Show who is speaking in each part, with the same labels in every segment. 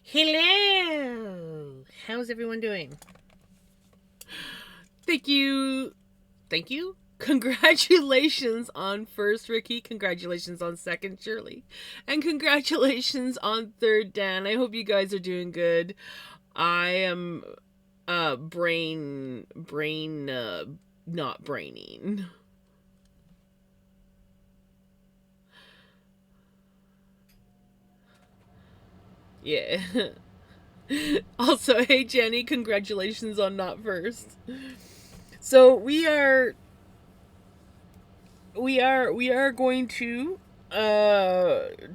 Speaker 1: Hello! How's everyone doing? Thank you. Thank you. Congratulations on first, Ricky. Congratulations on second, Shirley. And congratulations on third, Dan. I hope you guys are doing good. I am not braining. Yeah. Also, hey Jenny, congratulations on not first. So we are going to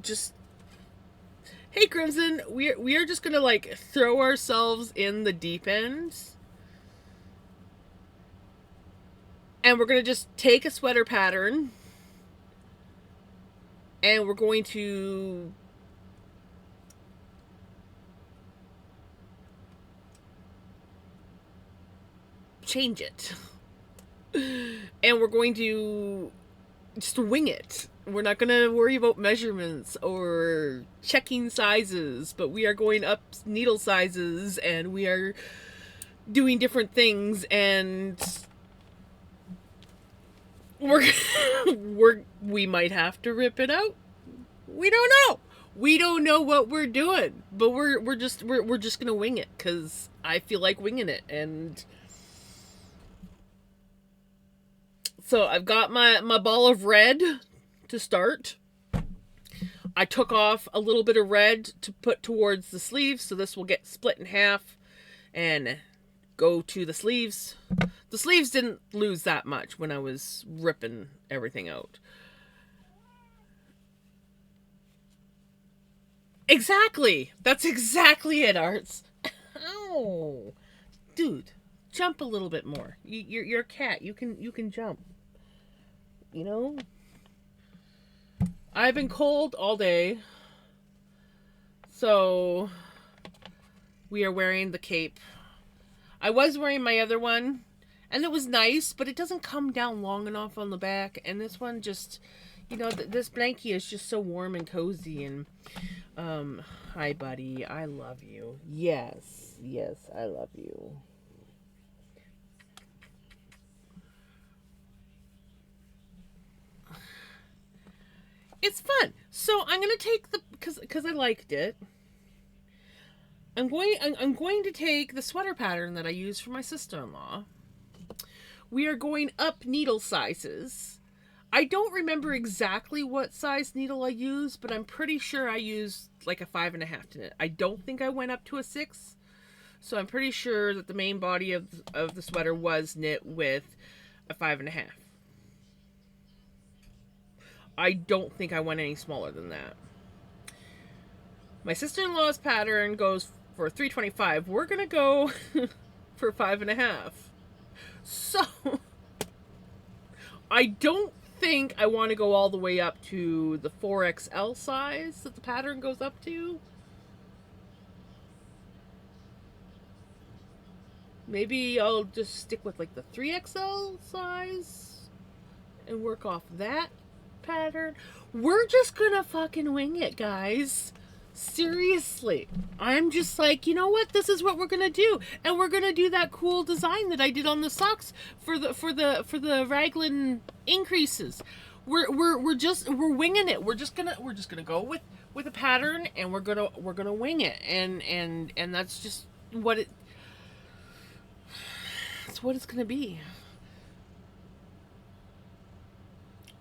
Speaker 1: just hey Crimson, we are just gonna like throw ourselves in the deep end, and we're gonna just take a sweater pattern, and we're going to change it, and we're going to just wing it. We're not gonna worry about measurements or checking sizes, but we are going up needle sizes, and we are doing different things, and we're we might have to rip it out. We don't know. We don't know what we're doing, but we're just gonna wing it because I feel like winging it. And so I've got my ball of red to start. I took off a little bit of red to put towards the sleeves, so this will get split in half and go to the sleeves. The sleeves didn't lose that much when I was ripping everything out. Exactly. That's exactly it, Arts. Ow, dude, jump a little bit more. You're a cat. You can jump. You know. I've been cold all day, so we are wearing the cape. I was wearing my other one, and it was nice, but it doesn't come down long enough on the back. And this one just, this blankie is just so warm and cozy. And hi, buddy. I love you. Yes, yes, I love you. It's fun. So I'm gonna take the because I liked it. I'm going to take the sweater pattern that I used for my sister-in-law. We are going up needle sizes. I don't remember exactly what size needle I used, but I'm pretty sure I used like a 5.5 to knit. I don't think I went up to a 6, so I'm pretty sure that the main body of the sweater was knit with a 5.5. I don't think I went any smaller than that. My sister-in-law's pattern goes for 325. We're gonna go for 5.5. So I don't think I want to go all the way up to the 4XL size that the pattern goes up to. Maybe I'll just stick with like the 3XL size and work off that pattern. We're just gonna fucking wing it, guys. Seriously. I'm just like, you know what? This is what we're gonna do. And we're gonna do that cool design that I did on the socks for the raglan increases. We're winging it. We're just gonna go with a pattern, and we're gonna wing it. And that's just what it that's what it's gonna be.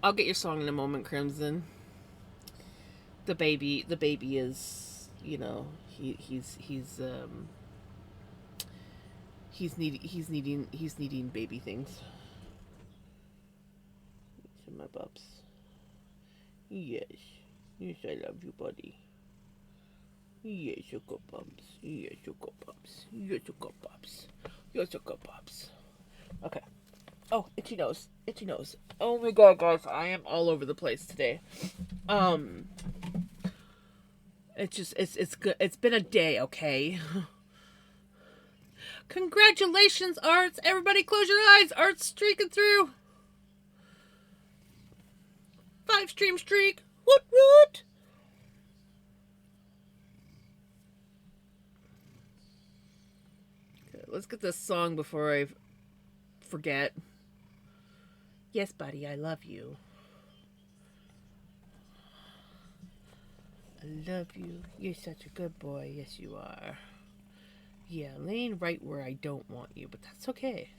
Speaker 1: I'll get your song in a moment, Crimson. The baby is, he's needing baby things. My pups. Yes. Yes, I love you, buddy. Yes, you go pups. Yes, you go pups. Yes, you go pups. Yes, you go pups. Okay. Oh, itchy nose. Itchy nose. Oh my god, guys, I am all over the place today. Um it's good. It's been a day, okay? Congratulations, Arts. Everybody close your eyes. Arts streaking through. 5 stream streak. Woot woot. let's get this song before I forget. Yes, buddy, I love you. I love you. You're such a good boy. Yes, you are. Yeah, laying right where I don't want you, but that's okay.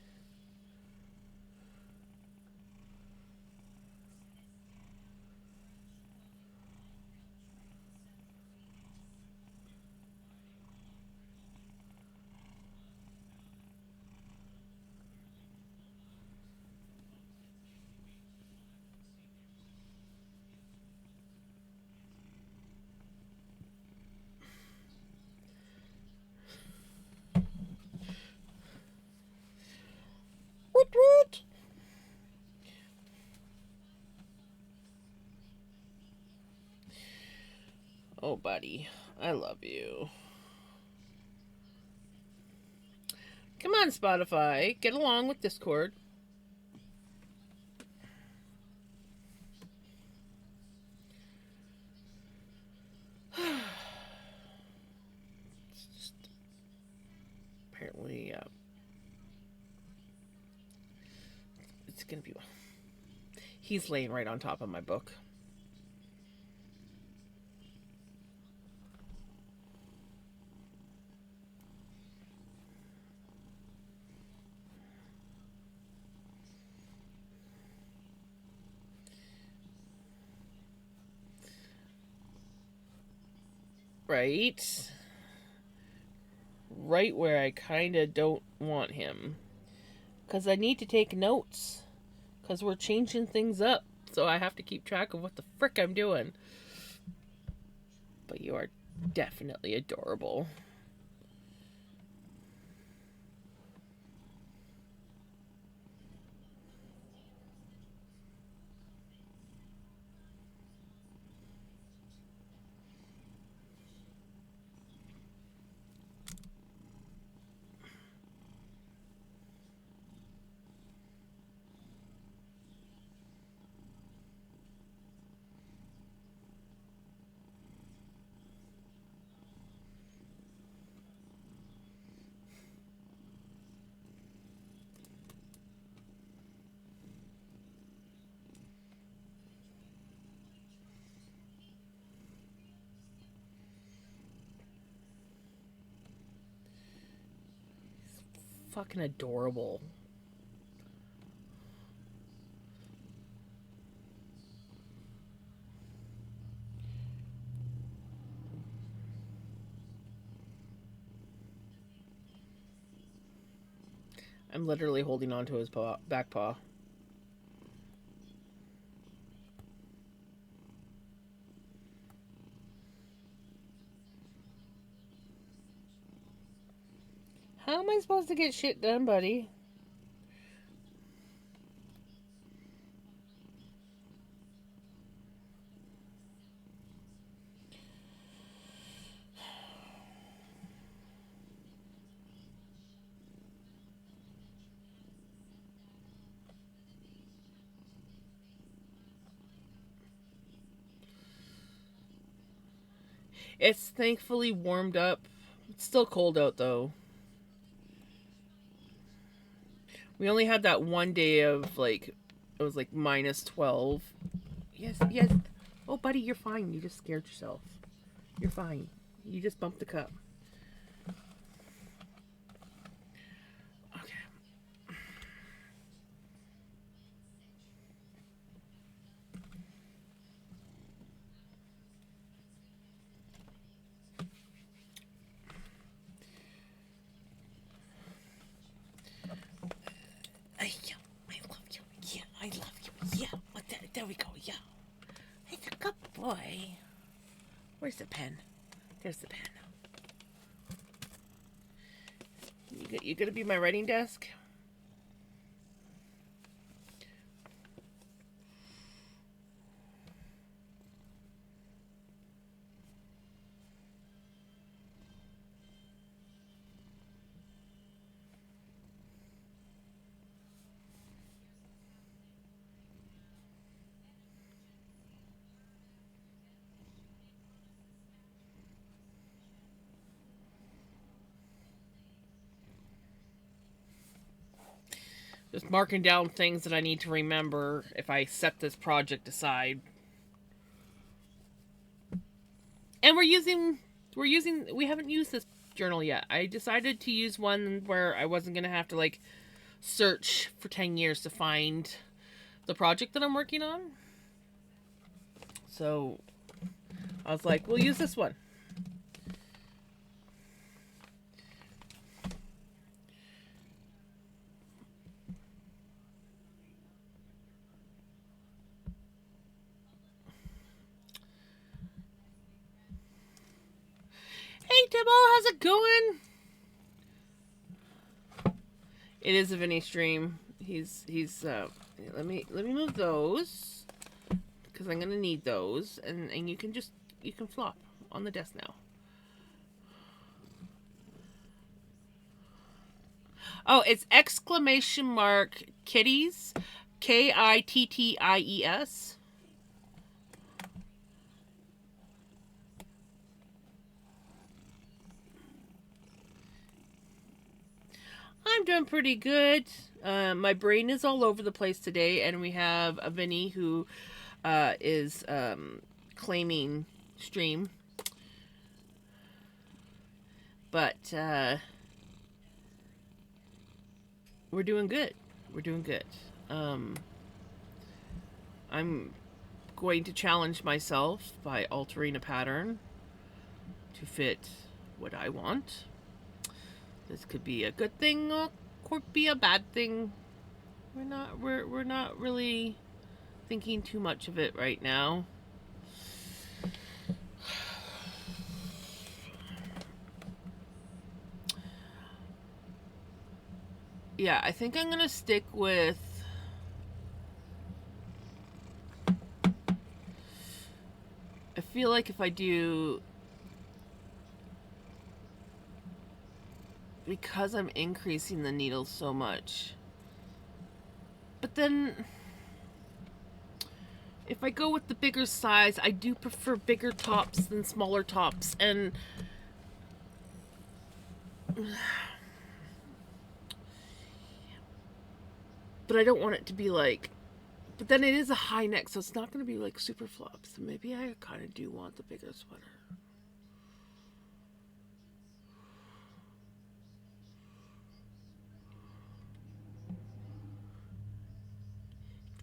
Speaker 1: What? Oh, buddy, I love you. Come on, Spotify. Get along with Discord. It's just apparently it's gonna be. He's laying right on top of my book. Right. Right where I kind of don't want him. Because I need to take notes. Because we're changing things up. So I have to keep track of what the frick I'm doing. But you are definitely adorable. Fucking adorable. I'm literally holding on to his back paw. How am I supposed to get shit done, buddy? It's thankfully warmed up. It's still cold out though. We only had that one day of like, it was like minus 12. Yes, yes. Oh, buddy, you're fine. You just scared yourself. You're fine. You just bumped the cup. Okay. I love you. Yeah, I love you. Yeah. There we go. Yeah. It's a good boy. Where's the pen? There's the pen. You gonna be my writing desk? Just marking down things that I need to remember if I set this project aside. And we haven't used this journal yet. I decided to use one where I wasn't going to have to like search for 10 years to find the project that I'm working on. So I was like, we'll use this one. Hey Dibble, how's it going? It is a Vinny stream. He's let me move those because I'm gonna need those, and you can flop on the desk now. Oh, it's exclamation mark kitties, KITTIES. I'm doing pretty good. My brain is all over the place today, and we have a Vinny who is claiming stream. But we're doing good. We're doing good. I'm going to challenge myself by altering a pattern to fit what I want. This could be a good thing or could be a bad thing. We're not really thinking too much of it right now. Yeah, I think I'm gonna stick with I feel like if I do, because I'm increasing the needles so much, but then if I go with the bigger size, I do prefer bigger tops than smaller tops, and but I don't want it to be like, but then it is a high neck, so it's not going to be like super flops, so maybe I kind of do want the bigger sweater.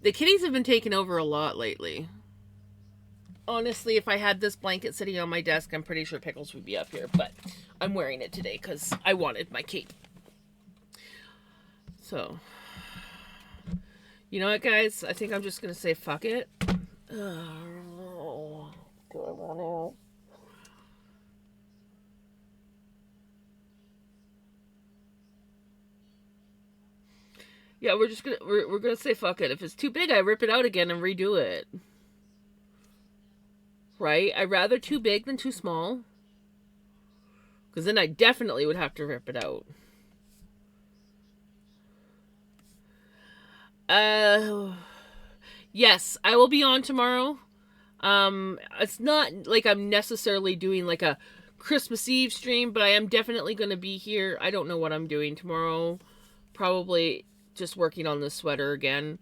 Speaker 1: The kitties have been taking over a lot lately. Honestly, if I had this blanket sitting on my desk, I'm pretty sure Pickles would be up here, but I'm wearing it today because I wanted my cape. So, you know what, guys? I think I'm just going to say fuck it. Oh, do I want to? Yeah, we're gonna say fuck it. If it's too big, I rip it out again and redo it. Right? I'd rather too big than too small. Because then I definitely would have to rip it out. Yes, I will be on tomorrow. It's not like I'm necessarily doing like a Christmas Eve stream, but I am definitely going to be here. I don't know what I'm doing tomorrow. Probably just working on this sweater again.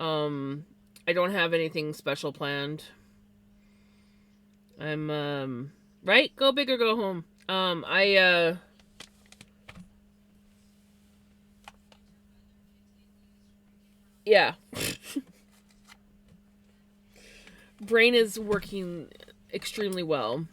Speaker 1: I don't have anything special planned. I'm, right? Go big or go home. Yeah. Brain is working extremely well.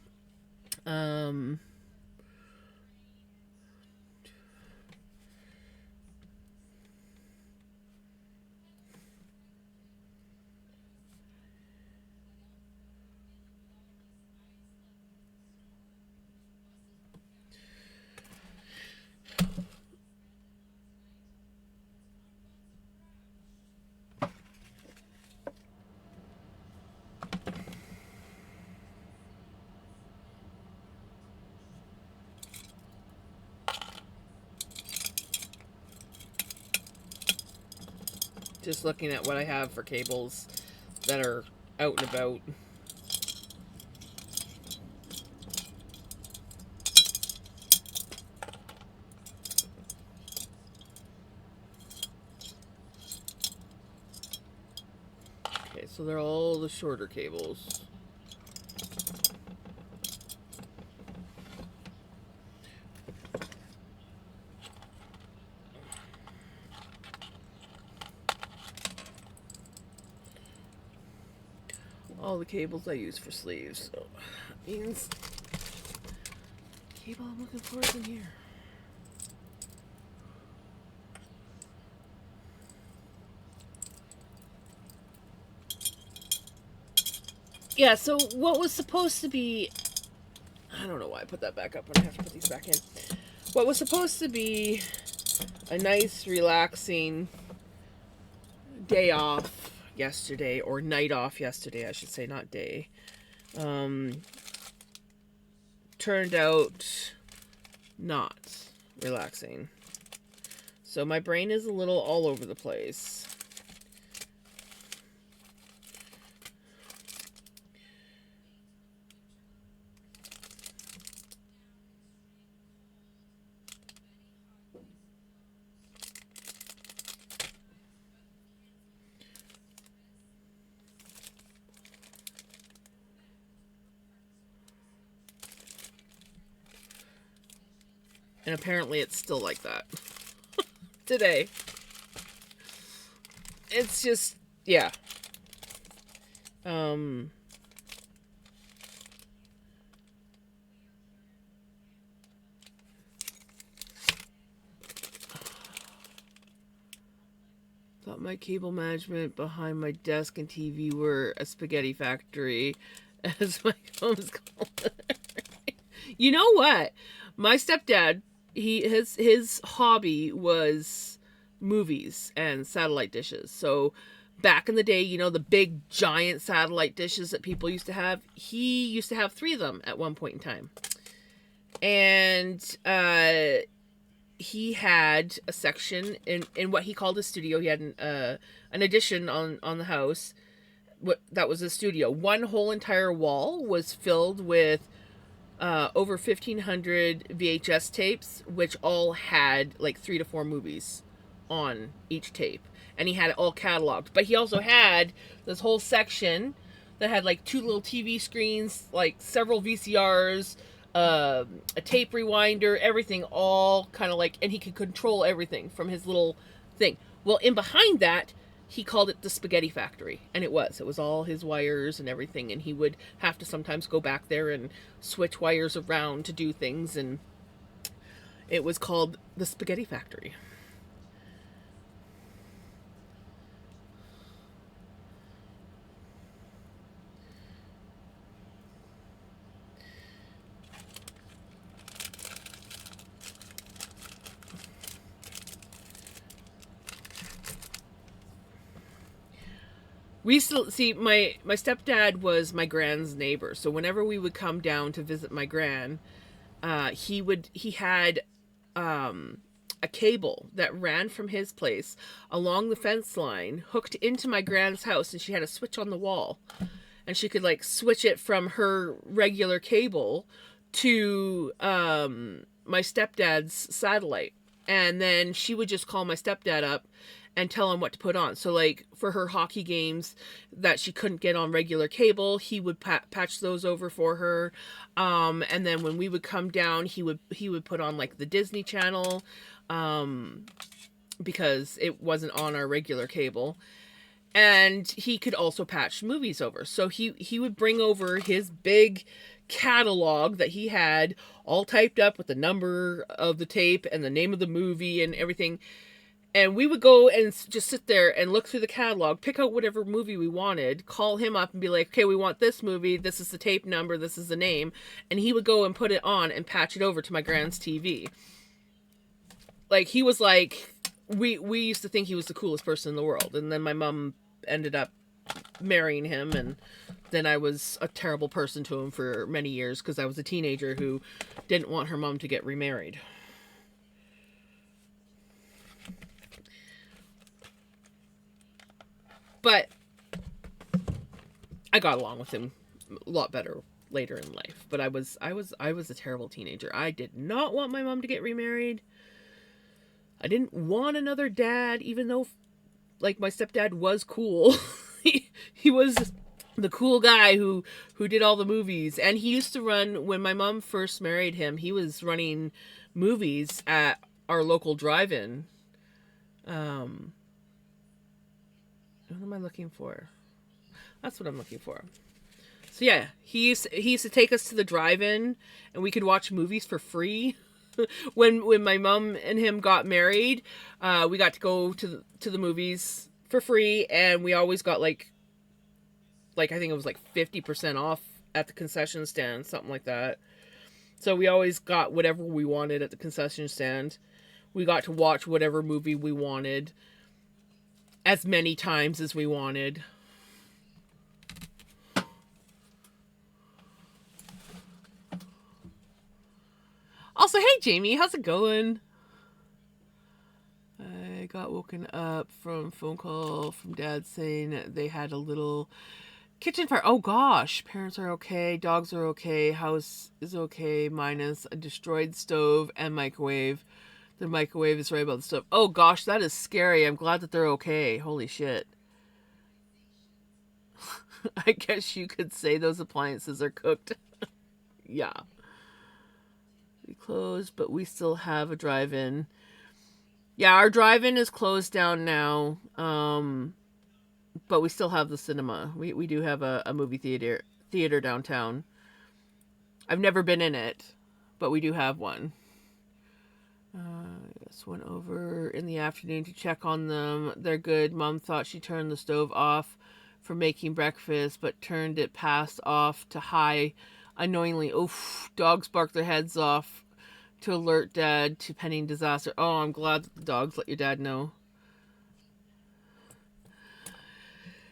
Speaker 1: Just looking at what I have for cables that are out and about. So they're all the shorter cables. All the cables I use for sleeves. So that means the cable I'm looking for is in here. Yeah, so what was supposed to be... I don't know why I put that back up when I have to put these back in. What was supposed to be a nice, relaxing day off yesterday, or night off yesterday, I should say, not day, turned out not relaxing. So my brain is a little all over the place. And apparently it's still like that today. It's just, yeah. Thought my cable management behind my desk and TV were a spaghetti factory, as my home's called. You know what? My stepdad, his hobby was movies and satellite dishes. So back in the day, you know, the big giant satellite dishes that people used to have, he used to have 3 of them at one point in time. And he had a section in what he called a studio. He had an addition on the house. That was a studio. One whole entire wall was filled with over 1,500 VHS tapes, which all had like 3 to 4 movies on each tape. And he had it all cataloged. But he also had this whole section that had like 2 little TV screens, like several VCRs, a tape rewinder, everything all kind of like, and he could control everything from his little thing. Well, in behind that, he called it the spaghetti factory, and it was all his wires and everything, and he would have to sometimes go back there and switch wires around to do things, and it was called the spaghetti factory. We used to see my stepdad was my grand's neighbor, so whenever we would come down to visit my gran, he had a cable that ran from his place along the fence line, hooked into my grand's house, and she had a switch on the wall, and she could like switch it from her regular cable to my stepdad's satellite, and then she would just call my stepdad up and tell him what to put on. So like for her hockey games that she couldn't get on regular cable, he would patch those over for her. And then when we would come down, he would put on like the Disney Channel, because it wasn't on our regular cable. And he could also patch movies over. So he would bring over his big catalog that he had all typed up with the number of the tape and the name of the movie and everything. And we would go and just sit there and look through the catalog, pick out whatever movie we wanted, call him up and be like, okay, we want this movie, this is the tape number, this is the name. And he would go and put it on and patch it over to my grand's TV. Like, he was like, we used to think he was the coolest person in the world. And then my mom ended up marrying him, and then I was a terrible person to him for many years because I was a teenager who didn't want her mom to get remarried. But I got along with him a lot better later in life. But I was a terrible teenager. I did not want my mom to get remarried. I didn't want another dad, even though like my stepdad was cool. He was the cool guy who did all the movies, and he used to run, when my mom first married him, he was running movies at our local drive-in. What am I looking for? That's what I'm looking for. So yeah, he used to take us to the drive-in, and we could watch movies for free. when my mom and him got married, we got to go to the movies for free, and we always got like I think it was like 50% off at the concession stand, something like that. So we always got whatever we wanted at the concession stand. We got to watch whatever movie we wanted as many times as we wanted. Also, hey Jamie, how's it going? I got woken up from a phone call from Dad saying they had a little kitchen fire. Oh gosh, parents are okay, dogs are okay, house is okay, minus a destroyed stove and microwave. The microwave is right above the stove. Oh gosh, that is scary. I'm glad that they're okay. Holy shit. I guess you could say those appliances are cooked. Yeah. We closed, but we still have a drive-in. Yeah, our drive-in is closed down now. But we still have the cinema. We do have a movie theater downtown. I've never been in it, but we do have one. Just went over in the afternoon to check on them. They're good. Mom thought she turned the stove off for making breakfast, but turned it past off to high unknowingly. Oof, dogs bark their heads off to alert Dad to pending disaster. Oh, I'm glad that the dogs let your dad know.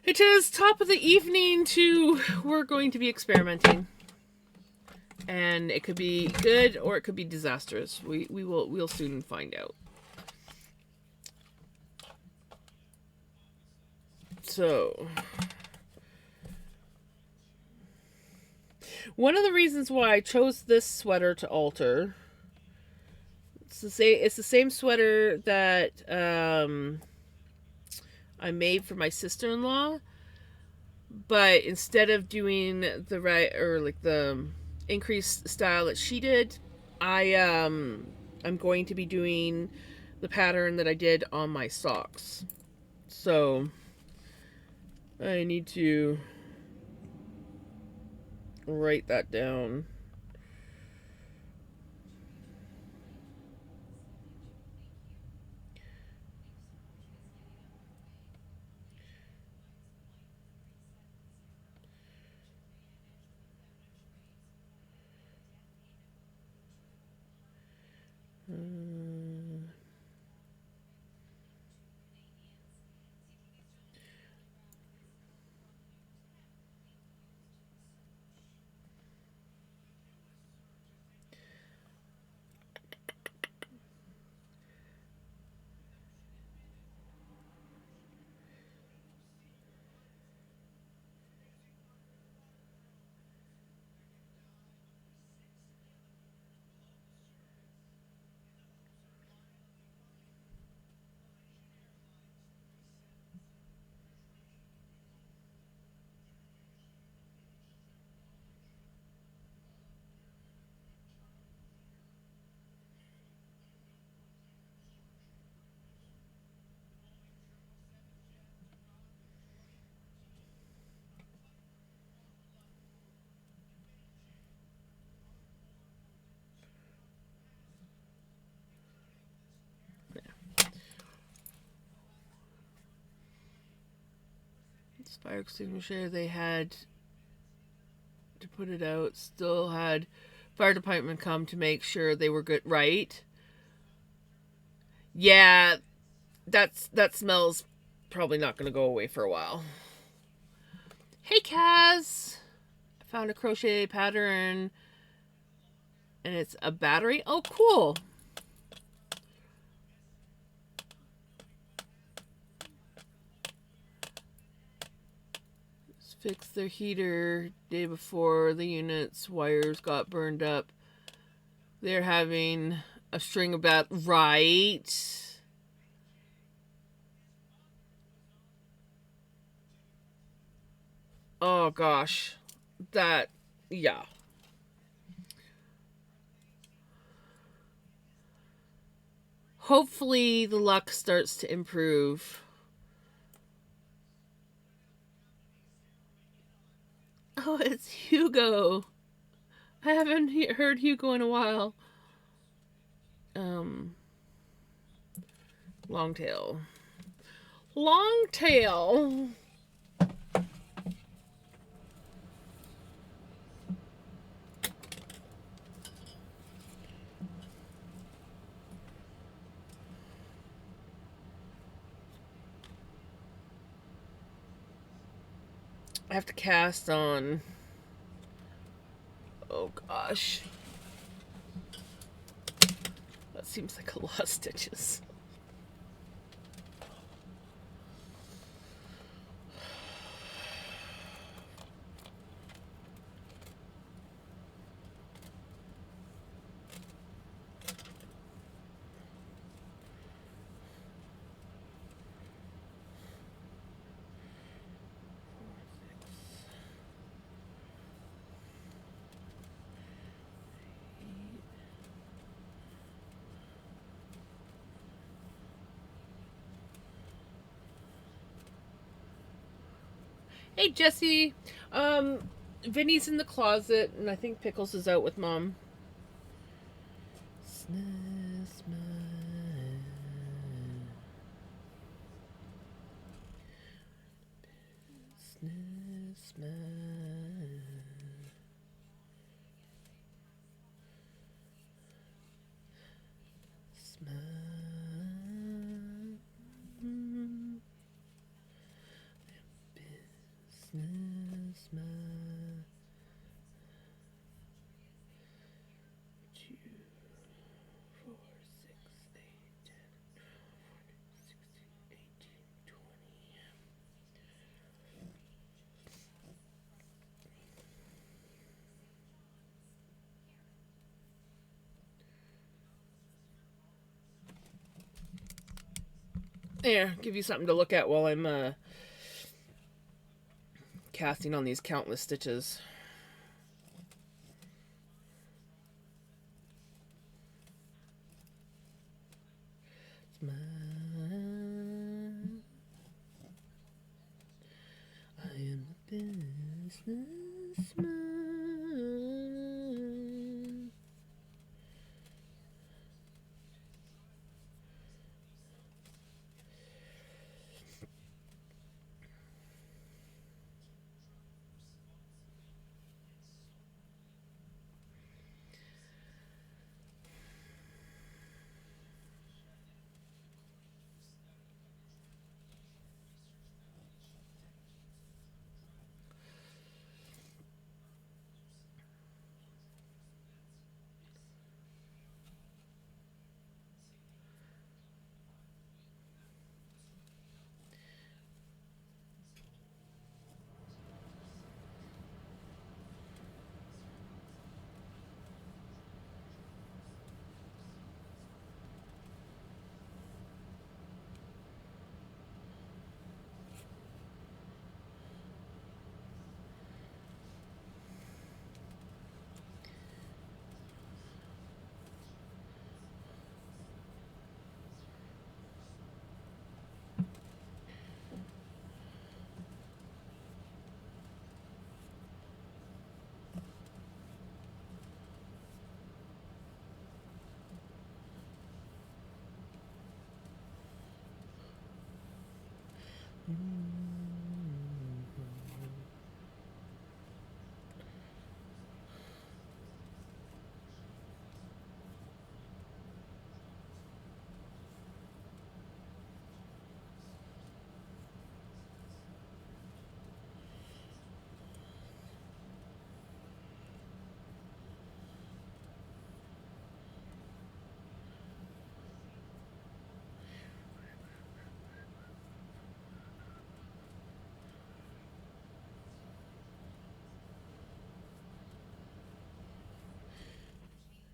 Speaker 1: It is top of the evening to, we're going to be experimenting. And it could be good or it could be disastrous. We'll soon find out. So, one of the reasons why I chose this sweater to alter, it's the same sweater that I made for my sister-in-law, but instead of doing the right, or like the increased style that she did, I'm going to be doing the pattern that I did on my socks. So I need to write that down. Fire extinguisher, they had to put it out, still had fire department come to make sure they were good, right? Yeah, that smell's probably not going to go away for a while. Hey Kaz, I found a crochet pattern and it's a battery. Oh cool. Fixed their heater day before the unit's wires got burned up. They're having a string of right. Oh gosh. That, yeah. Hopefully the luck starts to improve. Oh, it's Hugo. I haven't heard Hugo in a while. Um, long tail. Long tail. I have to cast on. Oh gosh. That seems like a lot of stitches. Hey Jesse, Vinny's in the closet, and I think Pickles is out with Mom. There, give you something to look at while I'm casting on these countless stitches. I am the businessman.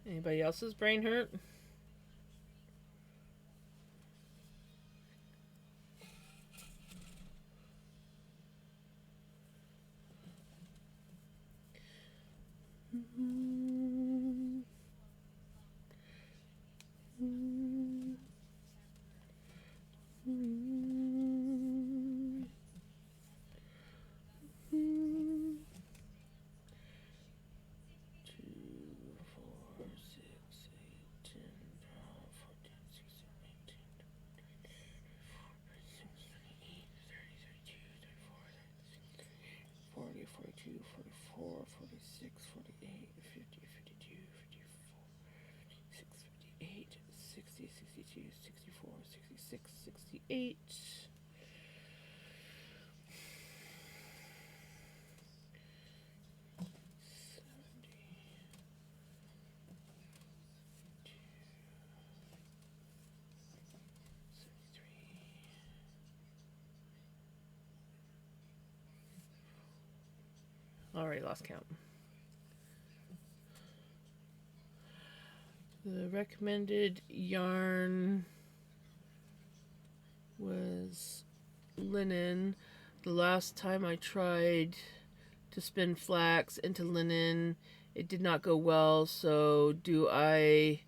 Speaker 1: Anybody else's brain hurt? Already lost count. The recommended yarn was linen. The last time I tried to spin flax into linen, it did not go well. So do I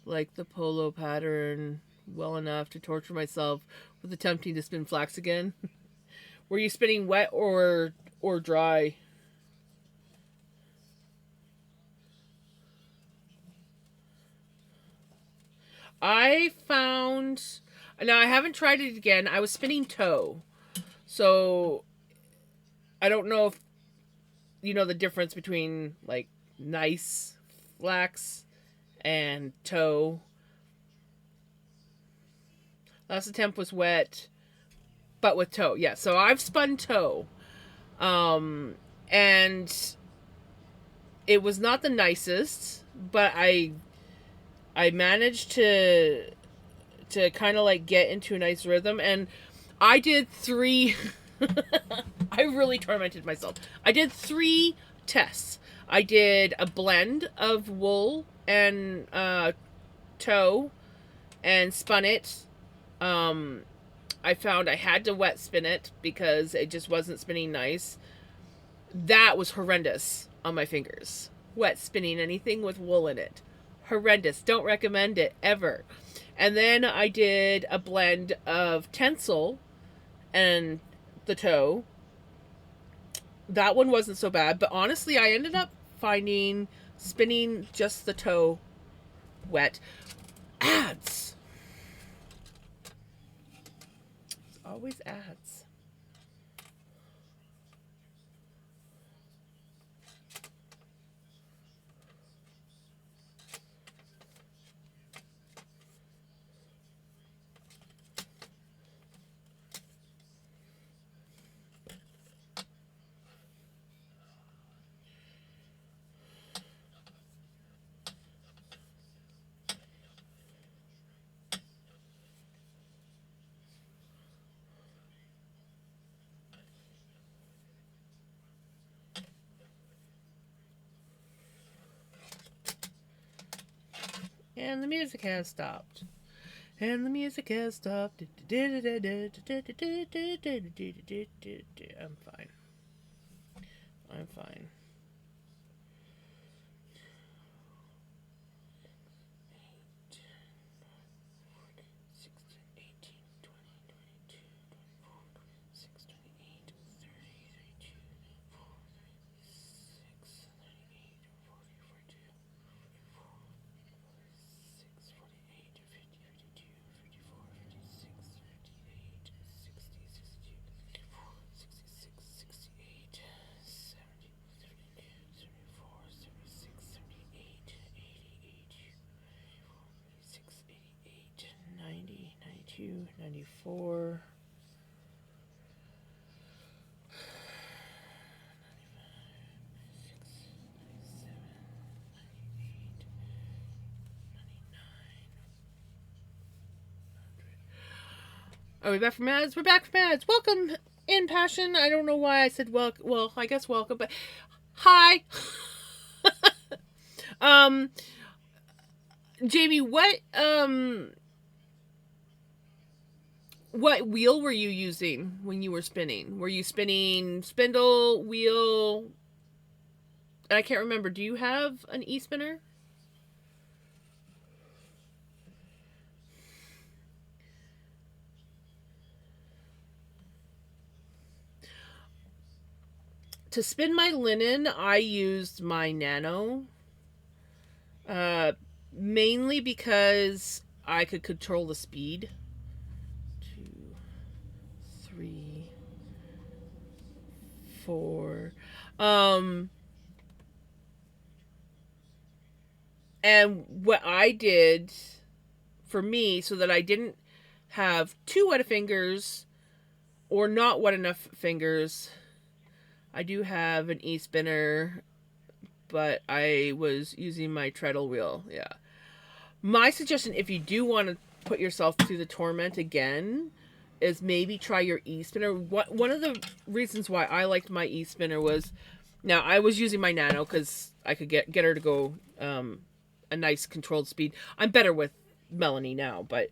Speaker 1: like the polo pattern well enough to torture myself with attempting to spin flax again? Were you spinning wet or dry? I found, now I haven't tried it again. I was spinning toe. So I don't know if you know the difference between like nice flax and toe. Last attempt was wet, but with toe. Yeah, so I've spun toe. And it was not the nicest, but I managed to kind of like get into a nice rhythm, and I did 3 I really tormented myself. I did 3 tests. I did a blend of wool and toe and spun it. I found I had to wet spin it because it just wasn't spinning nice. That was horrendous on my fingers. Wet spinning anything with wool in it. Horrendous. Don't recommend it ever. And then I did a blend of Tencel and the toe. That one wasn't so bad, but honestly, I ended up finding spinning just the toe wet ads. It's always ads. And the music has stopped. And the music has stopped. I'm fine. I'm fine. Two, 94. Are we back from ads? We're back from ads. Welcome in Passion. I don't know why I said welcome. Well, I guess welcome, but hi. Jamie, what wheel were you using when you were spinning? Were you spinning spindle, wheel, I can't remember. Do you have an e-spinner? To spin my linen, I used my Nano. Uh, Mainly because I could control the speed. 2, 3, 4. Um, and what I did for me, so that I didn't have too wet fingers or not wet enough fingers, I do have an e-spinner, but I was using my treadle wheel. Yeah. My suggestion, if you do want to put yourself through the torment again, is maybe try your e-spinner. One of the reasons why I liked my e-spinner was, now I was using my Nano because I could get her to go a nice controlled speed. I'm better with Melanie now, but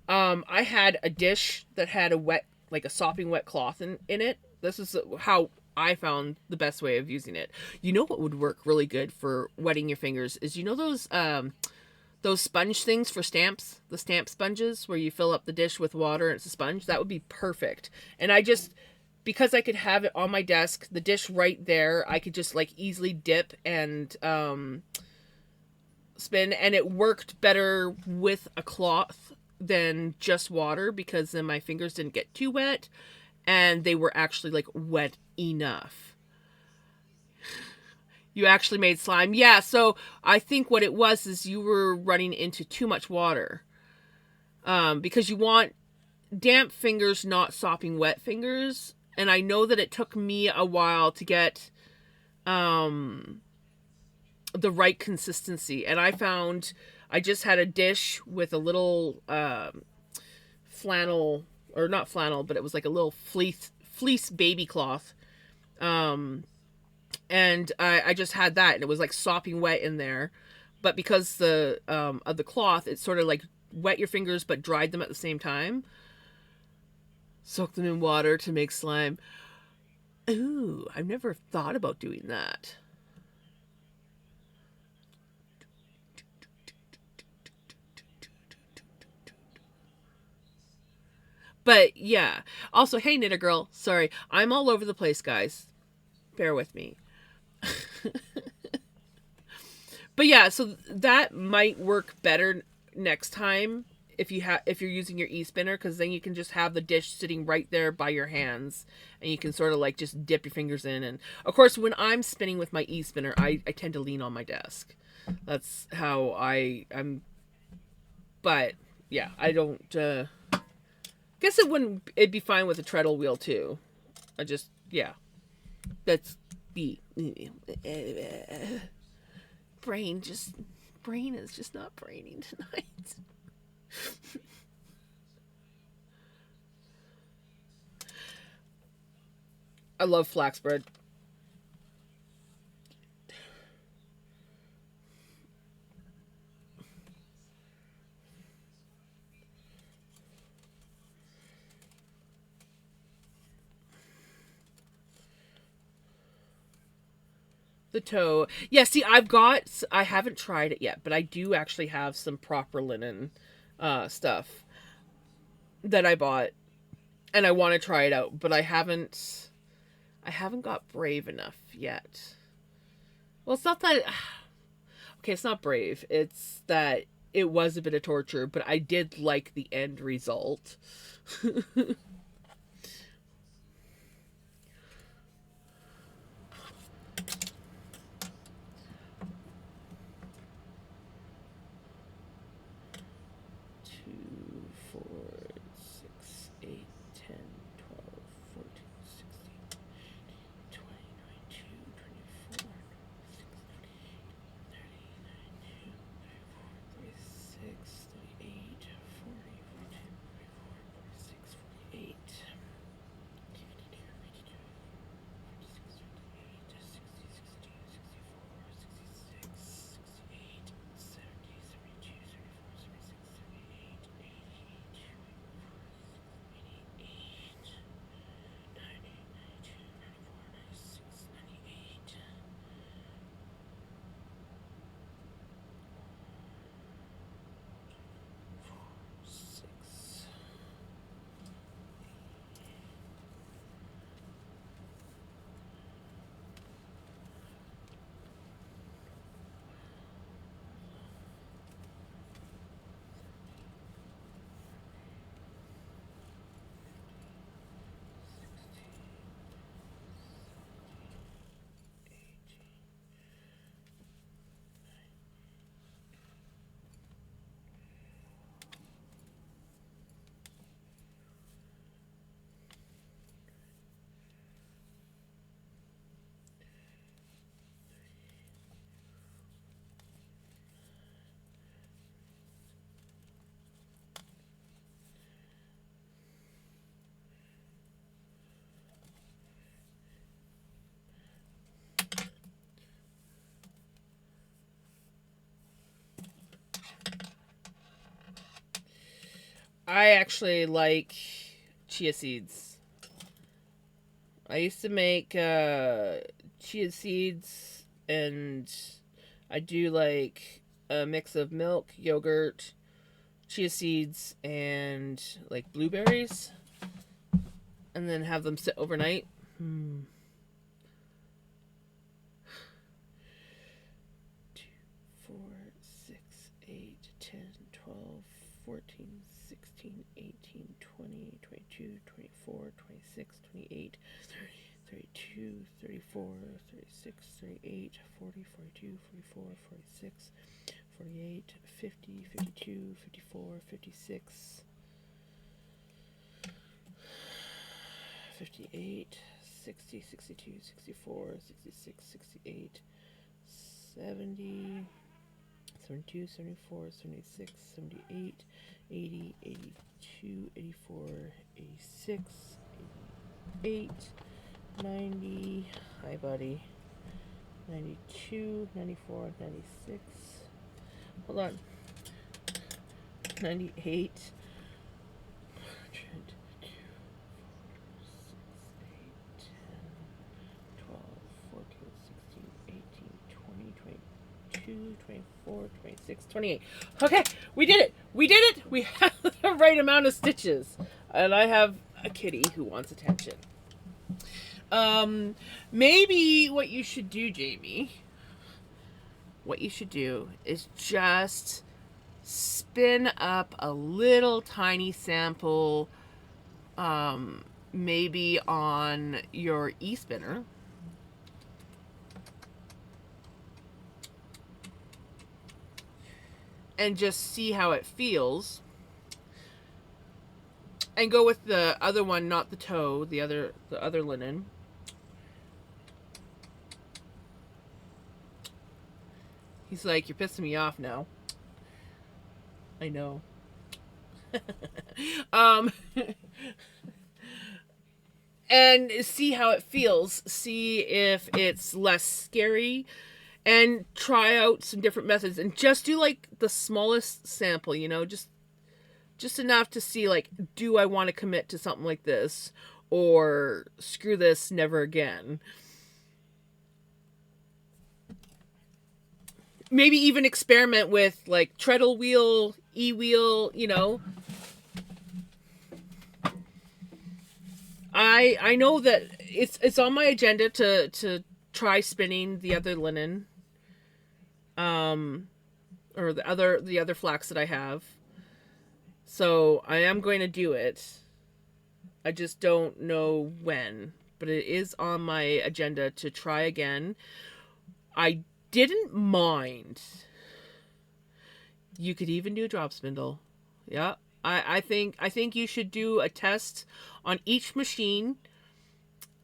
Speaker 1: I had a dish that had a wet, like a sopping wet cloth in it. This is how I found the best way of using it. You know what would work really good for wetting your fingers is, you know, those sponge things for stamps, the stamp sponges where you fill up the dish with water and it's a sponge. That would be perfect. And I just, because I could have it on my desk, the dish right there, I could just like easily dip and spin, and it worked better with a cloth than just water, because then my fingers didn't get too wet and they were actually like wet enough. You actually made slime. Yeah, so I think what it was is you were running into too much water. Because you want damp fingers, not sopping wet fingers. And I know that it took me a while to get the right consistency. And I found I just had a dish with a little flannel, or not flannel, but it was like a little fleece baby cloth. And I just had that, and it was like sopping wet in there. But because the of the cloth, it sort of like wet your fingers but dried them at the same time. Soak them in water to make slime. Ooh, I've never thought about doing that. But yeah. Also, hey, Knitter Girl. Sorry, I'm all over the place, guys. Bear with me. But yeah, so that might work better next time if you're using your e-spinner, because then you can just have the dish sitting right there by your hands, and you can sort of like just dip your fingers in. And of course, when I'm spinning with my e-spinner, I tend to lean on my desk. That's how I'm. But yeah, I don't. Guess it'd be fine with a treadle wheel too. I just, yeah, that's be brain just brain is just not braining tonight. I love flax bread. The toe. Yeah, see, I haven't tried it yet, but I do actually have some proper linen stuff that I bought, and I want to try it out, but I haven't got brave enough yet. Well, it's not that okay, it's not brave. It's that it was a bit of torture, but I did like the end result. Two, 4, 6, 8, 10, 12, 14, 16, 20, 22, 24, 36, 38, 40, 42, 44, 46, I actually like chia seeds. I used to make chia seeds, and I do like a mix of milk, yogurt, chia seeds, and like blueberries, and then have them sit overnight. 4, 6, 8, 10, 12, 14, 16, 18, 20, 22, 24, 26, 28, 32, 34, 36, 38, 40, 42, 44, 46, 48, 50, 52, 54, 56, 58, 60, 62, 64, 66, 68, 70, 72, 74, 76, 78, 80, 82, 84, 86, 88, 90. Hi, buddy. 92, 94, 96. Hold on. 98. 24, 26, 28. Okay, we did it. We did it. We have the right amount of stitches. And I have a kitty who wants attention. Maybe what you should do, Jamie, what you should do is just spin up a little tiny sample, maybe on your e-spinner. And just see how it feels. And go with the other one, not the toe, the other linen. He's like, you're pissing me off now. I know. And see how it feels. See if it's less scary. And try out some different methods. And just do like the smallest sample, you know, just enough to see, like, do I want to commit to something like this? Or screw this, never again. Maybe even experiment with, like, treadle wheel, e-wheel, you know. I know that it's on my agenda to try spinning the other linen. Or the other flax that I have. So I am going to do it. I just don't know when. But it is on my agenda to try again. I didn't mind. You could even do a drop spindle. Yeah. I think you should do a test on each machine.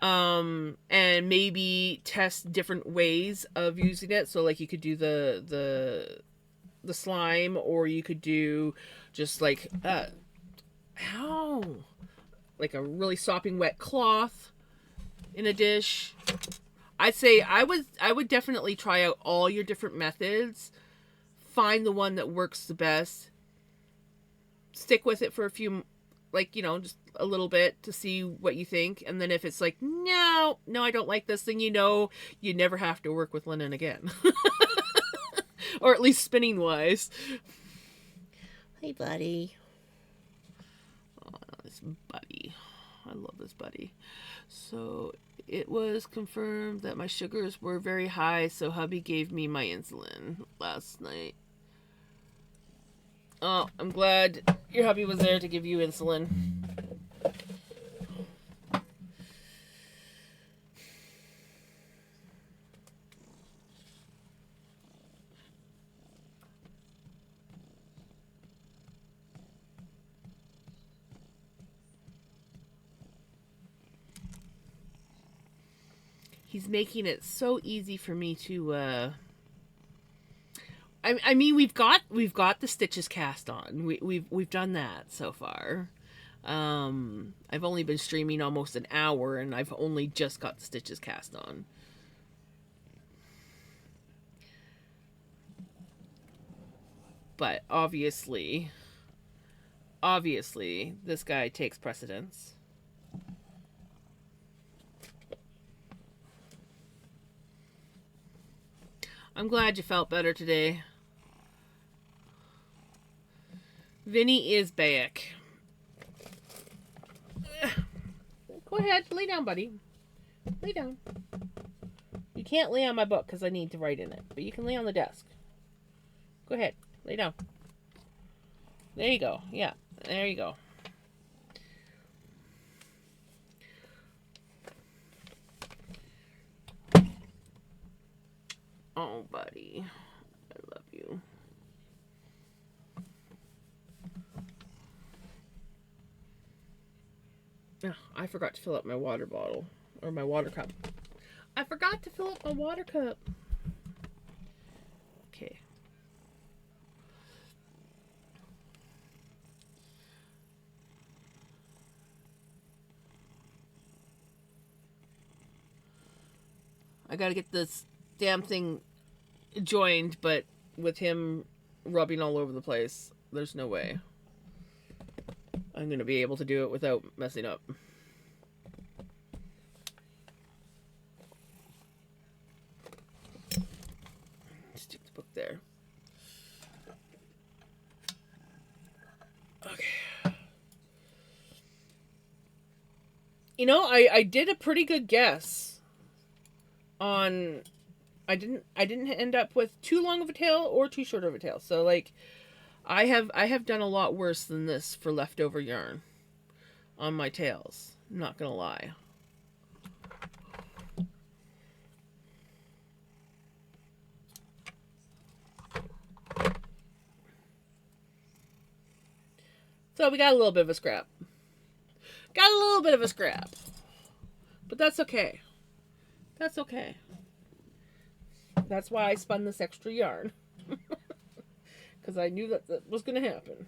Speaker 1: And maybe test different ways of using it. So like you could do the slime, or you could do just like like a really sopping wet cloth in a dish. I'd say I would definitely try out all your different methods. Find the one that works the best. Stick with it for a few, like, you know, just a little bit to see what you think. And then if it's like, no, I don't like this, then you know you never have to work with linen again. Or at least spinning wise. Hey, buddy. Oh, this buddy. I love this buddy. So it was confirmed that my sugars were very high, so hubby gave me my insulin last night. Oh, I'm glad your hubby was there to give you insulin. He's making it so easy for me to I mean, we've got the stitches cast on. We've done that so far. I've only been streaming almost an hour, and I've only just got the stitches cast on. But obviously, obviously, this guy takes precedence. I'm glad you felt better today. Vinny is back. Go ahead, lay down, buddy. Lay down. You can't lay on my book because I need to write in it, but you can lay on the desk. Go ahead, lay down. There you go. Yeah, there you go. Oh, buddy. I love you. Oh, I forgot to fill up my water bottle. Or my water cup. I forgot to fill up my water cup. Okay. I gotta get this damn thing joined, but with him rubbing all over the place, there's no way I'm gonna be able to do it without messing up. Stick the book there. Okay. You know, I did a pretty good guess on I didn't end up with too long of a tail or too short of a tail. So like I have done a lot worse than this for leftover yarn on my tails. I'm not gonna lie. So we got a little bit of a scrap. Got a little bit of a scrap. But that's okay. That's okay. That's why I spun this extra yarn. Because I knew that was going to happen.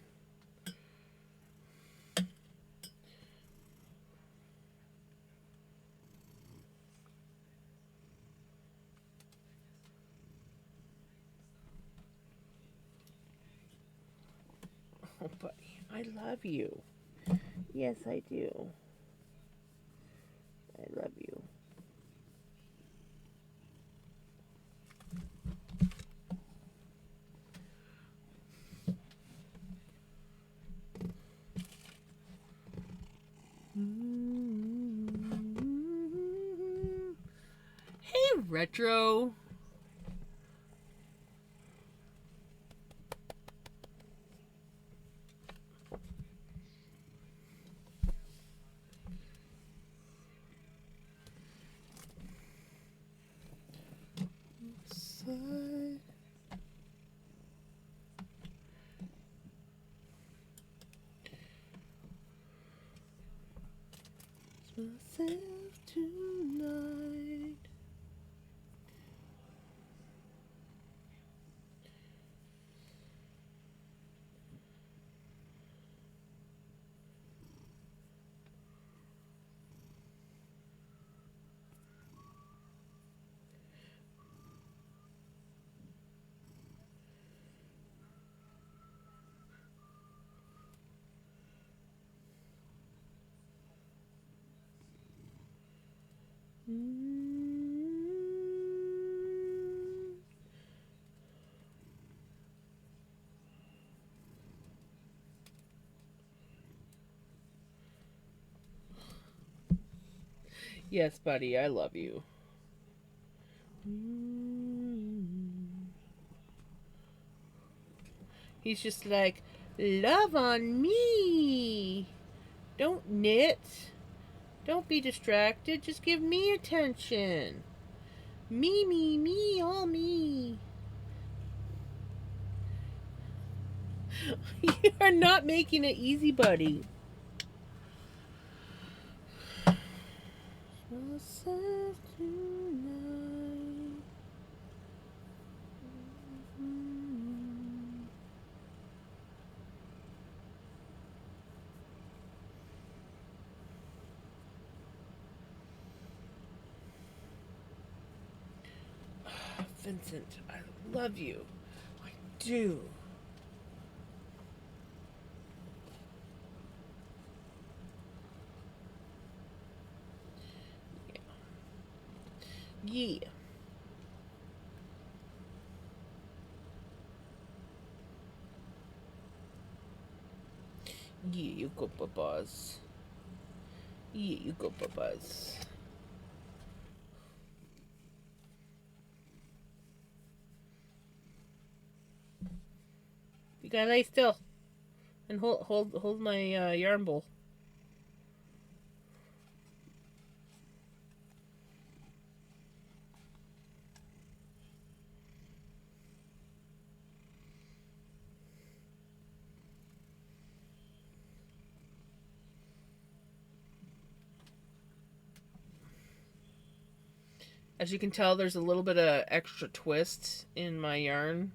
Speaker 1: Oh, buddy. I love you. Yes, I do. I love you. Hey, Retro. Myself tonight. Yes, buddy, I love you. He's just like, love on me. Don't knit. Don't be distracted. Just give me attention. Me, all me. You are not making it easy, buddy. Myself tonight. Vincent, I love you. I do. Yeah. Yeah, you go, Buzz. Yeah, you go, Buzz. You gotta lay still and hold my yarn bowl. As you can tell, there's a little bit of extra twist in my yarn.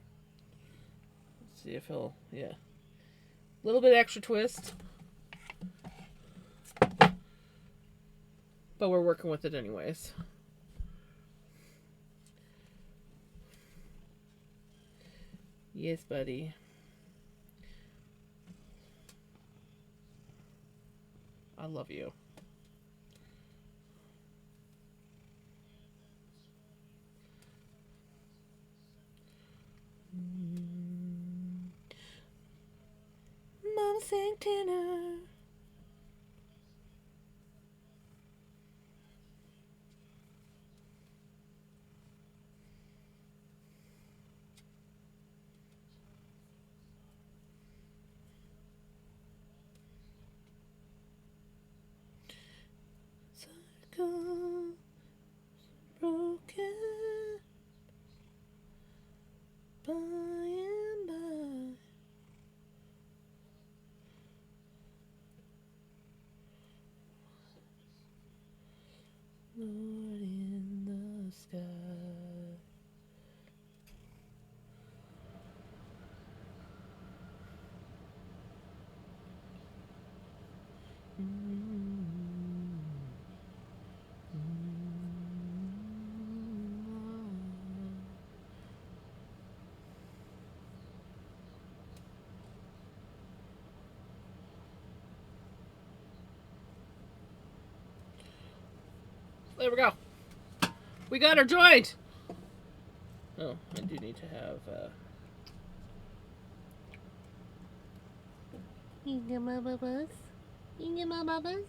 Speaker 1: Let's see if he'll, yeah. A little bit extra twist. But we're working with it anyways. Yes, buddy. I love you. Mama sang tenor. Circle broken by and by. Lord in the sky. There we go. We got her joined. Oh, I do need to have. Ingamababas. Ingamababas.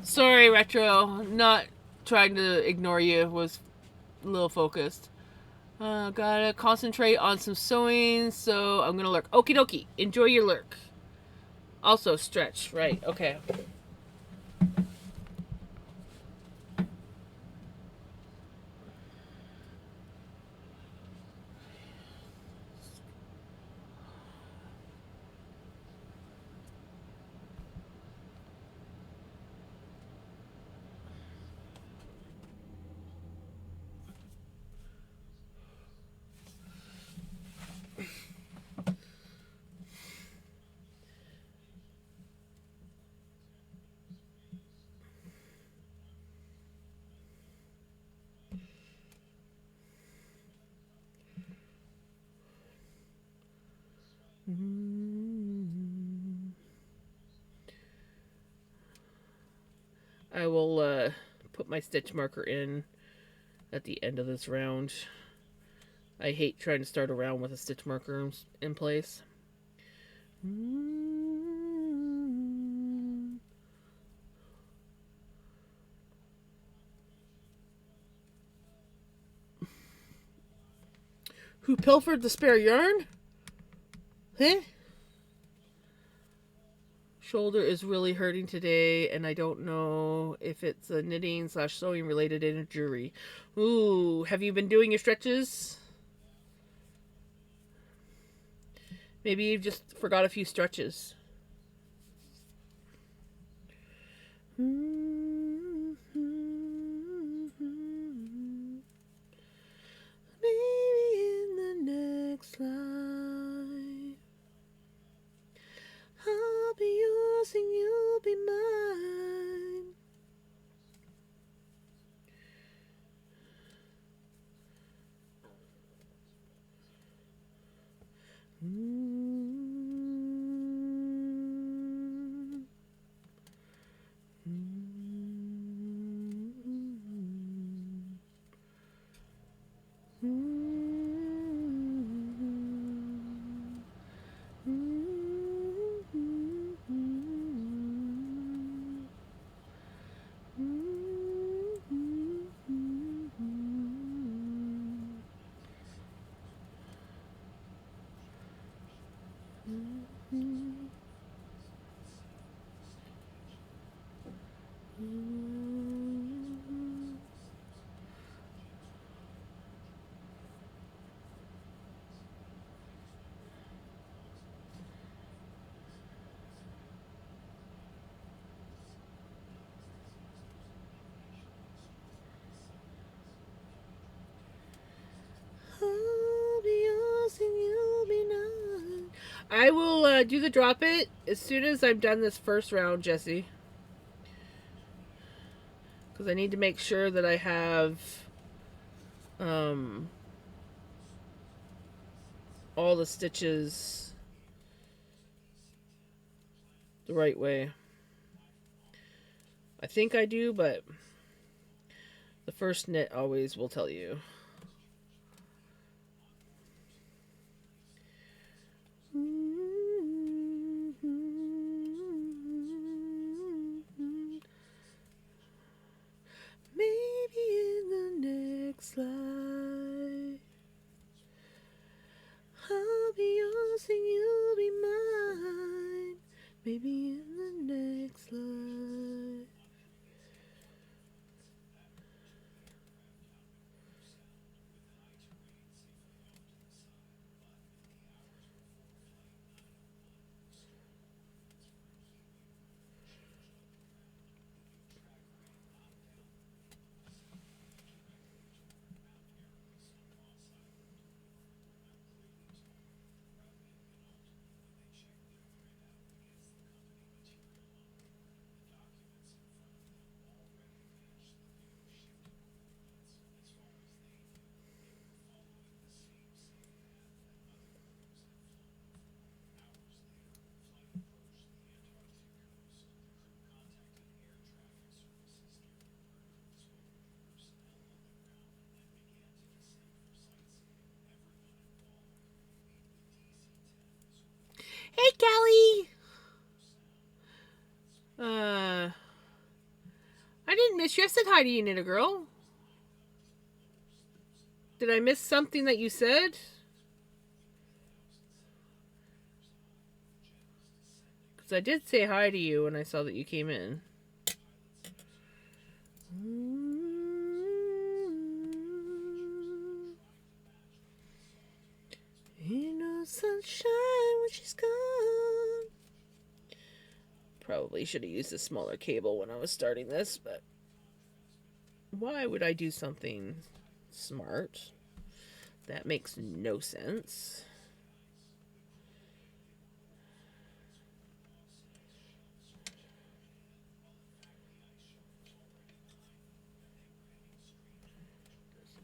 Speaker 1: Sorry, Retro. Not trying to ignore you. Was a little focused. Gotta concentrate on some sewing, so I'm gonna lurk. Okie dokie. Enjoy your lurk. Also, stretch. Right, okay. I will put my stitch marker in at the end of this round. I hate trying to start a round with a stitch marker in place. Who pilfered the spare yarn? Huh? Shoulder is really hurting today, and I don't know if it's a knitting / sewing related injury. Ooh, have you been doing your stretches? Maybe you just forgot a few stretches. Maybe in the next life I'll be yours and you'll be mine. I will do the drop it as soon as I'm done this first round, Jesse. Because I need to make sure that I have all the stitches the right way. I think I do, but the first knit always will tell you. Maybe in the next life I'll be yours and you'll be mine. Maybe in the next life. Hey, Callie! I didn't miss you. I said hi to you, Knitter Girl. Did I miss something that you said? Because I did say hi to you when I saw that you came in. Ain't no sunshine when she's gone. Probably should have used a smaller cable when I was starting this, but why would I do something smart? That makes no sense.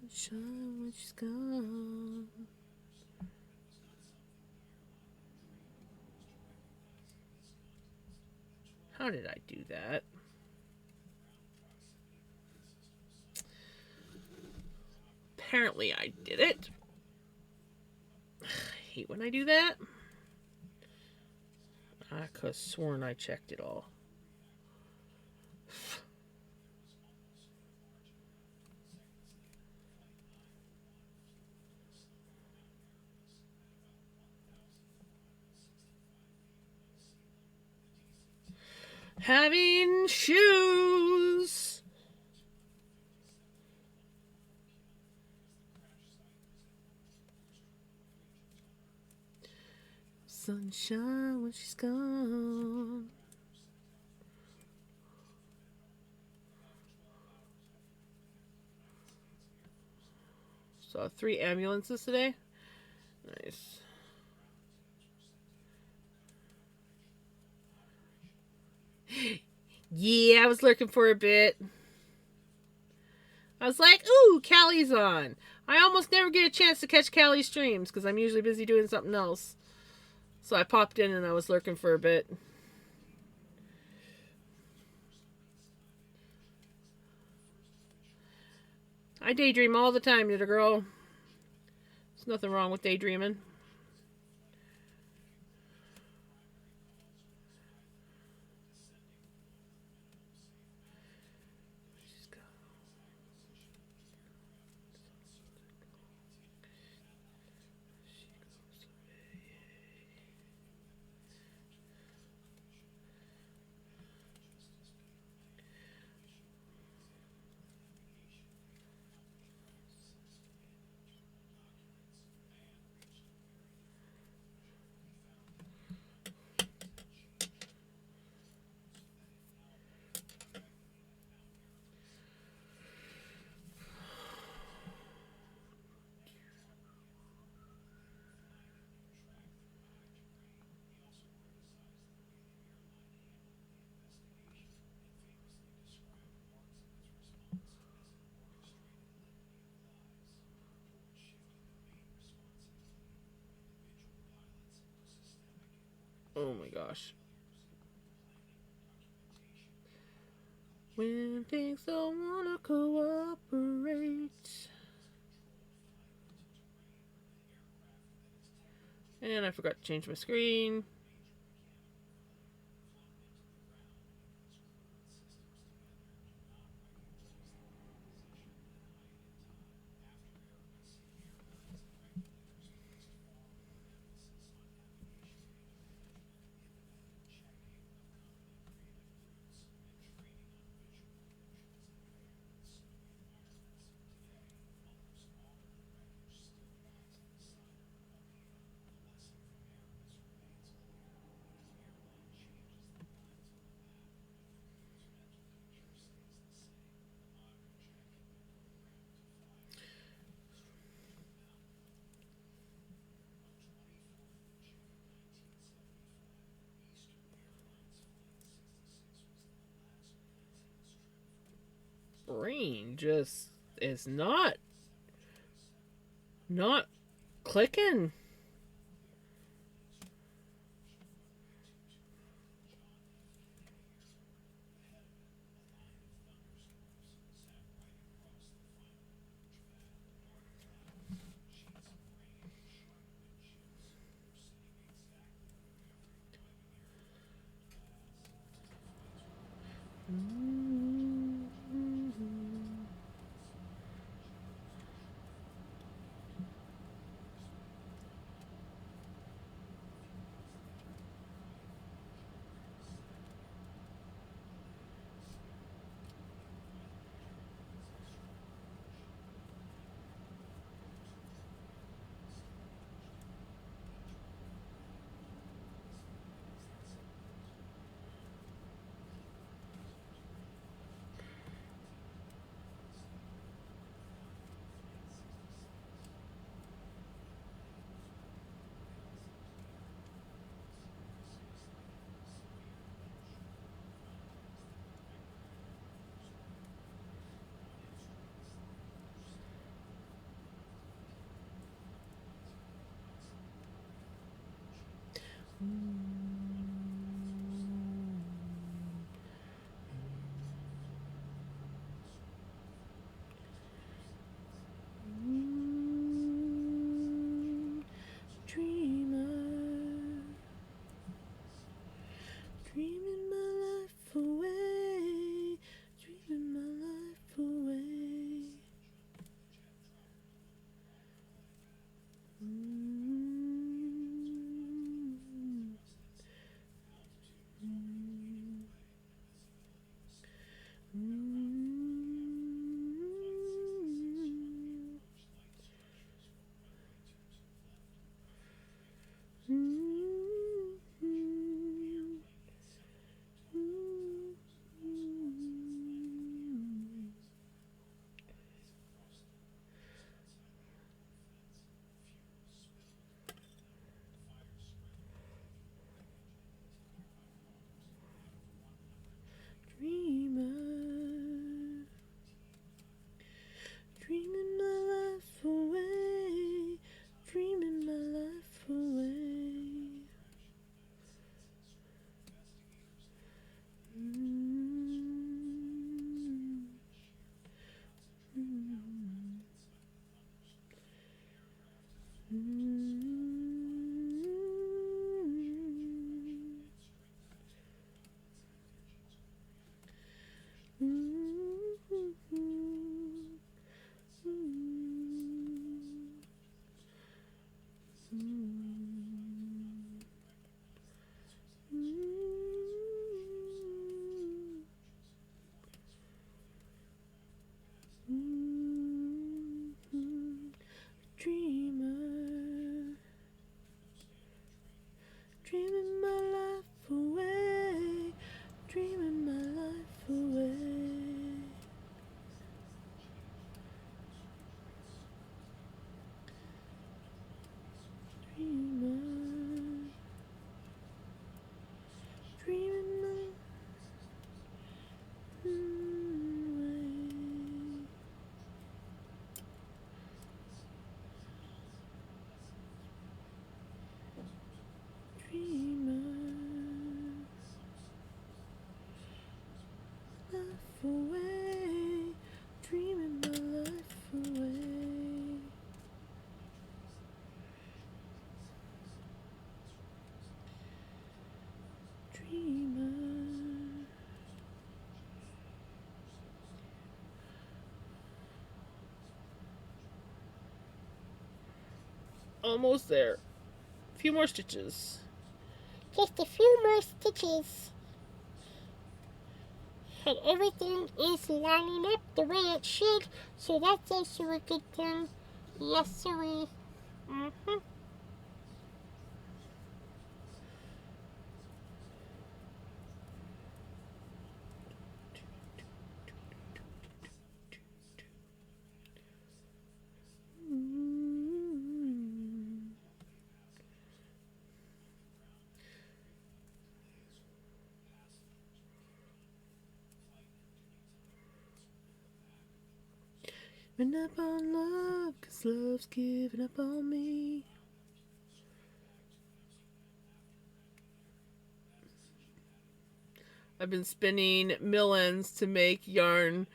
Speaker 1: Sunshine when she's gone. How did I do that? Apparently I did it. I hate when I do that. I could have sworn I checked it all. Having shoes. Sunshine when she's gone. Saw 3 ambulances today. Nice. Yeah, I was lurking for a bit. I was like, ooh, Callie's on. I almost never get a chance to catch Callie's streams because I'm usually busy doing something else. So I popped in and I was lurking for a bit. I daydream all the time, little girl. There's nothing wrong with daydreaming. Oh my gosh. When things don't wanna cooperate. And I forgot to change my screen. Brain just is not clicking. Dreamer, dreaming my life away, dreaming my life away. away, dreaming my life away. Dreamer. Almost there. A few more stitches. Just a few more stitches. And everything is lining up the way it should, so that's also a good thing. Yes, sirree. Mm-hmm. Giving up on love, 'cause love's giving up on me. I've been spinning millins to make yarn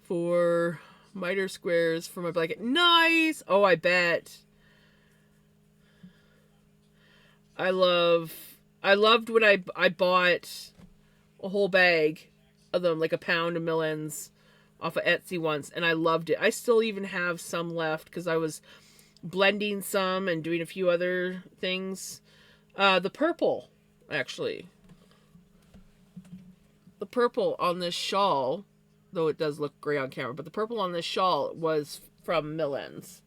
Speaker 1: for miter squares for my blanket. Nice! Oh, I bet. I loved when I bought a whole bag of them, like a pound of millins off of Etsy once, and I loved it. I still even have some left because I was blending some and doing a few other things. The purple, actually. The purple on this shawl, though it does look gray on camera, but the purple on this shawl was from Millens.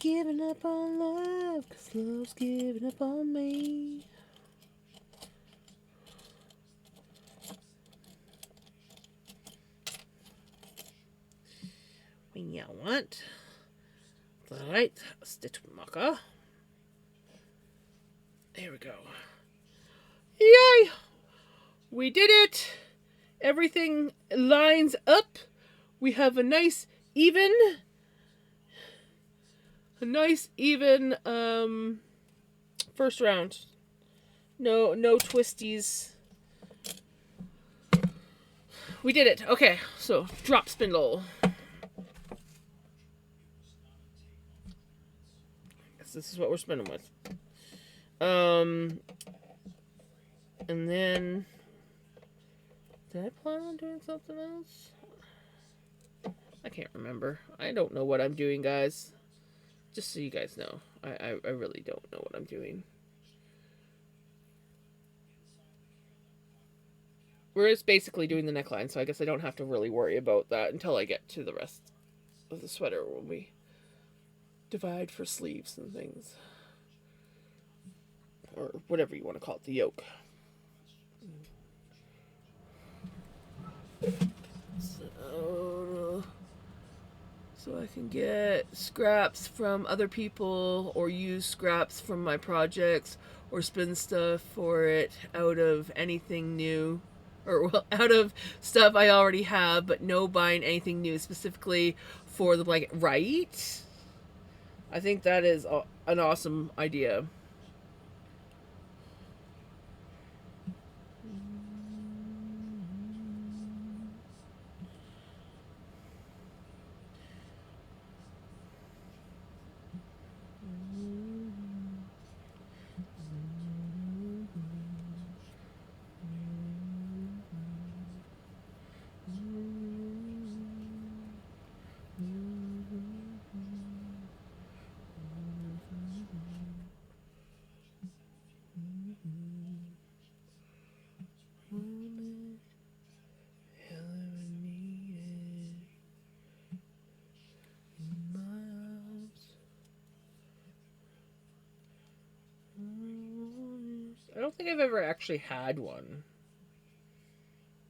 Speaker 1: Giving up on love, 'cause love's giving up on me. When you want the right stitch marker. There we go. Yay! We did it! Everything lines up. We have a nice even first round. No twisties. We did it. Okay, so drop spindle. Guess this is what we're spinning with. And then did I plan on doing something else? I can't remember. I don't know what I'm doing, guys. Just so you guys know. I really don't know what I'm doing. We're just basically doing the neckline, so I guess I don't have to really worry about that until I get to the rest of the sweater when we divide for sleeves and things. Or whatever you want to call it, the yoke. So I can get scraps from other people or use scraps from my projects or spin stuff for it out of anything new. Or well, out of stuff I already have, but no buying anything new specifically for the blanket. Right? I think that is an awesome idea. I don't think I've ever actually had one.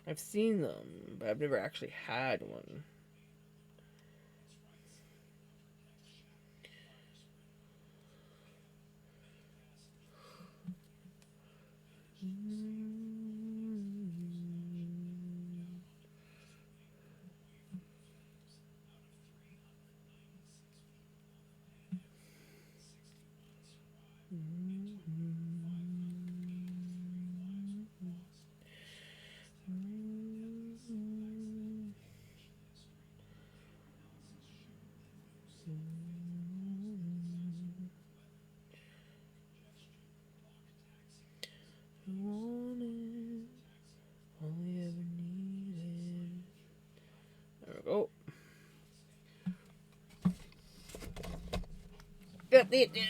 Speaker 1: I've seen them, but I've never actually had one. All you ever needed. There we go. Got it, dude.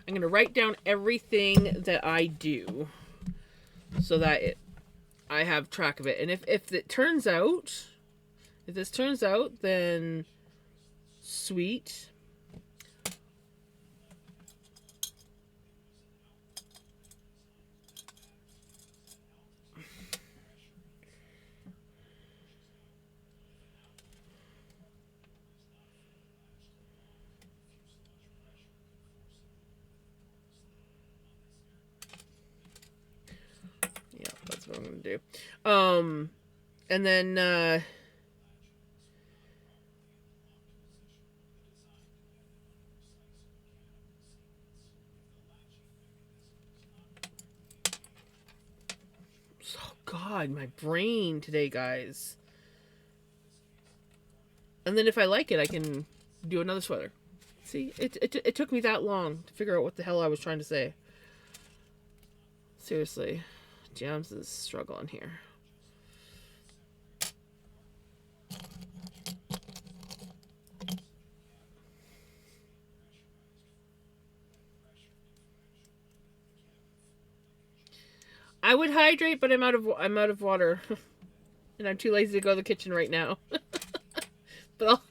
Speaker 1: I'm going to write down everything that I do so that I have track of it. And if it turns out, if this turns out, then sweet. Yeah, that's what I'm going to do. And then, oh God, my brain today, guys. And then if I like it, I can do another sweater. See, it took me that long to figure out what the hell I was trying to say. Seriously, Jams is struggling here. I would hydrate, but I'm out of water, and I'm too lazy to go to the kitchen right now. But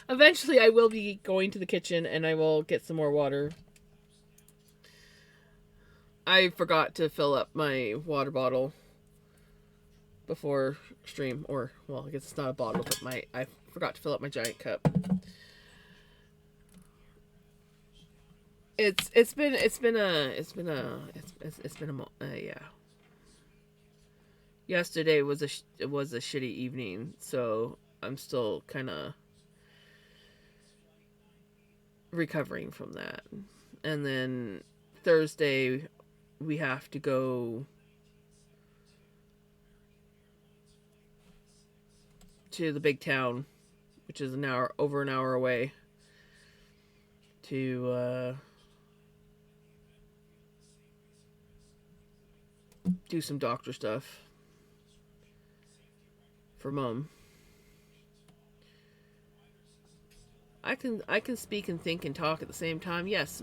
Speaker 1: eventually, I will be going to the kitchen, and I will get some more water. I forgot to fill up my water bottle before stream, or well, I guess it's not a bottle, but I forgot to fill up my giant cup. It's been a yeah. Yesterday was a shitty evening, so I'm still kind of recovering from that. And then Thursday we have to go to the big town, which is over an hour away, to do some doctor stuff for Mom. I can speak and think and talk at the same time. Yes.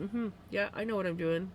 Speaker 1: Yeah, I know what I'm doing.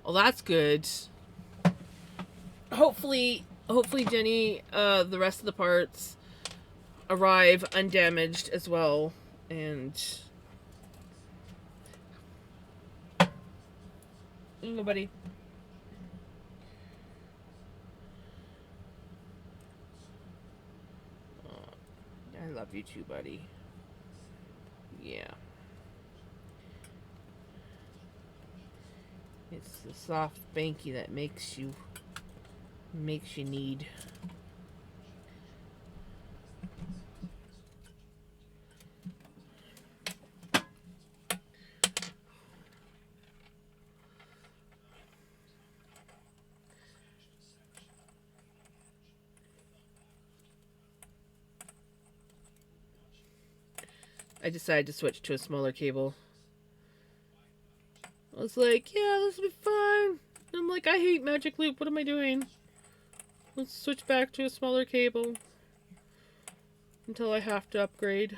Speaker 1: Well, that's good. Hopefully, Jenny, the rest of the parts arrive undamaged as well, and nobody. I love you too, buddy. Yeah. It's the soft banky that makes you need. I decided to switch to a smaller cable. I was like, yeah, this will be fine. And I'm like, I hate Magic Loop. What am I doing? Let's switch back to a smaller cable until I have to upgrade.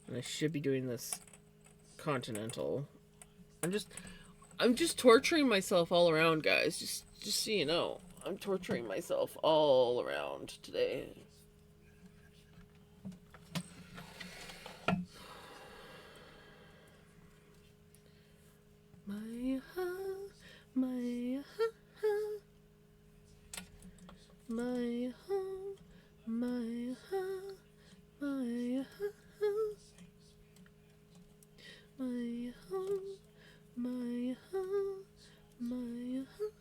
Speaker 1: And I should be doing this Continental. I'm just torturing myself all around, guys. Just so you know, I'm torturing myself all around today. My heart, my heart, my heart, my heart, my heart, my heart, my heart, my heart.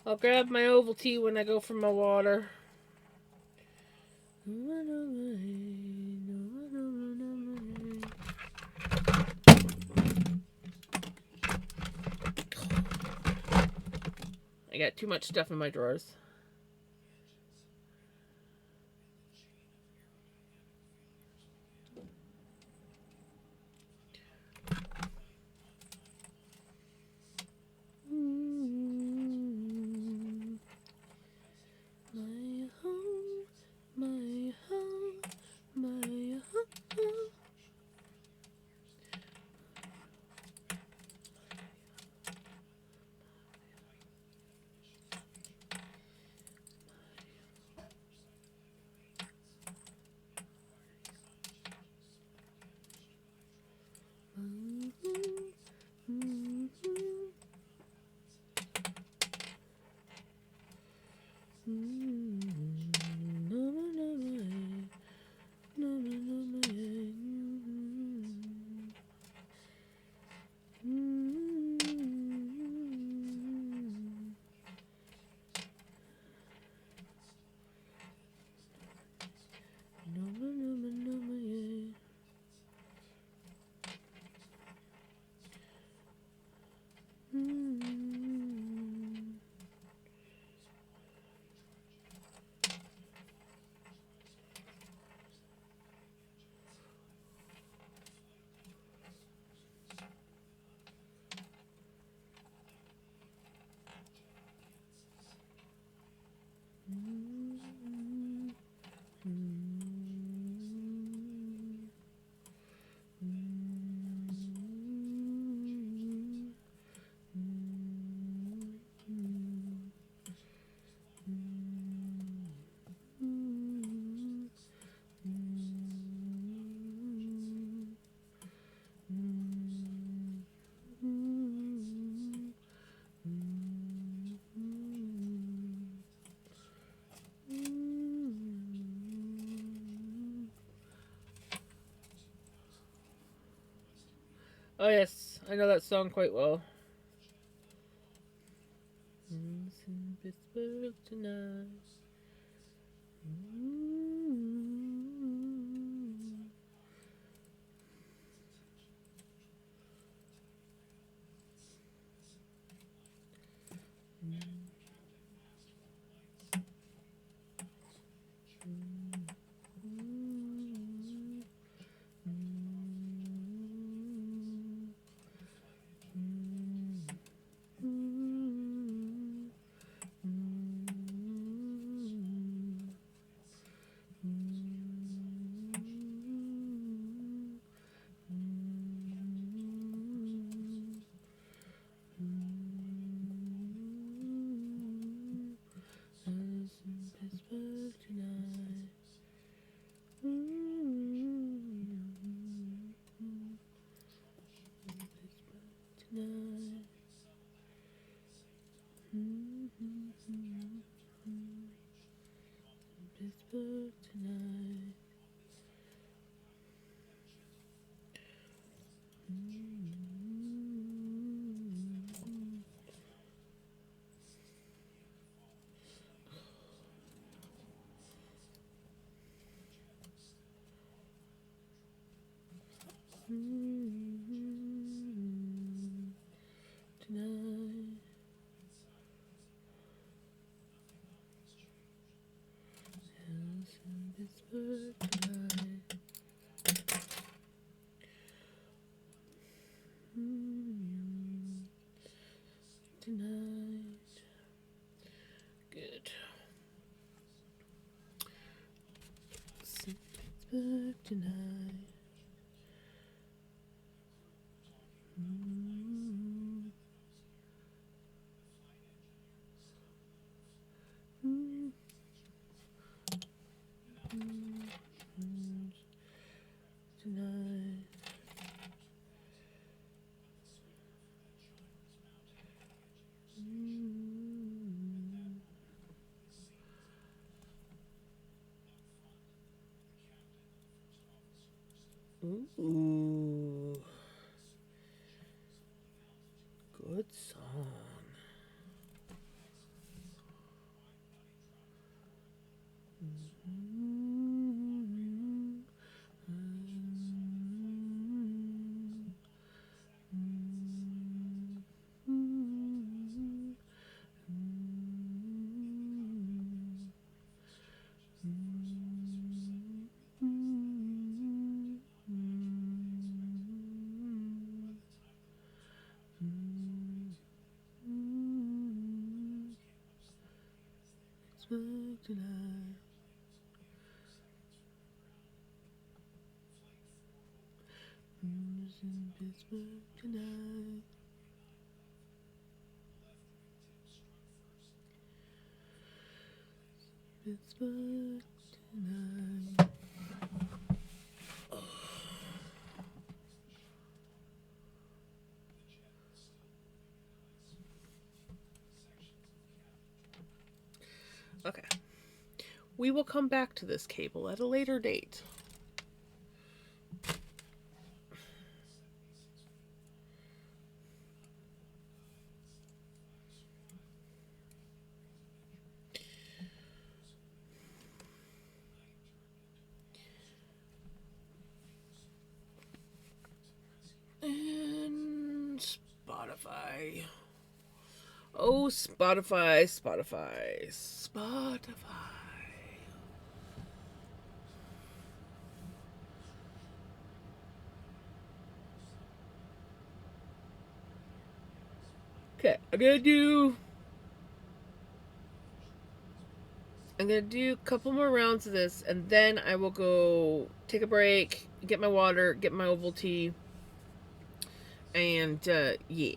Speaker 1: I'll grab my Ovaltine when I go for my water. I got too much stuff in my drawers. Oh yes, I know that song quite well. It's in Pittsburgh tonight. Pittsburgh tonight. Tonight. Pittsburgh tonight. Tonight. House in Pittsburgh tonight. Tonight. Good. Pittsburgh tonight. Tonight. Ooh. Good song. Pittsburgh tonight. Who's in Pittsburgh tonight? Pittsburgh tonight. Okay. We will come back to this cable at a later date. And Spotify. Oh, Spotify, Spotify, Spotify. Okay, I'm gonna do a couple more rounds of this, and then I will go take a break, get my water, get my Ovaltine, and yeah.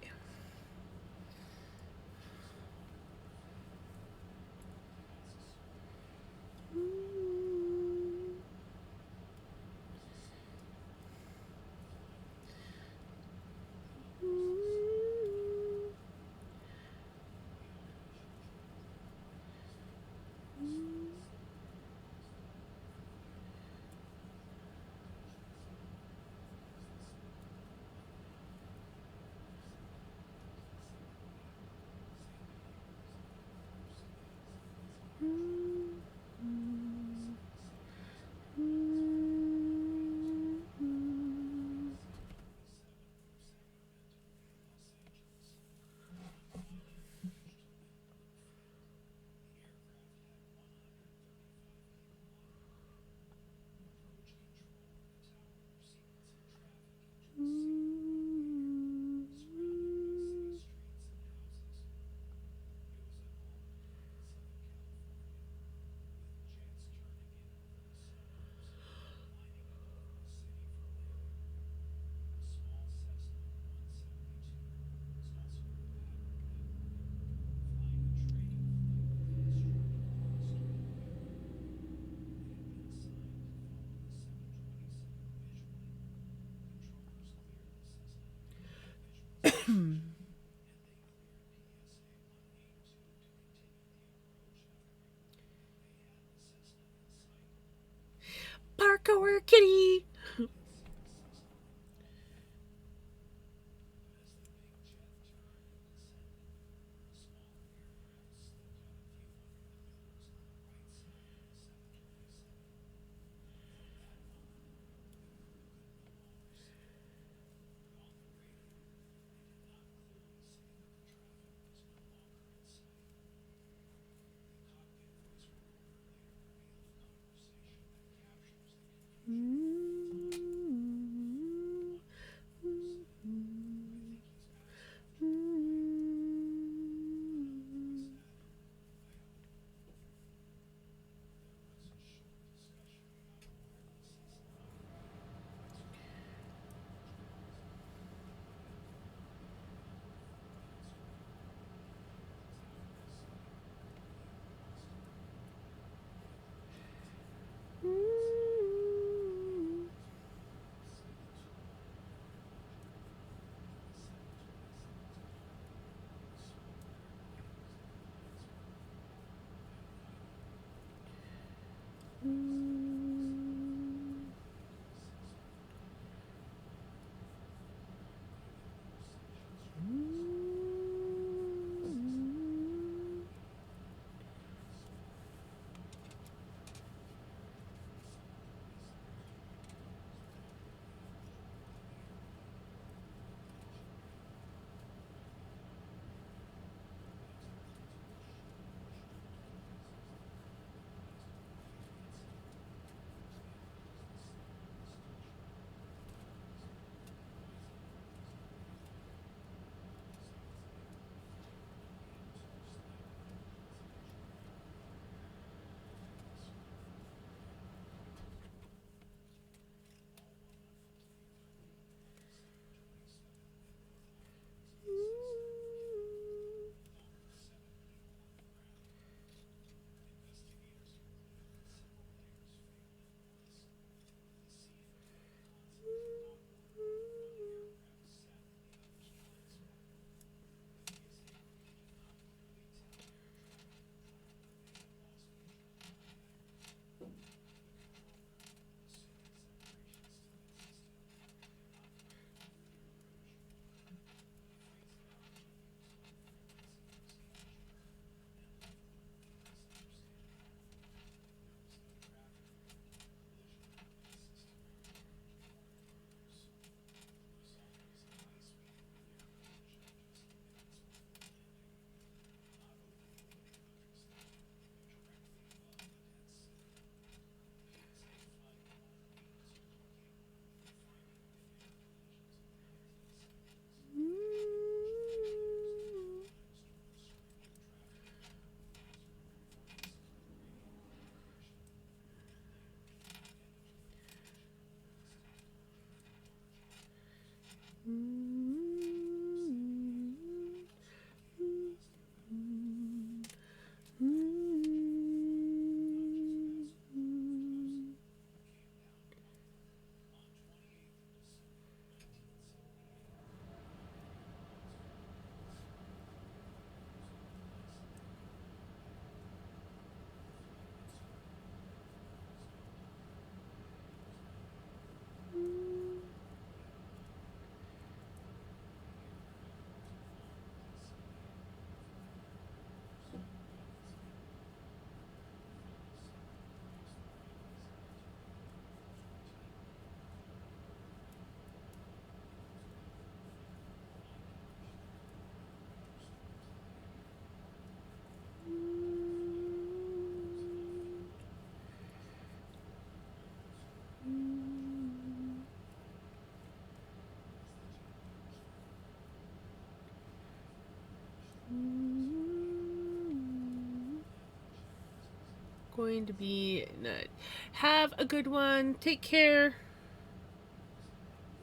Speaker 1: going to be night. Have a good one. Take care.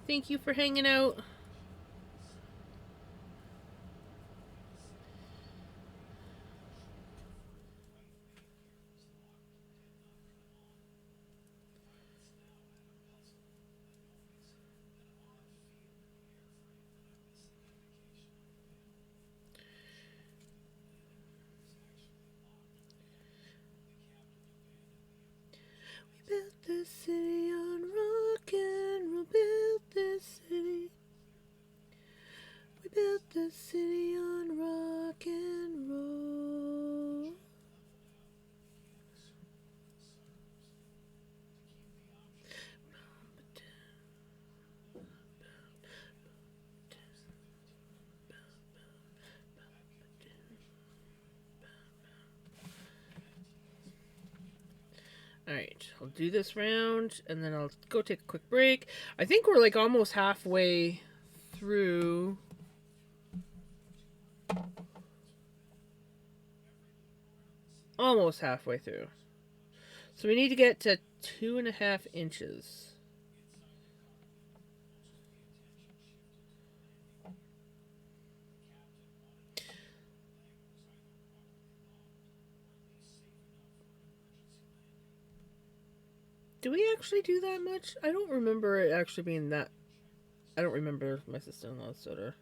Speaker 1: Thank you for hanging out. We built this city on rock and roll. Built this city. We built this city on rock and roll. Alright, I'll do this round and then I'll go take a quick break. I think we're like almost halfway through. Almost halfway through. So we need to get to 2.5 inches. Do we actually do that much? I don't remember it actually being that. I don't remember my sister-in-law's soda.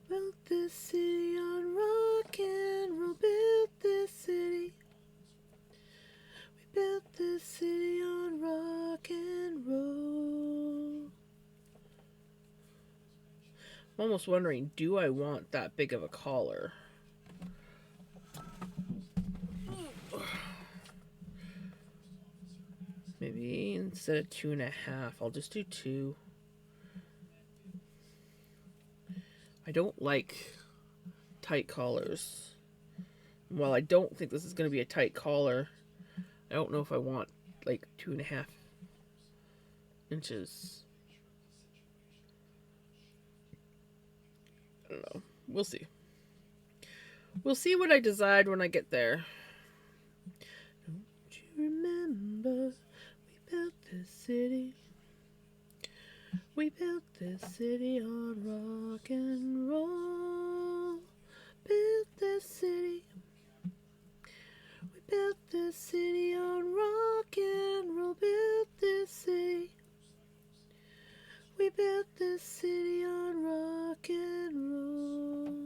Speaker 1: Built this city on rock and roll. Built this city. We built this city on rock and roll. I'm almost wondering, do I want that big of a collar? Maybe instead of 2.5, I'll just do 2. I don't like tight collars. Well, I don't think this is going to be a tight collar. I don't know if I want like 2.5 inches. I don't know. We'll see. We'll see what I decide when I get there. Don't you remember we built this city? We built this city on rock and roll. Built this city. We built this city on rock and roll. Built this city. We built this city on rock and roll.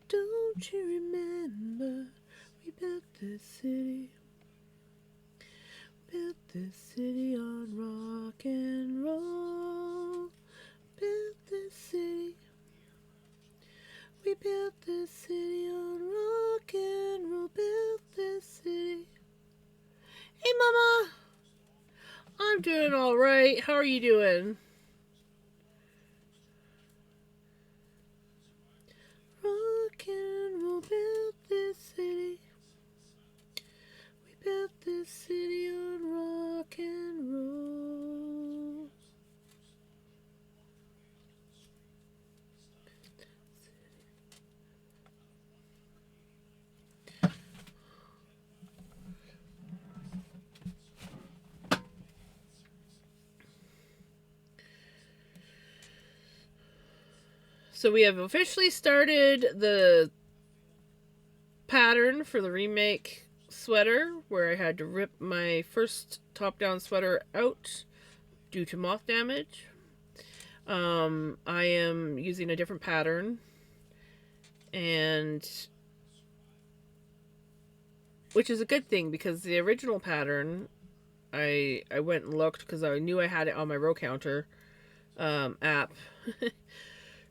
Speaker 1: Don't you remember we built this city? Built this city on rock and roll. Built this city. We built this city on rock and roll. Built this city. Hey, Mama! I'm doing alright. How are you doing? Rock and roll. Built this city. We built this city on rock and roll. So we have officially started the pattern for the remake sweater, where I had to rip my first top-down sweater out due to moth damage. I am using a different pattern, and which is a good thing because the original pattern, I went and looked because I knew I had it on my row counter app.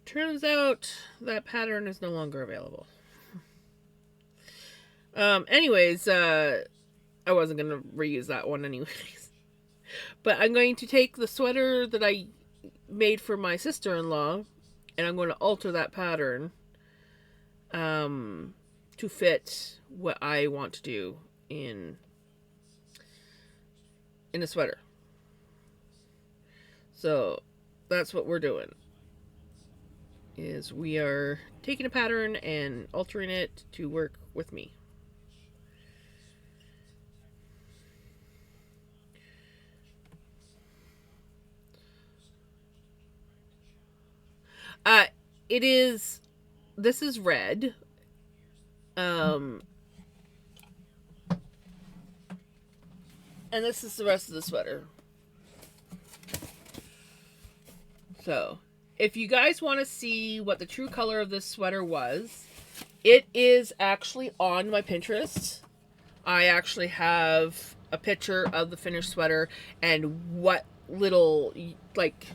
Speaker 1: Turns out that pattern is no longer available. Anyways, I wasn't gonna reuse that one anyways. But I'm going to take the sweater that I made for my sister-in-law, and I'm going to alter that pattern to fit what I want to do in a sweater. So that's what we're doing. Is we are taking a pattern and altering it to work with me. It is. This is red. And this is the rest of the sweater. So, if you guys want to see what the true color of this sweater was, it is actually on my Pinterest. I actually have a picture of the finished sweater and what little, like,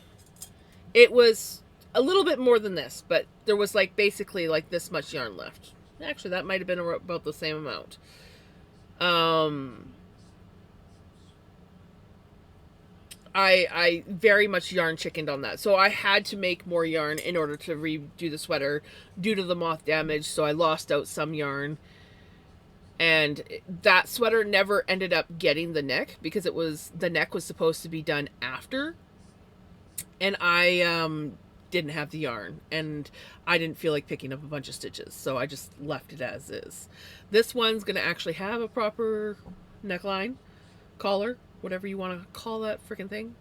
Speaker 1: it was a little bit more than this, but there was like basically like this much yarn left. Actually, that might have been about the same amount. I very much yarn chickened on that. So I had to make more yarn in order to redo the sweater due to the moth damage. So I lost out some yarn. And that sweater never ended up getting the neck because the neck was supposed to be done after. And I didn't have the yarn, and I didn't feel like picking up a bunch of stitches. So I just left it as is. This one's going to actually have a proper neckline, collar, whatever you want to call that freaking thing.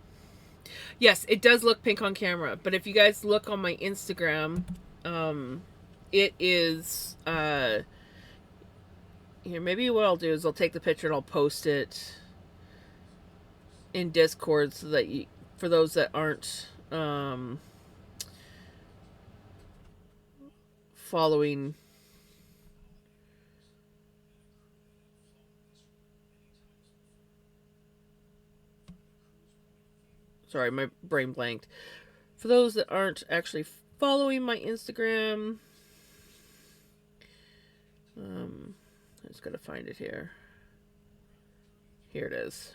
Speaker 1: Yes, it does look pink on camera, but if you guys look on my Instagram, it is here, maybe what I'll do is I'll take the picture and I'll post it in Discord so that you, for those that aren't following. Sorry, my brain blanked. For those that aren't actually following my Instagram, I just gotta find it here. Here it is.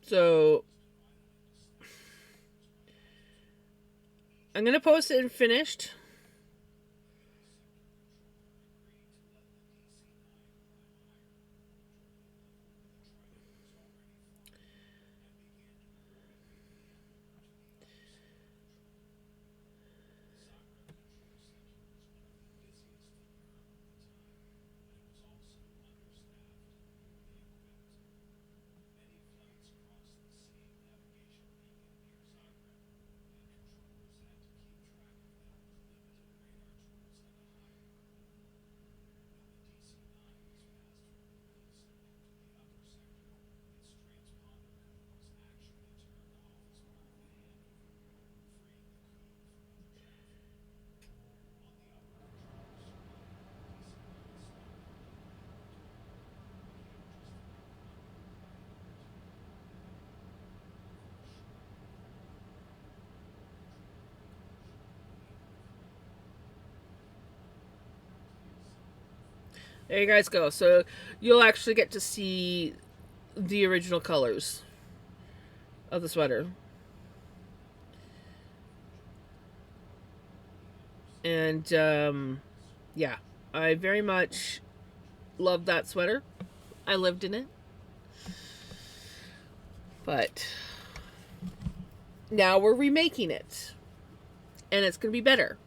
Speaker 1: So I'm gonna post it in finished. There you guys go. So you'll actually get to see the original colors of the sweater. And yeah, I very much Loved that sweater. I lived in it. But now we're remaking it. And it's going to be better.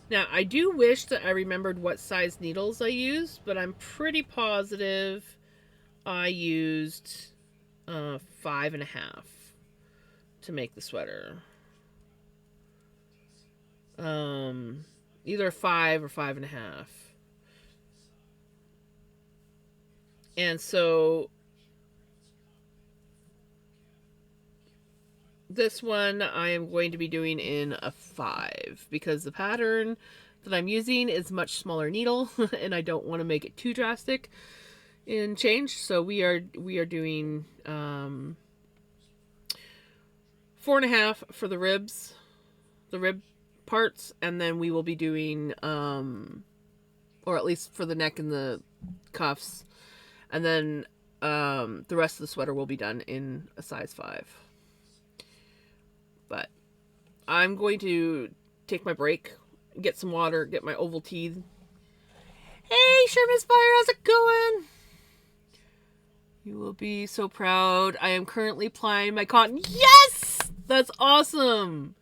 Speaker 1: Now, I do wish that I remembered what size needles I used, but I'm pretty positive I used 5.5 to make the sweater. Either 5 or 5.5. And so this one I am going to be doing in a 5 because the pattern that I'm using is much smaller needle and I don't want to make it too drastic in change. So we are doing 4.5 for the ribs, the rib parts, and then we will be doing or at least for the neck and the cuffs, and then the rest of the sweater will be done in a size 5. But I'm going to take my break, get some water, get my Ovaltine. Hey, Sherman's Fire, how's it going? You will be so proud. I am currently plying my cotton. Yes! That's awesome.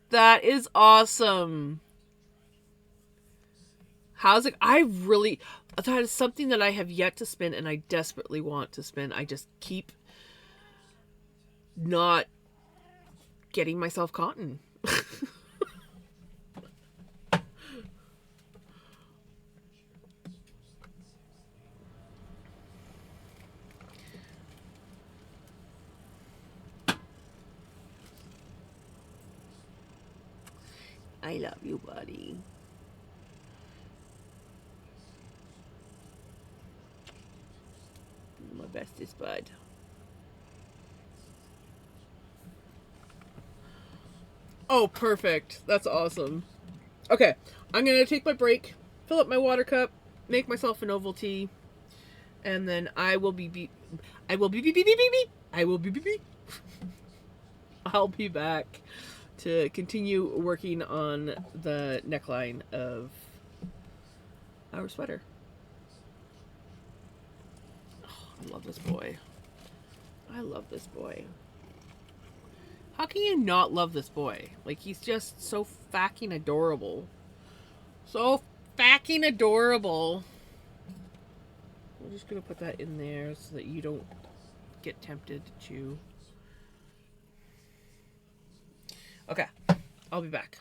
Speaker 1: That is awesome. How's it? That is something that I have yet to spin and I desperately want to spin. I just keep not getting myself cotton. I love you, buddy. My bestest bud. Oh, perfect. That's awesome. Okay, I'm gonna take my break, fill up my water cup, make myself an Ovaltine, and then I will be I'll be back to continue working on the neckline of our sweater. Oh, I love this boy. I love this boy. How can you not love this boy? Like, he's just so fucking adorable. So fucking adorable. I'm just gonna put that in there so that you don't get tempted to chew. Okay, I'll be back.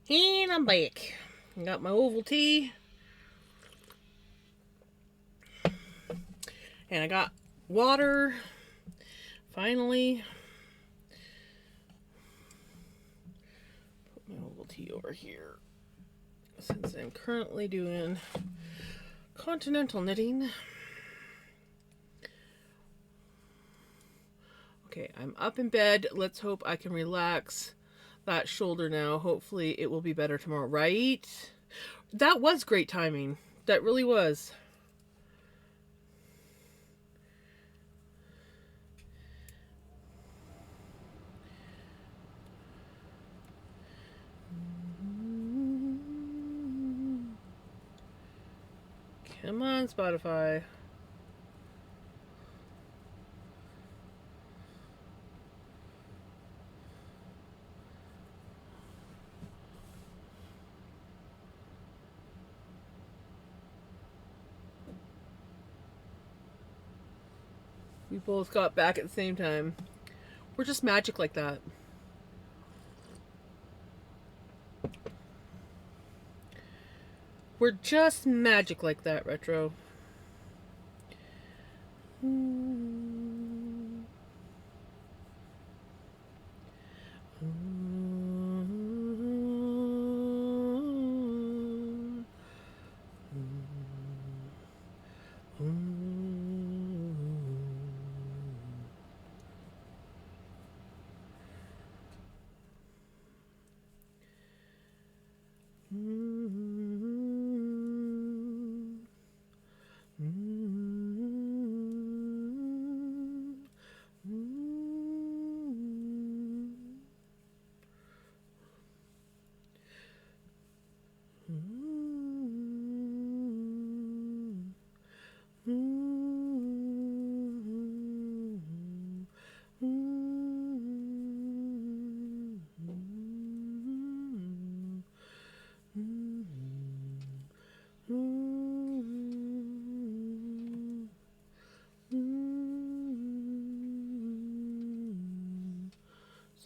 Speaker 1: And I'm back. I got my oval tea. And I got water. Finally. Put my oval tea over here. Since I'm currently doing continental knitting. Okay, I'm up in bed. Let's hope I can relax that shoulder now. Hopefully it will be better tomorrow, right? That was great timing. That really was. Come on, Spotify. We both got back at the same time. We're just magic like that. We're just magic like that, Retro.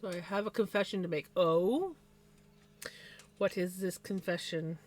Speaker 1: So I have a confession to make. Oh, what is this confession?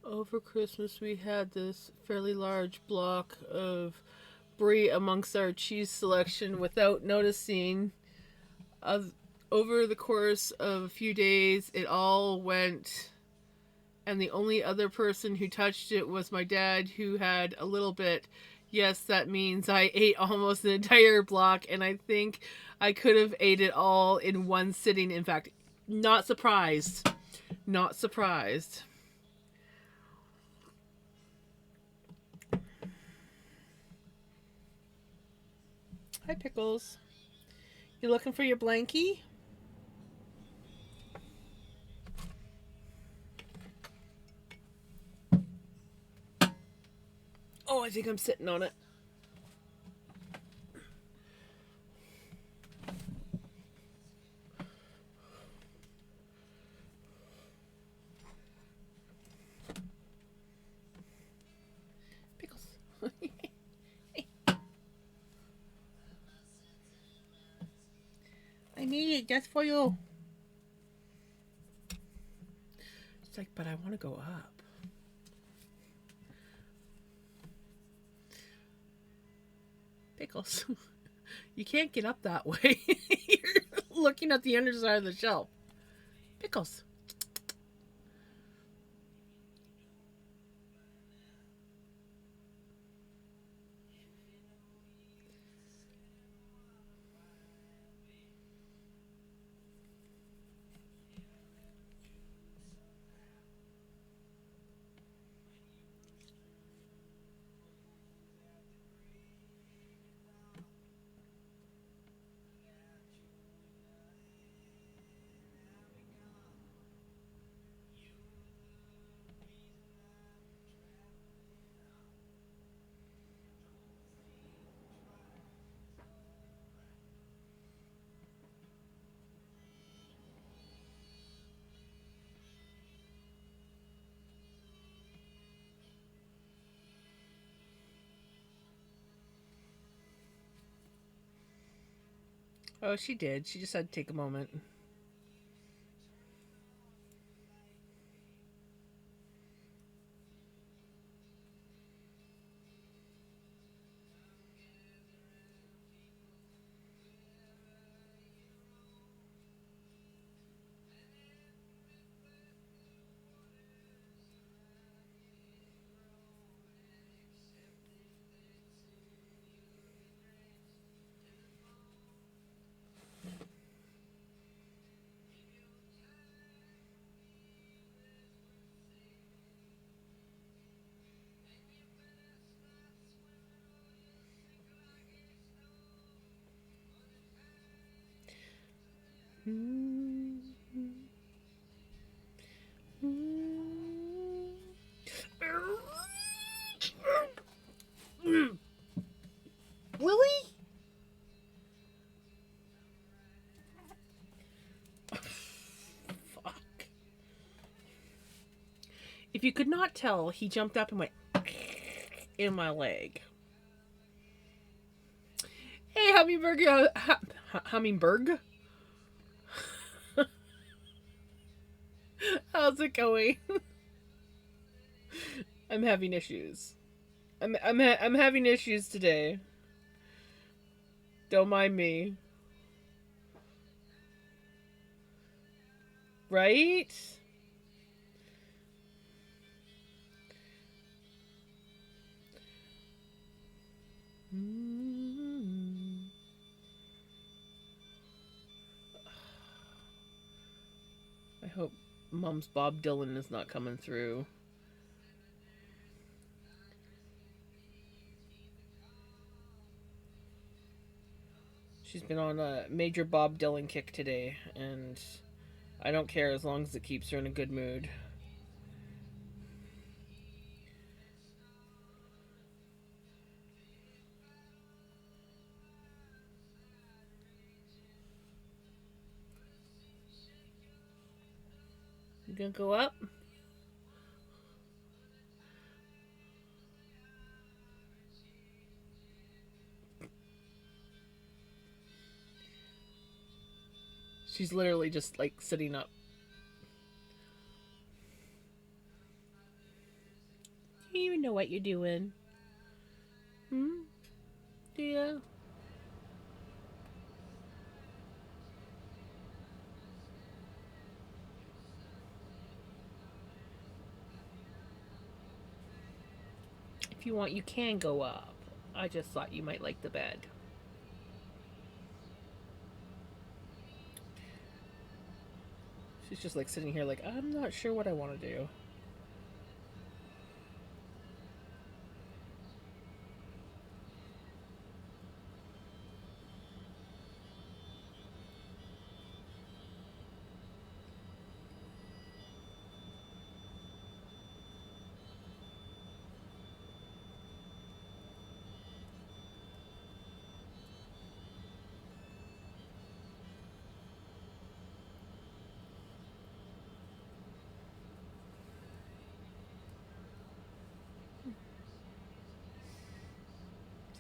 Speaker 1: Over Christmas, we had this fairly large block of brie amongst our cheese selection without noticing. Over the course of a few days, it all went, and the only other person who touched it was my dad, who had a little bit. Yes, that means I ate almost an entire block, and I think I could have ate it all in one sitting. In fact, not surprised. Not surprised. Hi, Pickles. You looking for your blankie? Oh, I think I'm sitting on it. Pickles. I need it just for you. It's like, but I want to go up. Pickles. You can't get up that way. You're looking at the underside of the shelf. Pickles. Oh, she did. She just had to take a moment. Willie? Fuck. If you could not tell, he jumped up and went in my leg. Hey, Hummingbird. Hummingbird? How's it going? I'm having issues. I'm having issues today. Don't mind me. Right? I hope Mom's Bob Dylan is not coming through. She's been on a major Bob Dylan kick today, and I don't care as long as it keeps her in a good mood. You gonna go up? She's literally just like sitting up. You even know what you're doing. Hmm? Yeah. If you want, you can go up. I just thought you might like the bed. She's just like sitting here like, I'm not sure what I want to do.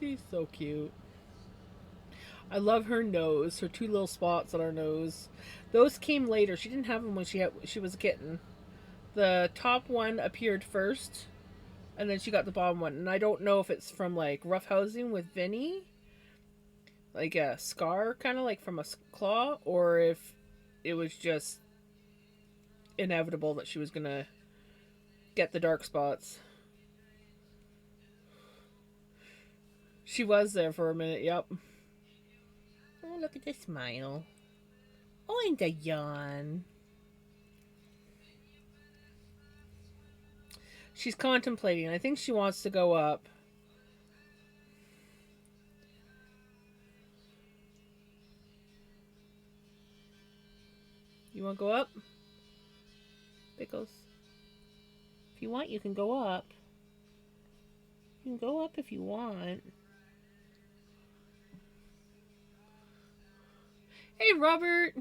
Speaker 1: She's so cute. I love her nose, her two little spots on her nose. Those came later. She didn't have them when she was a kitten. The top one appeared first, and then she got the bottom one. And I don't know if it's from like roughhousing with Vinny, like a scar, kind of like from a claw, or if it was just inevitable that she was gonna get the dark spots. She was there for a minute. Yep. Oh, look at the smile. Oh, and the yawn. She's contemplating. I think she wants to go up. You want to go up? Pickles. If you want, you can go up. You can go up if you want. Hey, Robert!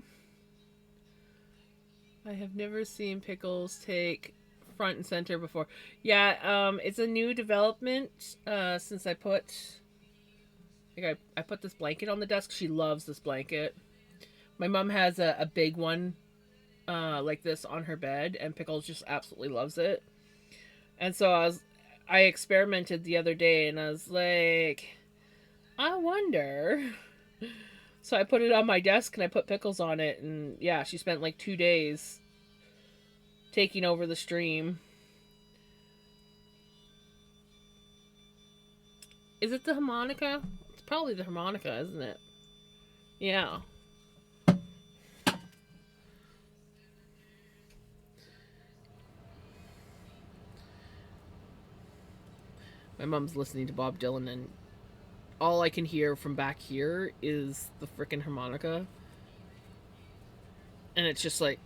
Speaker 1: I have never seen Pickles take front and center before. Yeah, it's a new development since I put Like I put this blanket on the desk. She loves this blanket. My mom has a big one like this on her bed, and Pickles just absolutely loves it. And so I experimented the other day, and I was like, I wonder. So I put it on my desk, and I put Pickles on it, and yeah, she spent like 2 days taking over the stream. Is it the harmonica? It's probably the harmonica, isn't it? Yeah. My mom's listening to Bob Dylan, and all I can hear from back here is the freaking harmonica. And it's just like,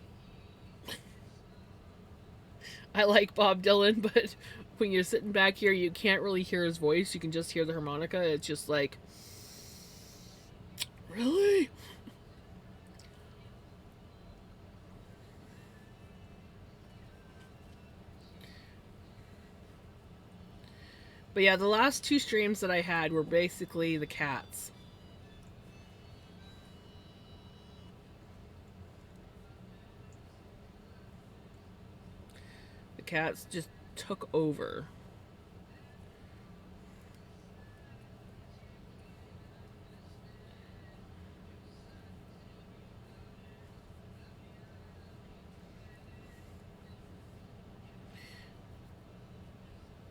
Speaker 1: I like Bob Dylan, but when you're sitting back here, you can't really hear his voice. You can just hear the harmonica. It's just like, really? But yeah, the last 2 streams that I had were basically the cats. The cats just took over.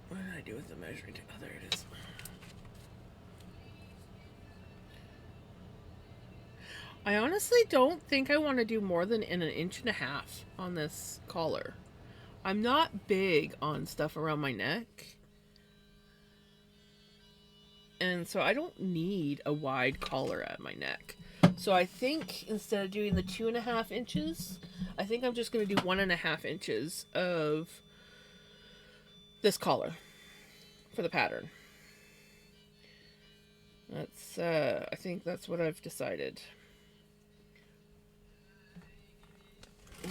Speaker 1: What did I do with the measuring tape? Oh, there it is. I honestly don't think I want to do more than an 1.5 inches on this collar. I'm not big on stuff around my neck. And so I don't need a wide collar at my neck. So I think instead of doing the 2.5 inches, I think I'm just going to do 1.5 inches of this collar for the pattern. That's, I think that's what I've decided.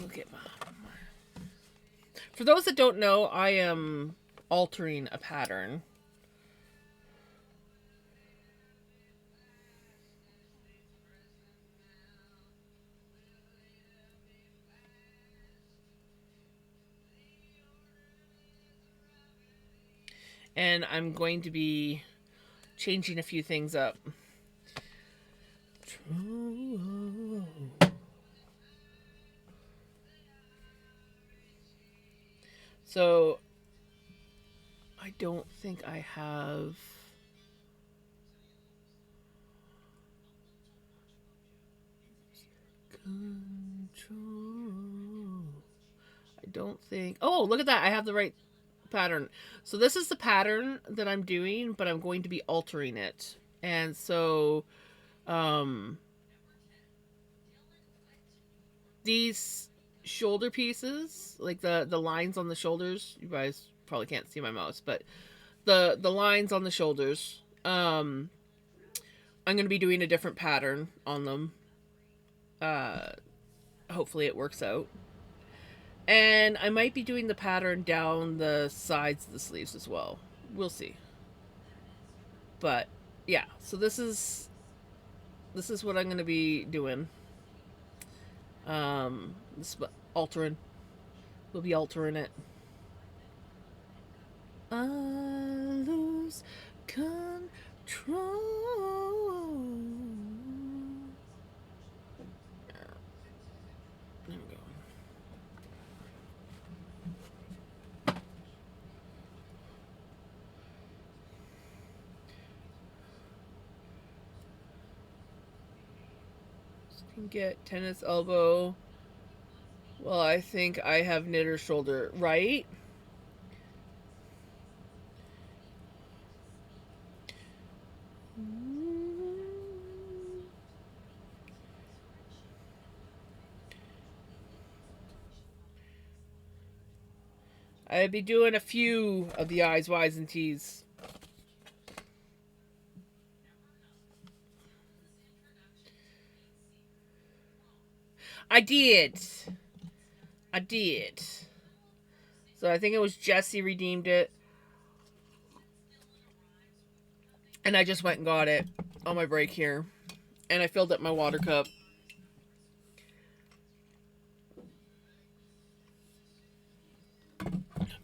Speaker 1: Look at my... For those that don't know, I am altering a pattern. And I'm going to be changing a few things up. So I don't think I have... Control. I don't think... Oh, look at that. I have the right pattern. So this is the pattern that I'm doing, but I'm going to be altering it. And so these shoulder pieces, like the lines on the shoulders, you guys probably can't see my mouse, but the lines on the shoulders, I'm going to be doing a different pattern on them. Hopefully it works out. And I might be doing the pattern down the sides of the sleeves as well. We'll see. But yeah, so this is what I'm going to be doing. This altering. We'll be altering it. I lose control. There we go. Can get tennis elbow. Well, I think I have knitter shoulder, right? I'd be doing a few of the I's, Y's, and T's. I did. So I think it was Jesse redeemed it. And I just went and got it on my break here. And I filled up my water cup.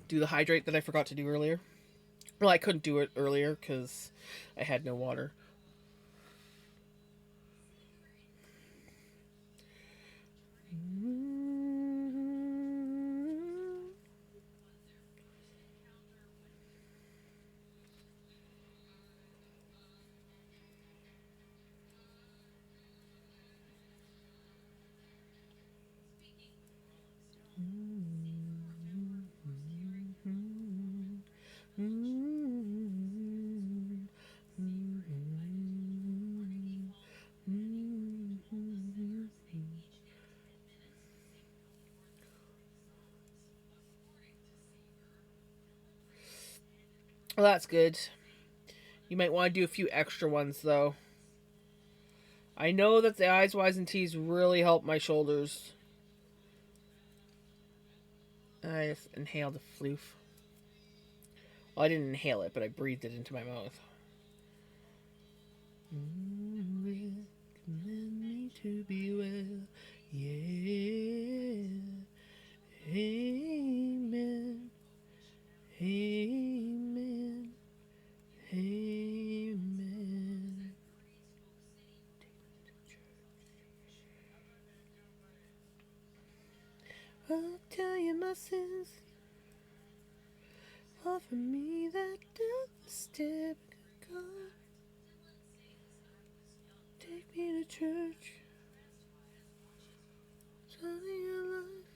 Speaker 1: Do the hydrate that I forgot to do earlier. Well, I couldn't do it earlier because I had no water. Well, that's good. You might want to do a few extra ones, though. I know that the Eyes Wise and Teas really help my shoulders. I just inhaled the floof. Well, I didn't inhale it, but I breathed it into my mouth. Recommend me to be well, yeah. Amen. Amen. Amen. I'll tell you my sins. Offer me that death step, God. Take me to church. Turning your life.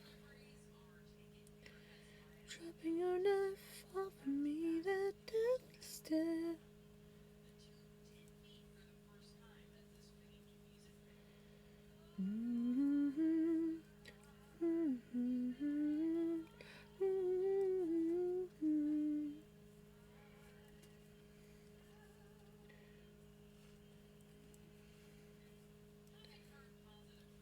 Speaker 1: Dropping your knife. Offer me that death step. Mm-hmm. Mm-hmm. Mm-hmm.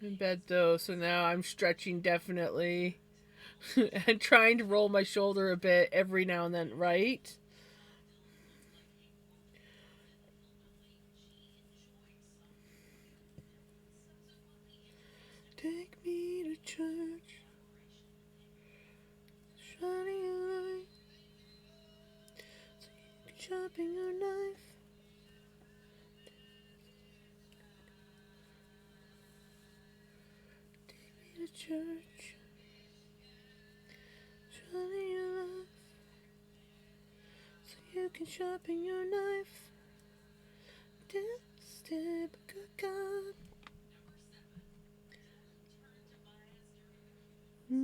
Speaker 1: In bed though, so now I'm stretching definitely and trying to roll my shoulder a bit every now and then, right? Take me to church, shining a light, sharpen your knife. Take me to church, shining your light, so you can sharpen your knife. Death step, good God. Mm,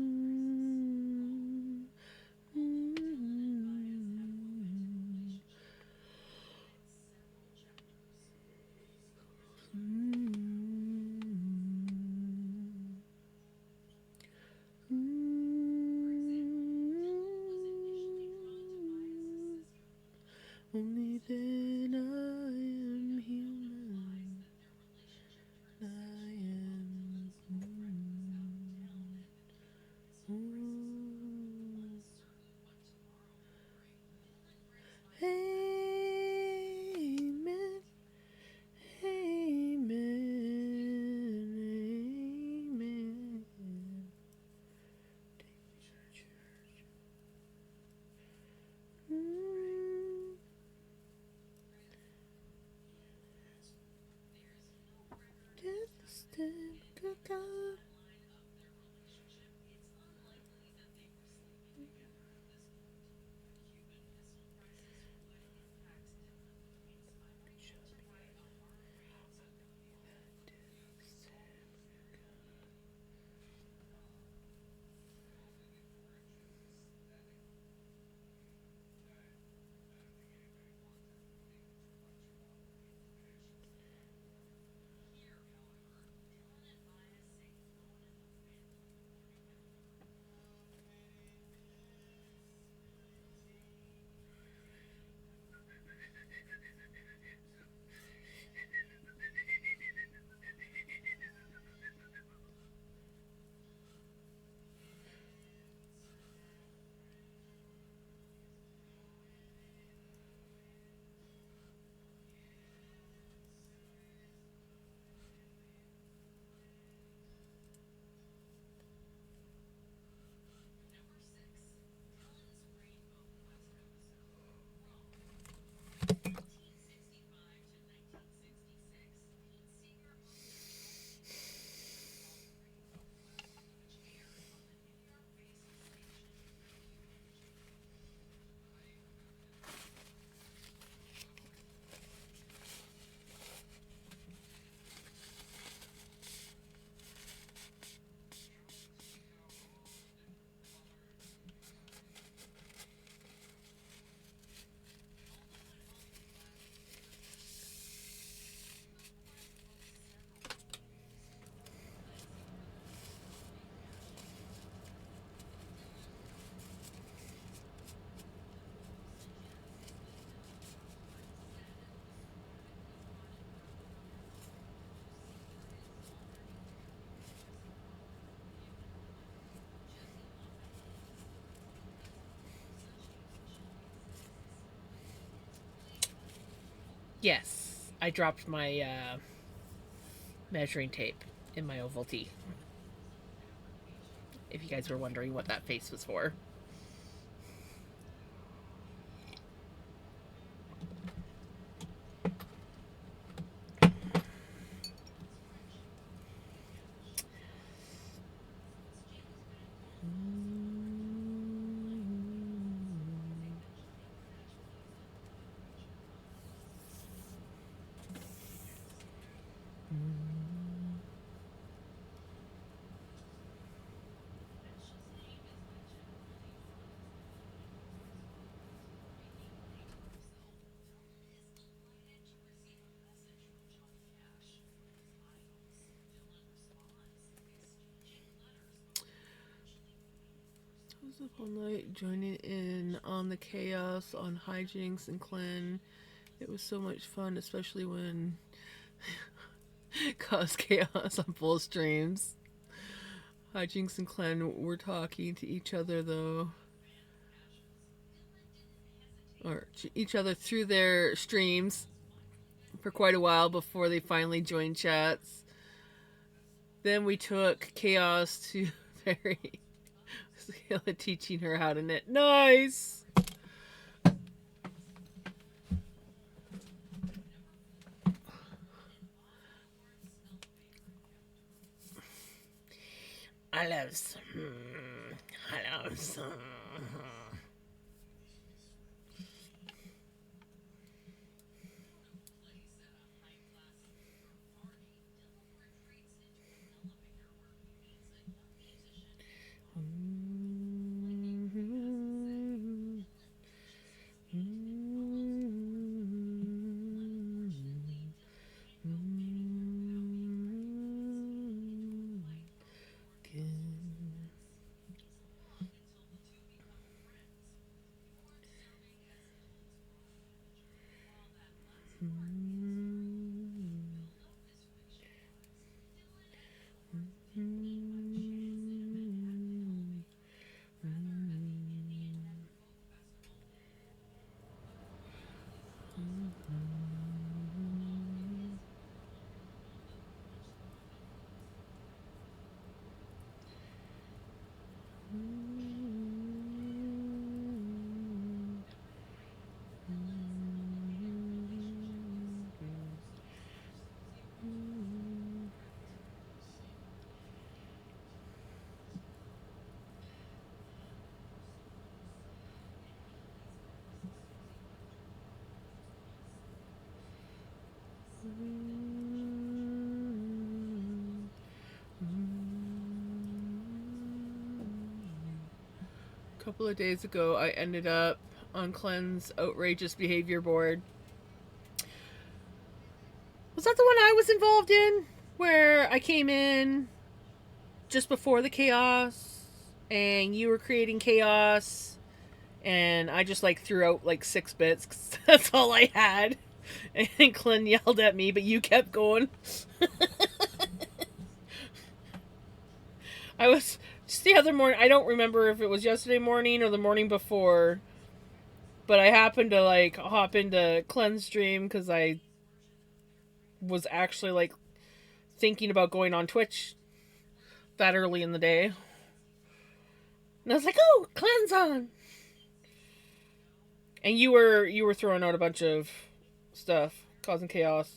Speaker 1: mm, mm, only then I am human. Yes, I dropped my measuring tape in my Ovaltine. If you guys were wondering what that face was for. I was up all night joining in on the chaos on hijinks and Clan. It was so much fun, especially when caused chaos on full streams. Hijinks and Clan were talking to each other though, or each other through their streams for quite a while before they finally joined chats. Then we took chaos to very teaching her how to knit. Nice. I love some. I love some. A couple of days ago, I ended up on Clen's outrageous behavior board. Was that the one I was involved in? Where I came in just before the chaos and you were creating chaos and I just like threw out like 6 bits because that's all I had. And Clint yelled at me, but you kept going. I was just the other morning. I don't remember if it was yesterday morning or the morning before, but I happened to like hop into Clean's stream because I was actually like thinking about going on Twitch that early in the day. And I was like, "Oh, Clean's on!" And you were throwing out a bunch of stuff, causing chaos.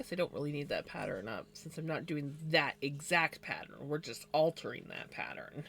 Speaker 1: guess I don't really need that pattern up since I'm not doing that exact pattern. We're just altering that pattern.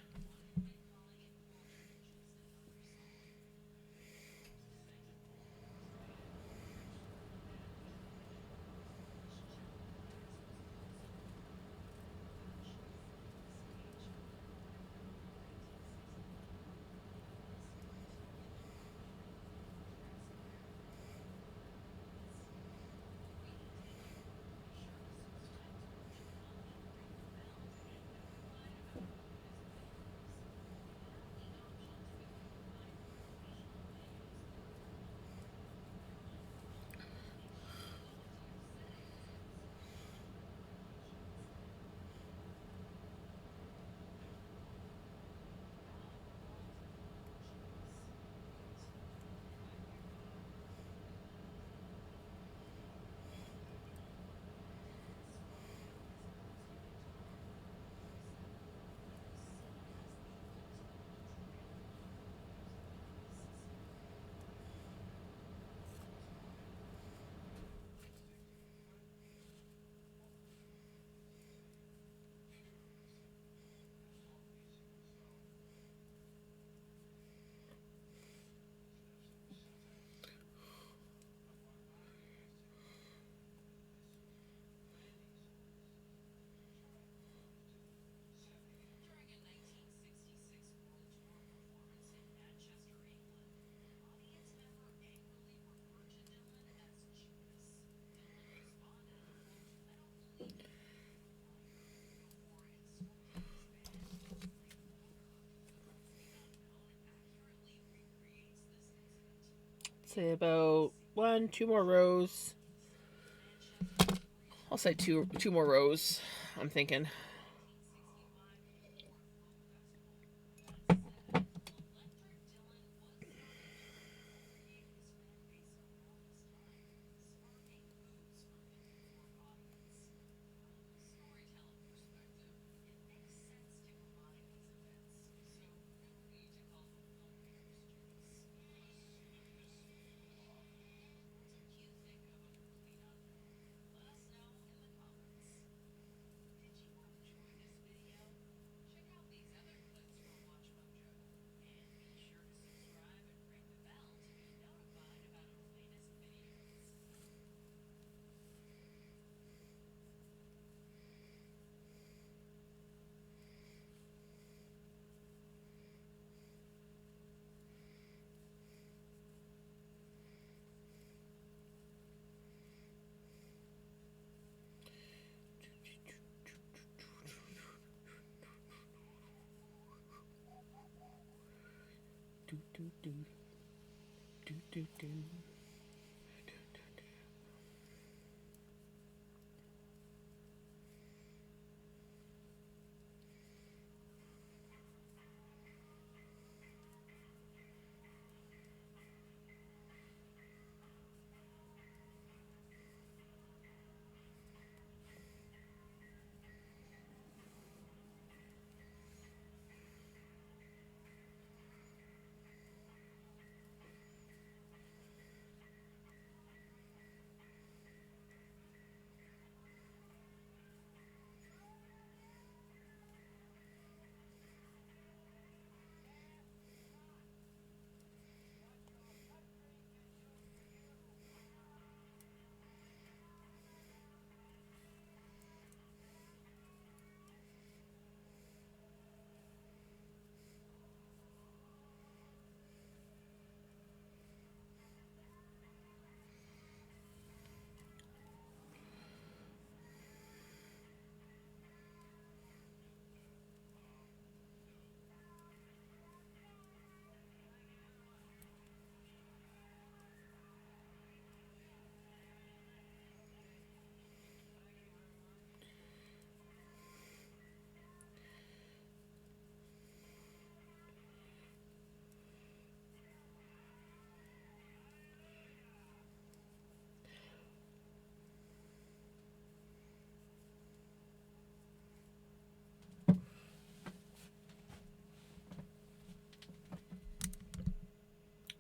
Speaker 1: Say about 2 more rows. I'll say two more rows. I'm thinking. Do do do do do do.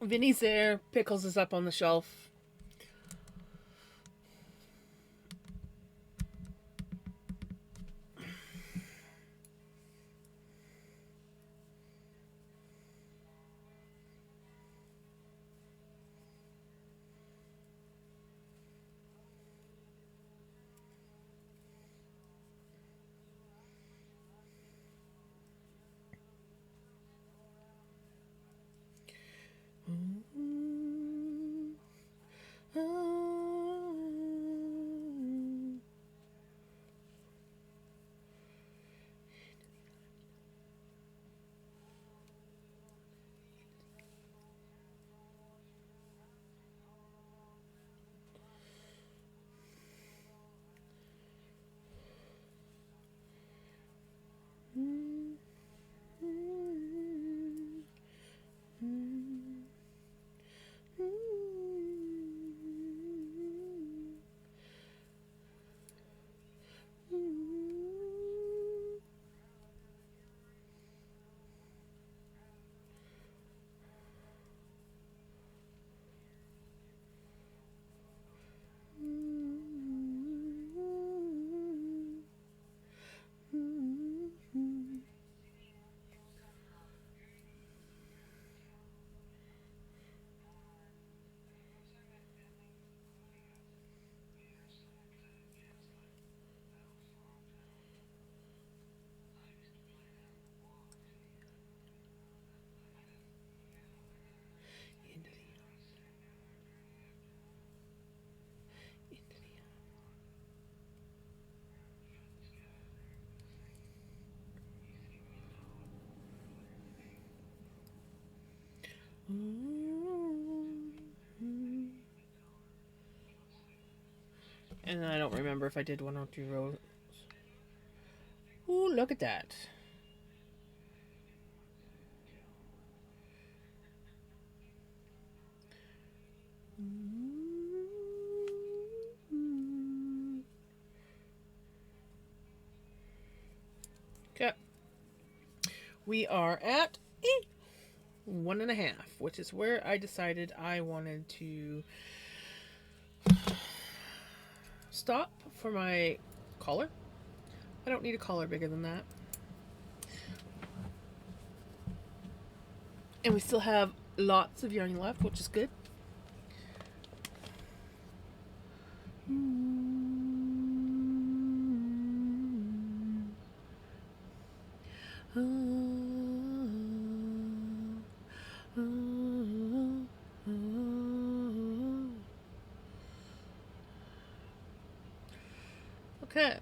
Speaker 1: Vinny's there. Pickles is up on the shelf. And I don't remember if I did 1 or 2 rows. Ooh, look at that. Okay. We are at 1.5, which is where I decided I wanted to stop for my collar. I don't need a collar bigger than that. And we still have lots of yarn left, which is good. Okay.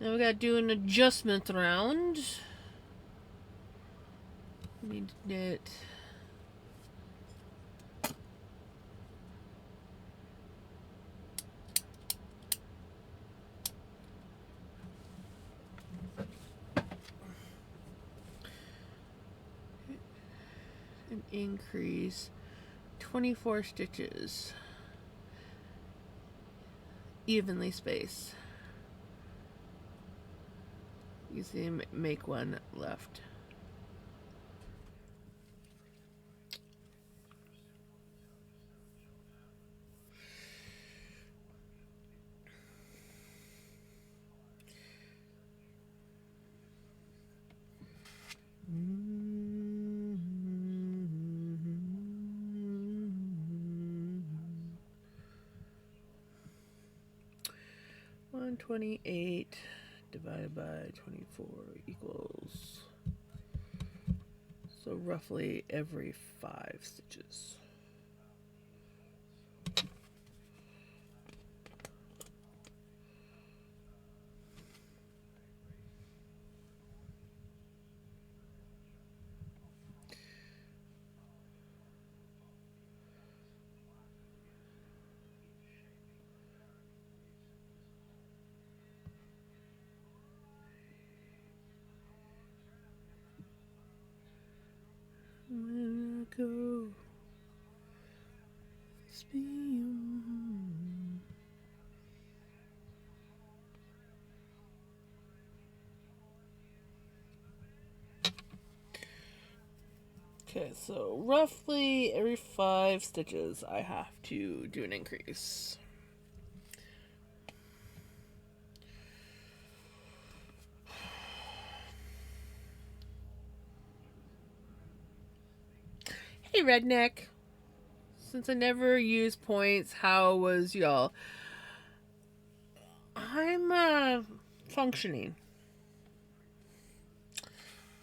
Speaker 1: Now we gotta do an adjustment round. We need to knit. An increase 24 stitches, evenly spaced. You see, make one left. One 28 divided by 24 equals, so roughly every 5 stitches. When I go, okay, so roughly every 5 stitches I have to do an increase. Hey, Redneck. Since I never use points, how was y'all? I'm functioning.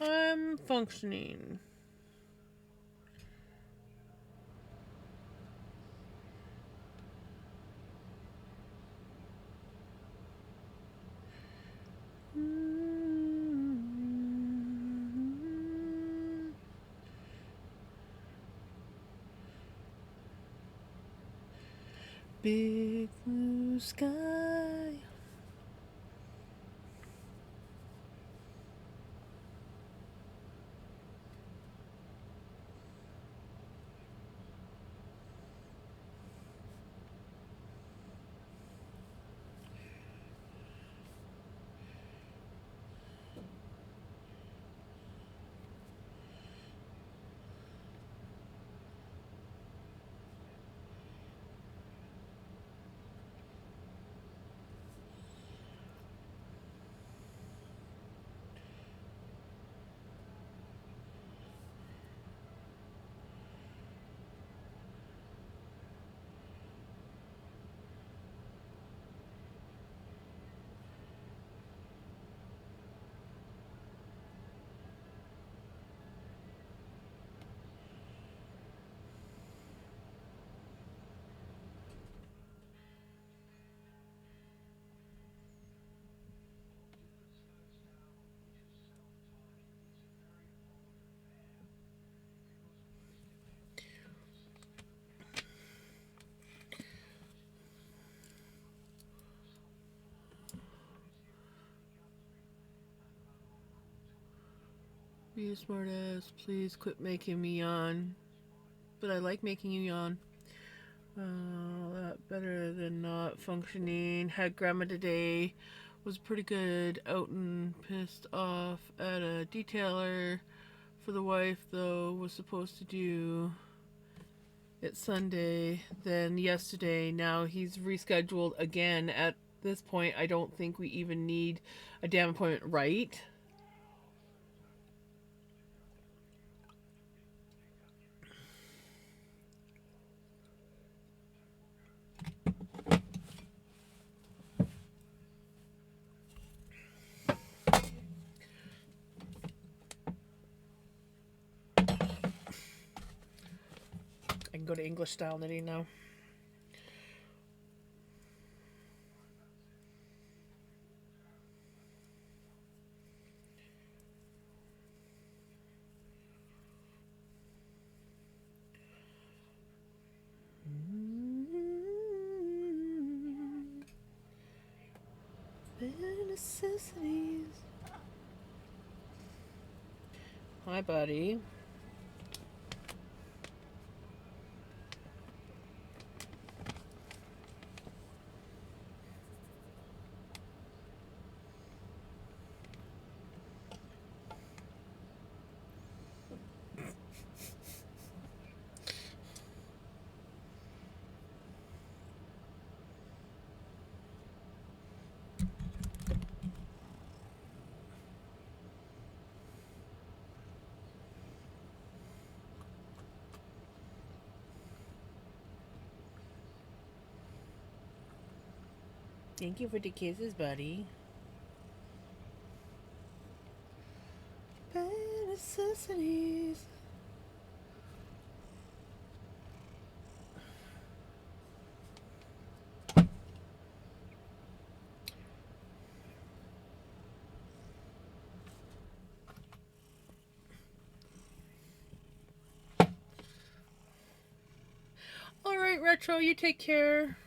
Speaker 1: I'm functioning. Big blue sky. Be a smart ass. Please quit making me yawn. But I like making you yawn. That better than not functioning. Had grandma today. Was pretty good. Out and pissed off at a detailer for the wife, though. Was supposed to do it Sunday, then yesterday. Now he's rescheduled again. At this point, I don't think we even need a damn appointment, right? I can go to English style knitting now. Necessities. Hi, buddy. Thank you for the kisses, buddy. Bare necessities. All right, Retro, you take care.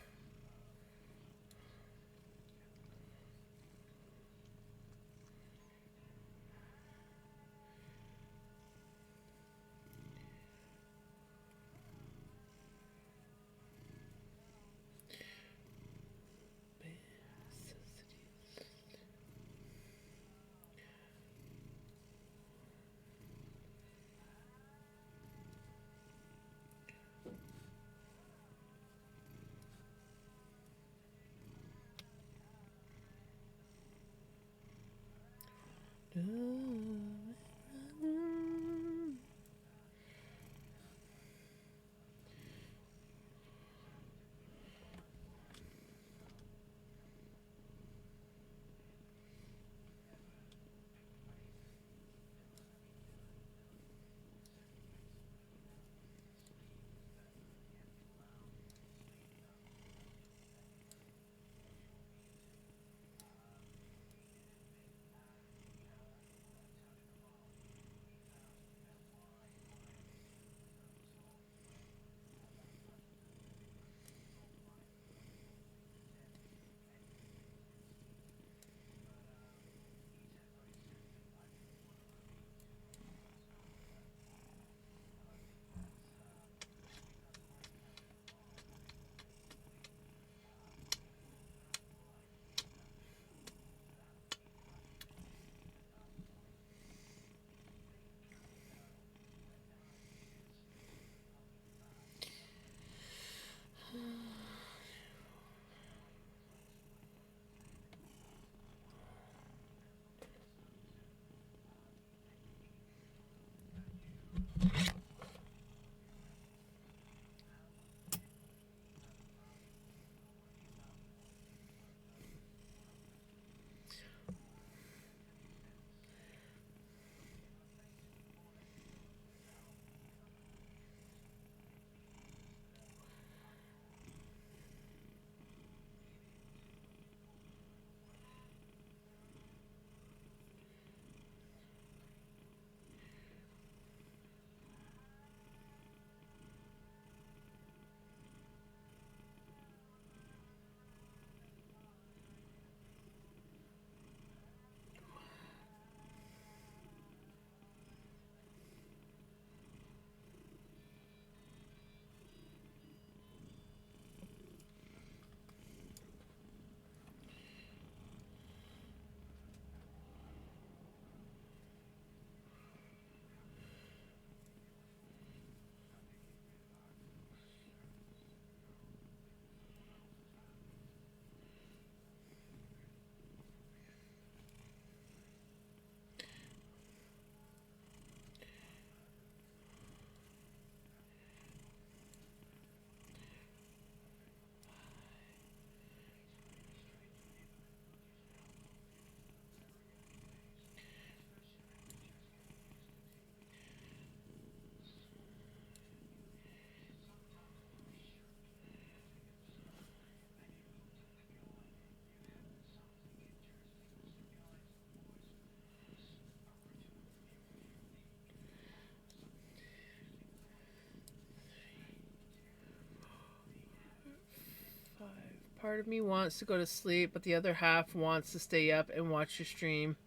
Speaker 1: part of me wants to go to sleep, but the other half wants to stay up and watch your stream.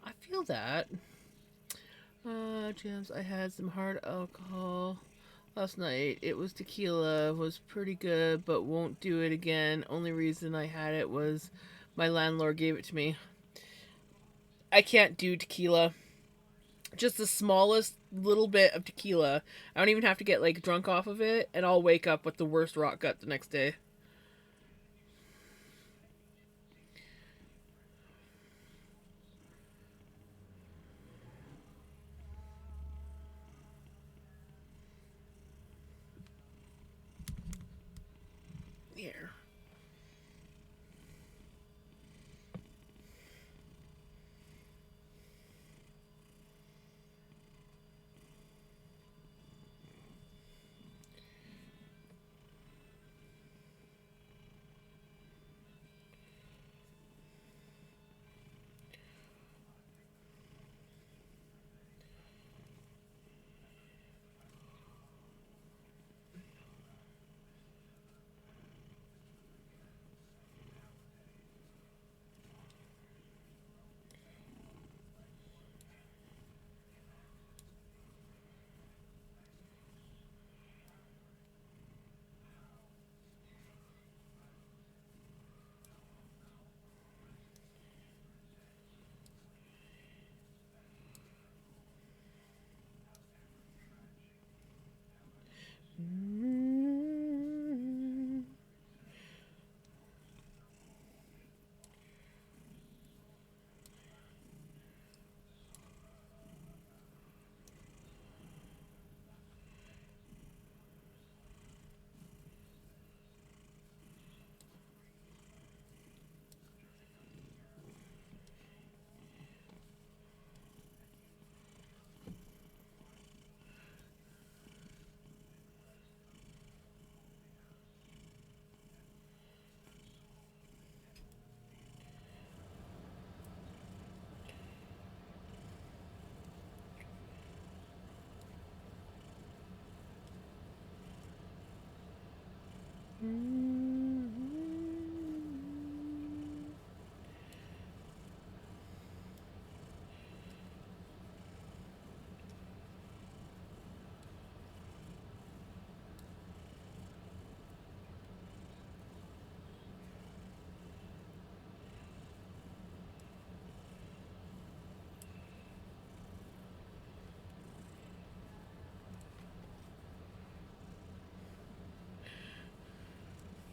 Speaker 1: I feel that. Jams, I had some hard alcohol last night. It was tequila. Was pretty good, but won't do it again. Only reason I had it was my landlord gave it to me. I can't do tequila. Just the smallest little bit of tequila. I don't even have to get like drunk off of it, and I'll wake up with the worst rot gut the next day. Here.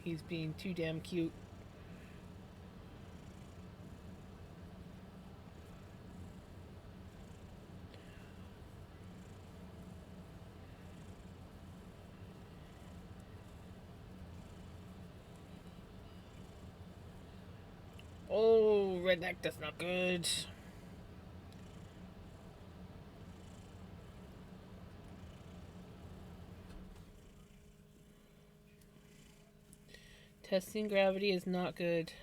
Speaker 1: He's being too damn cute. Oh, redneck, that's not good. Testing gravity is not good.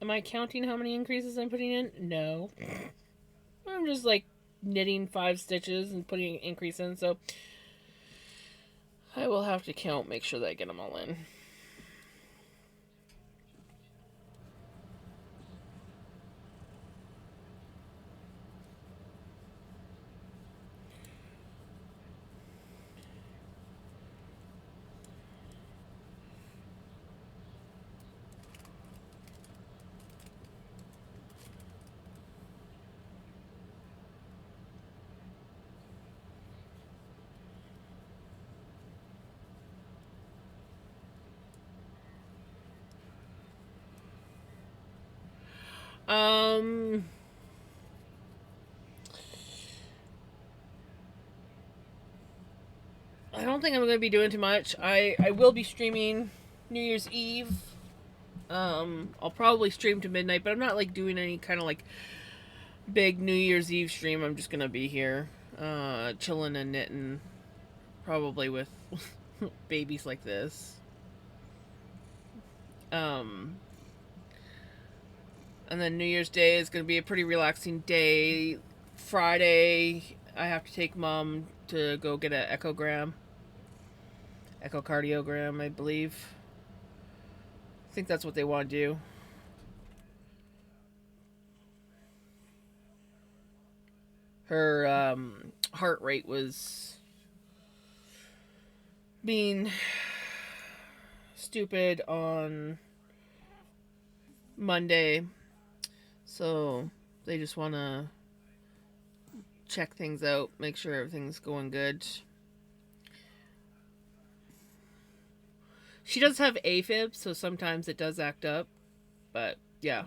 Speaker 1: Am I counting how many increases I'm putting in? No. I'm just like knitting 5 stitches and putting an increase in, so I will have to count, make sure that I get them all in. I don't think I'm going to be doing too much. I will be streaming New Year's Eve. I'll probably stream to midnight, but I'm not like doing any kind of like big New Year's Eve stream. I'm just going to be here, chilling and knitting, probably with babies like this. And then New Year's Day is going to be a pretty relaxing day. Friday, I have to take Mom to go get an echocardiogram, I believe. I think that's what they want to do. Her heart rate was being stupid on Monday, so they just want to check things out, make sure everything's going good. She does have AFib, so sometimes it does act up, but yeah.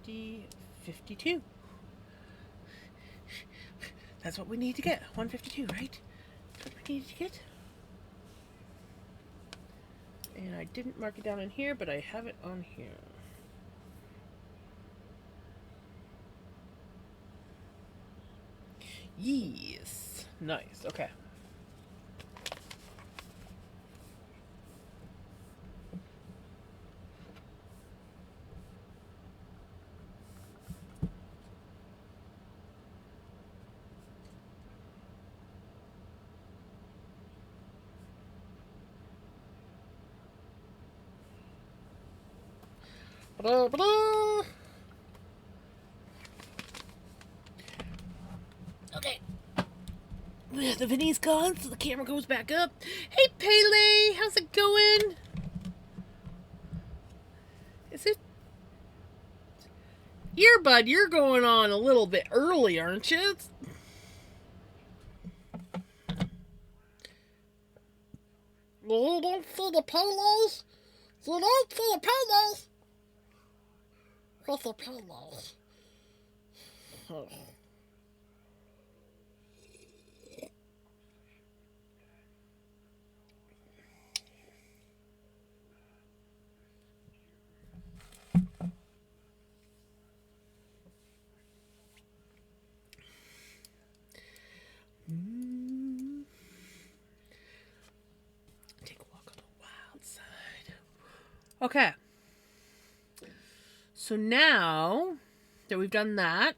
Speaker 1: $50, $52. That's what we need to get. 152, right? That's what we need to get. And I didn't mark it down in here, but I have it on here. Yes. Nice. Okay. Blah, blah. Okay. The Vinny's gone, so the camera goes back up. Hey, Pele, how's it going? Is it? Earbud, you're going on a little bit early, aren't you? You don't see the pillows? You don't see the pillows? Where's the pillows? Oh. Take a walk on the wild side. Okay. So now that we've done that,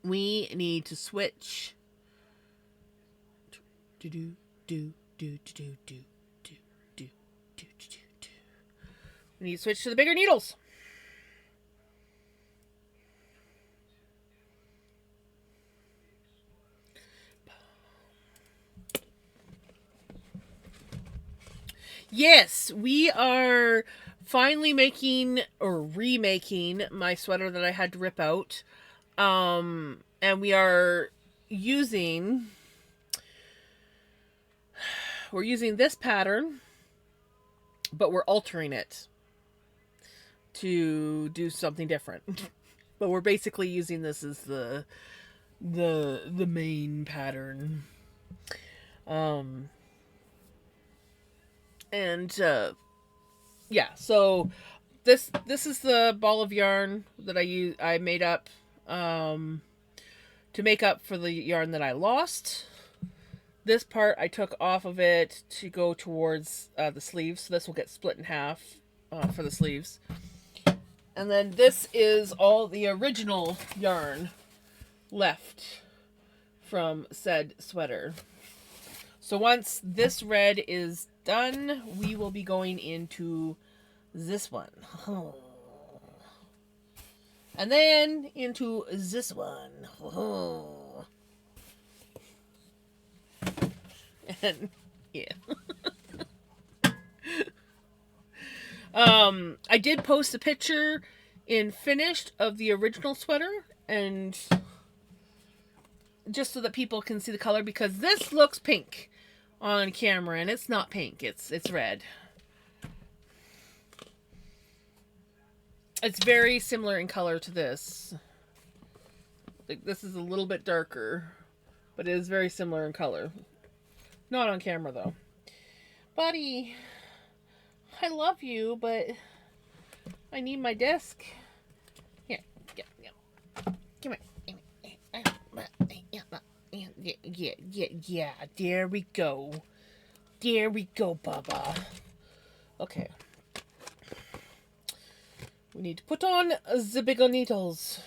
Speaker 1: we need to switch. Do do do do do do do do do do do. We need to switch to the bigger needles. Yes, we are finally making or remaking my sweater that I had to rip out. And we are using this pattern, but we're altering it to do something different. But we're basically using this as the main pattern. And yeah, so this is the ball of yarn that I made up to make up for the yarn that I lost. This part I took off of it to go towards the sleeves, so this will get split in half for the sleeves. And then this is all the original yarn left from said sweater. So once this red is done, we will be going into this one. And then into this one. And yeah. I did post a picture in finished of the original sweater, and just so that people can see the color, because this looks pink on camera and it's not pink, it's red. It's very similar in color to this. Like, this is a little bit darker, but it is very similar in color. Not on camera though. Buddy, I love you, but I need my disc. Here, come here. Yeah. There we go. Bubba. Okay. We need to put on the bigger needles.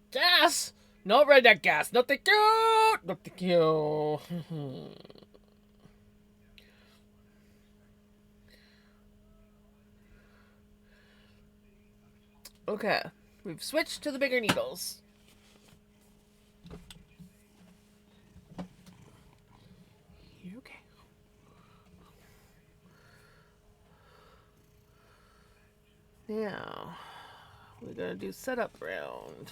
Speaker 1: Gas! No redneck gas! No thank you! No thank you! Okay. We've switched to the bigger needles. Okay. Now, we're gonna do setup round.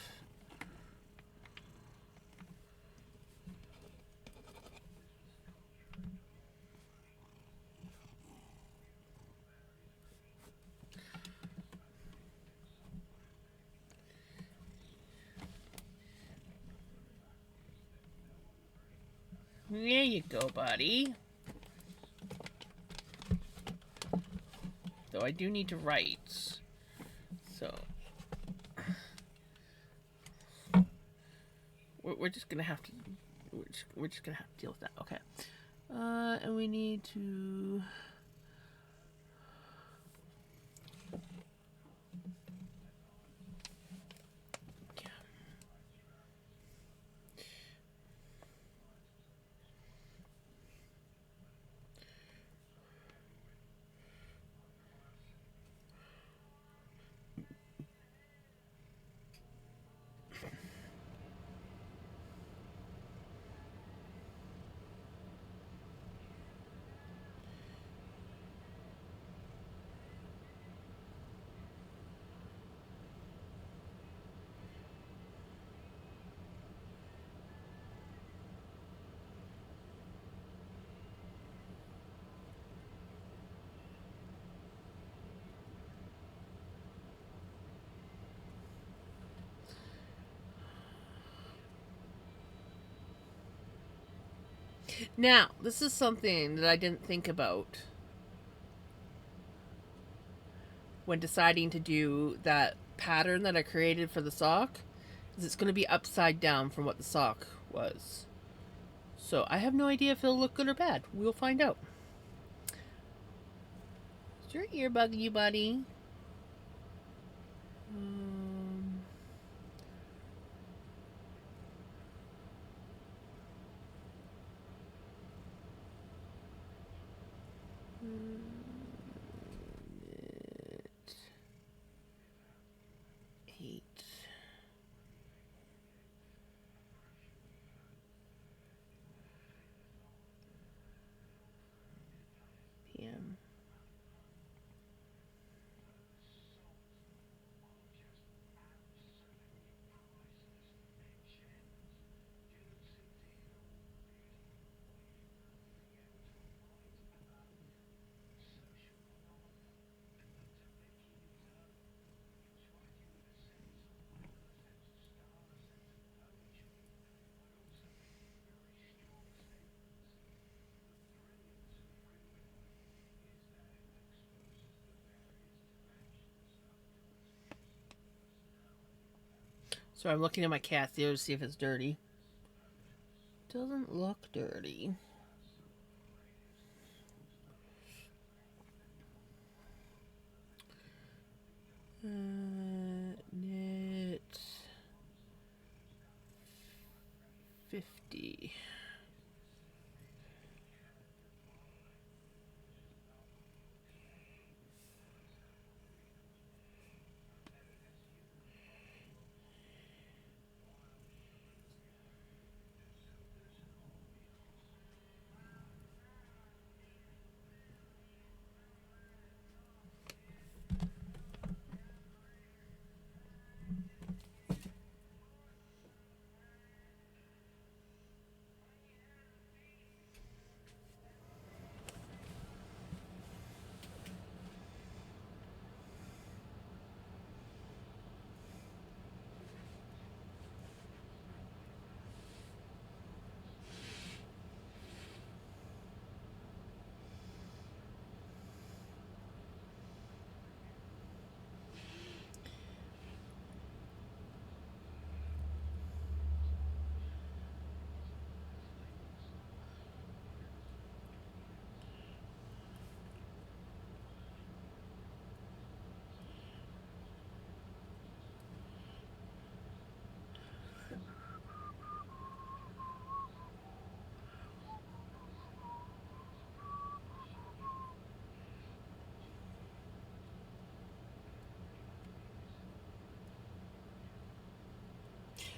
Speaker 1: There you go, buddy. Though I do need to write. So, we're just gonna have to. We're just gonna have to deal with that. Okay. And we need to... Now, this is something that I didn't think about when deciding to do that pattern that I created for the sock, is it's going to be upside down from what the sock was. So I have no idea if it'll look good or bad. We'll find out. Is your ear bugging you, buddy? PM. So I'm looking at my Casio to see if it's dirty. Doesn't look dirty. Knit 50.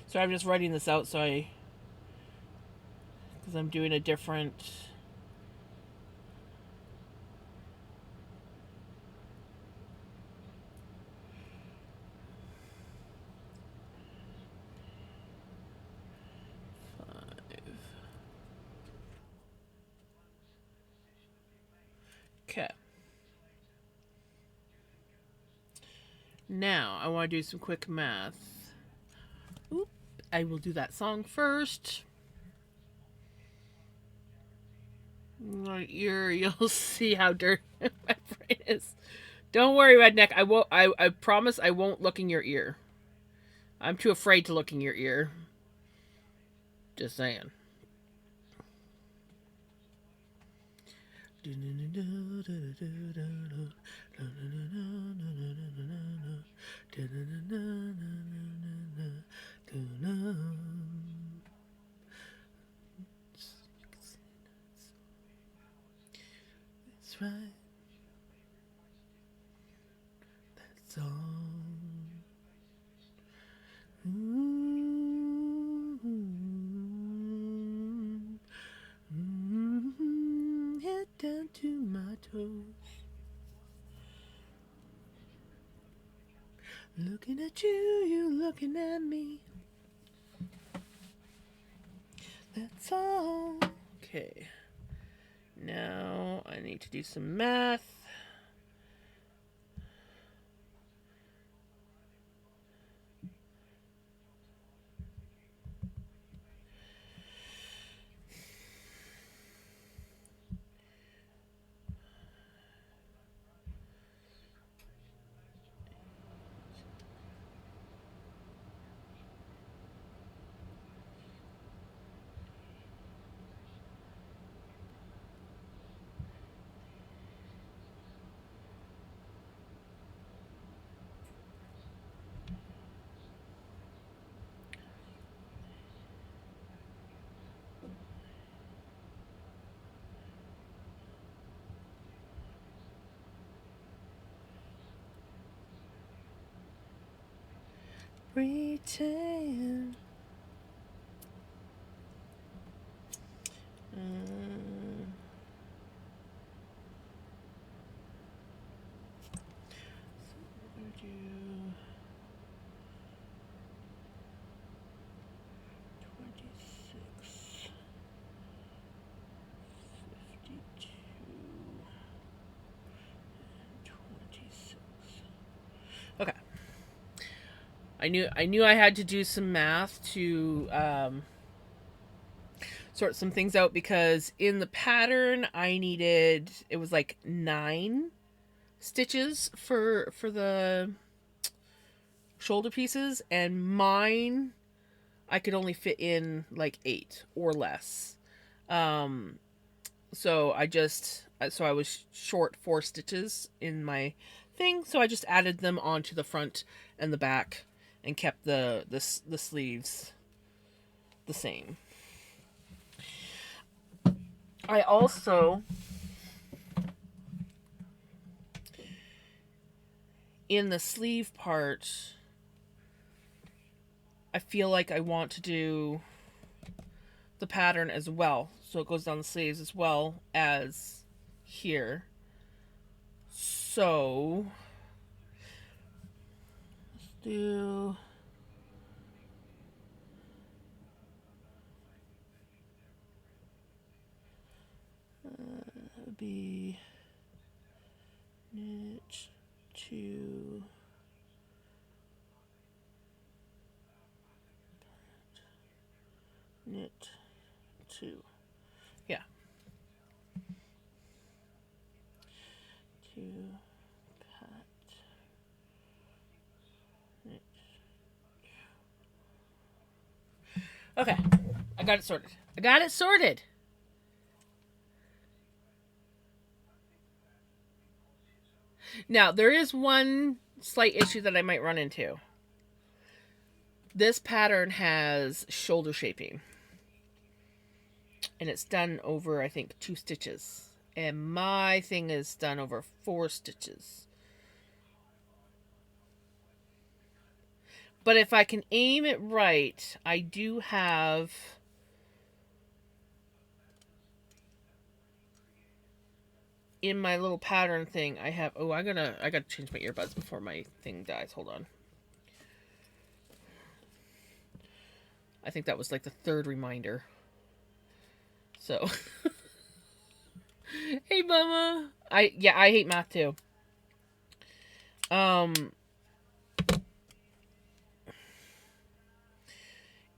Speaker 1: So I'm just writing this out so because I'm doing a different... Okay. Now, I want to do some quick math. Oop. I will do that song first. My ear, you'll see how dirty my brain is. Don't worry, Redneck. I won't. I promise I won't look in your ear. I'm too afraid to look in your ear. Just saying. That's right. That's all. Head down to my toes. Looking at you, you looking at me. That's all. Okay. Now I need to do some math. Pretend. So we're gonna do 26, 52, and 26. Okay. I knew I had to do some math to sort some things out, because in the pattern I needed, it was like 9 stitches for the shoulder pieces, and mine I could only fit in like 8 or less. So I was short 4 stitches in my thing, so I just added them onto the front and the back and kept the sleeves the same. I also, in the sleeve part, I feel like I want to do the pattern as well, so it goes down the sleeves as well as here. So let's do be knit 2, knit 2. Yeah. 2 pat knit. Okay. I got it sorted. Now, there is one slight issue that I might run into. This pattern has shoulder shaping, and it's done over, I think, 2 stitches, and my thing is done over 4 stitches. But if I can aim it right, I do have in my little pattern thing, I have, I gotta change my earbuds before my thing dies. Hold on. I think that was like the 3rd reminder. So hey mama. I hate math too.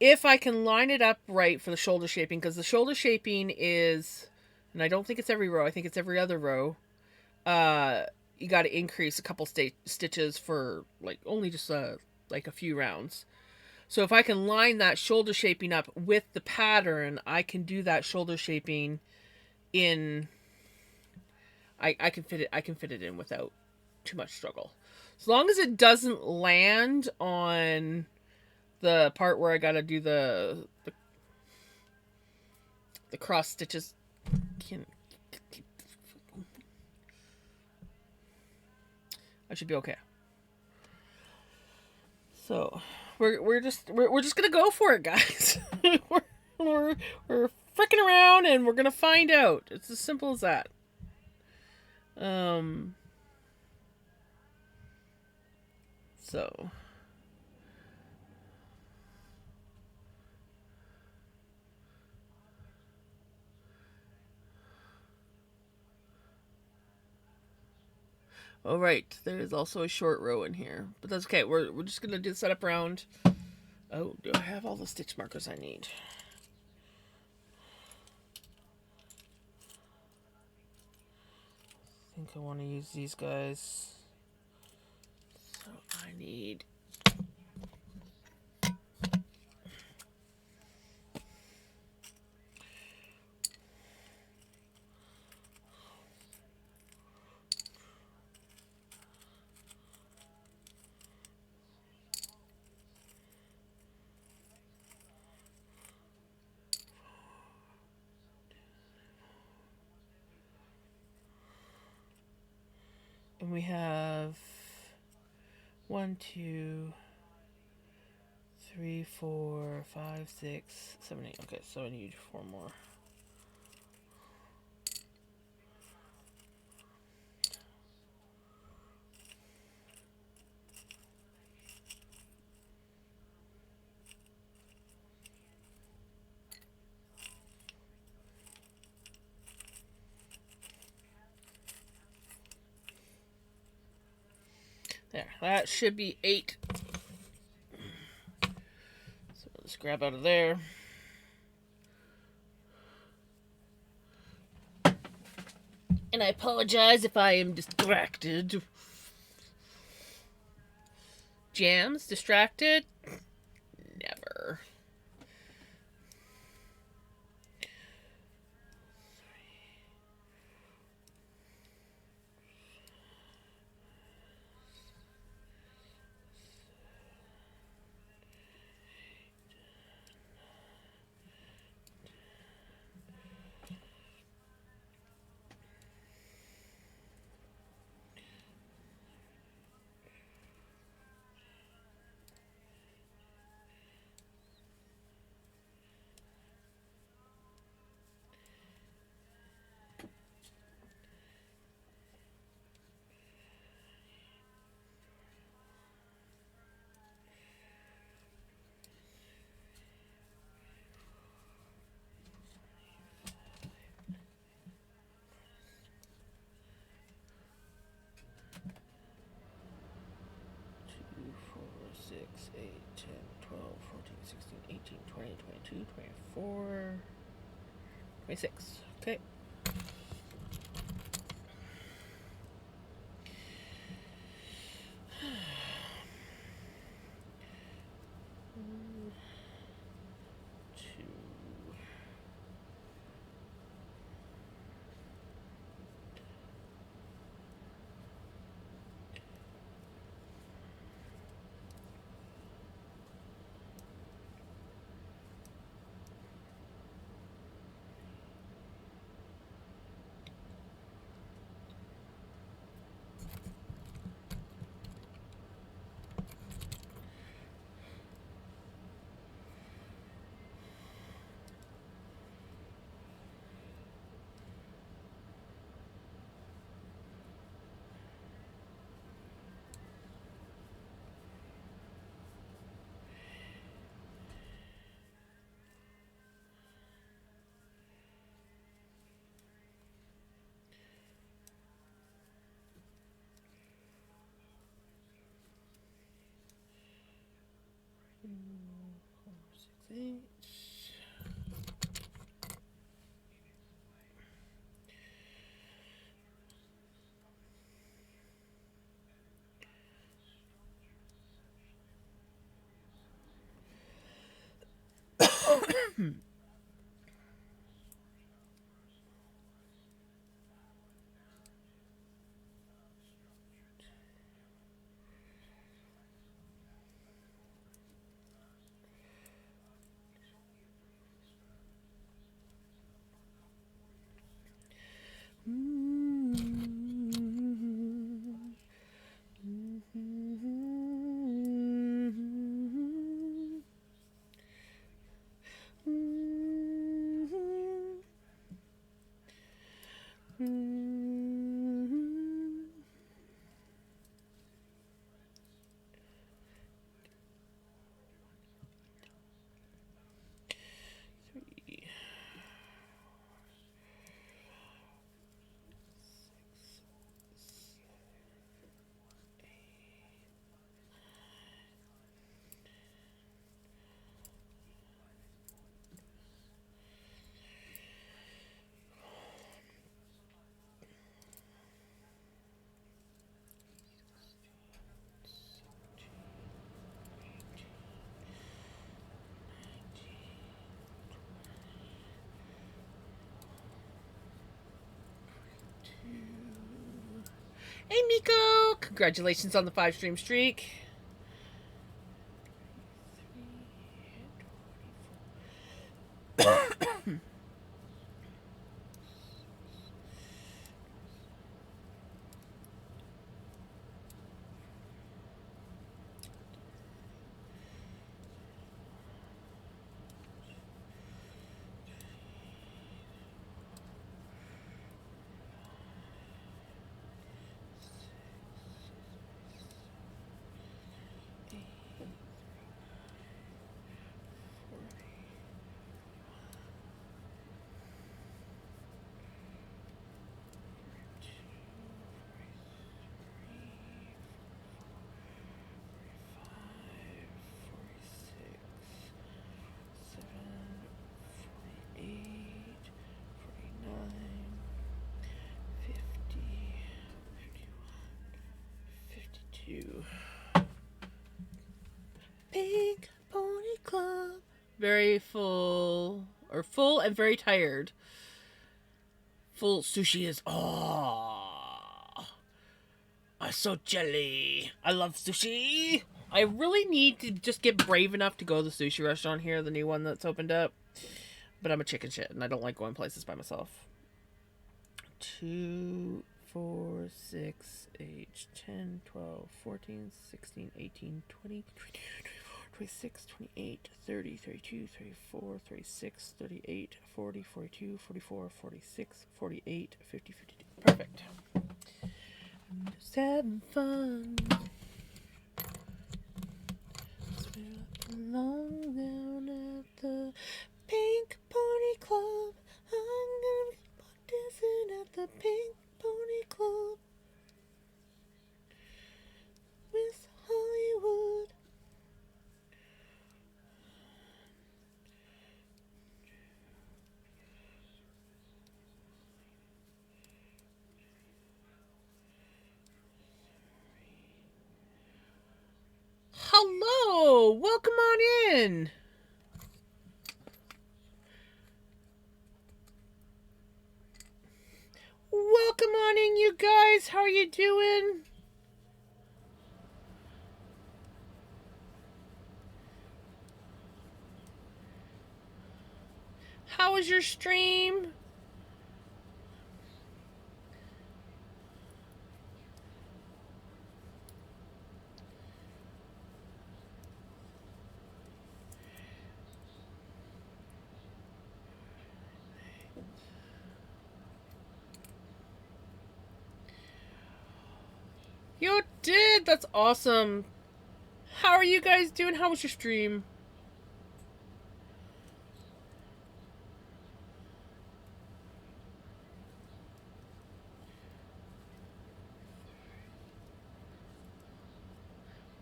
Speaker 1: If I can line it up right for the shoulder shaping, because the shoulder shaping is, and I don't think it's every row, I think it's every other row, you got to increase a couple stitches for like only just like a few rounds. So if I can line that shoulder shaping up with the pattern, I can do that shoulder shaping in I can fit it. I can fit it in without too much struggle, as long as it doesn't land on the part where I gotta do the cross stitches. Can I should be okay. So we're just gonna go for it, guys. We're freaking around and we're gonna find out. It's as simple as that. So all right, there is also a short row in here, but that's okay. We're just gonna do the setup round. Oh, do I have all the stitch markers I need? I think I want to use these guys. So I need. And we have 1, 2, 3, 4, 5, 6, 7, 8. Okay, so I need 4 more. There, that should be 8. So I'll just grab out of there. And I apologize if I am distracted. Jams? Distracted? Never. Six, 8, 10, 12, 14, 16, 18, 20, 22, 24, 26. Okay. Eight. Hey, Miko! Congratulations on the 5-stream streak. Pink Pony Club. Very full, or full and very tired. Full sushi is, oh, I'm so jelly. I love sushi. I really need to just get brave enough to go to the sushi restaurant here, the new one that's opened up. But I'm a chicken shit and I don't like going places by myself. 2, 4, 6, 8, 10, 12, 14, 16, 18, 20, 26, 28, 30, 32, 34, 36, 38, 40, 42, 44, 46, 48, 50, 52. Perfect. Just having fun. Along down at the Pink Pony Club. I'm gonna be dancing at the Pink Pony Club. Miss Hollywood. Hello! Welcome on in! Welcome on in, you guys! How are you doing? How was your stream? You did! That's awesome! How are you guys doing? How was your stream?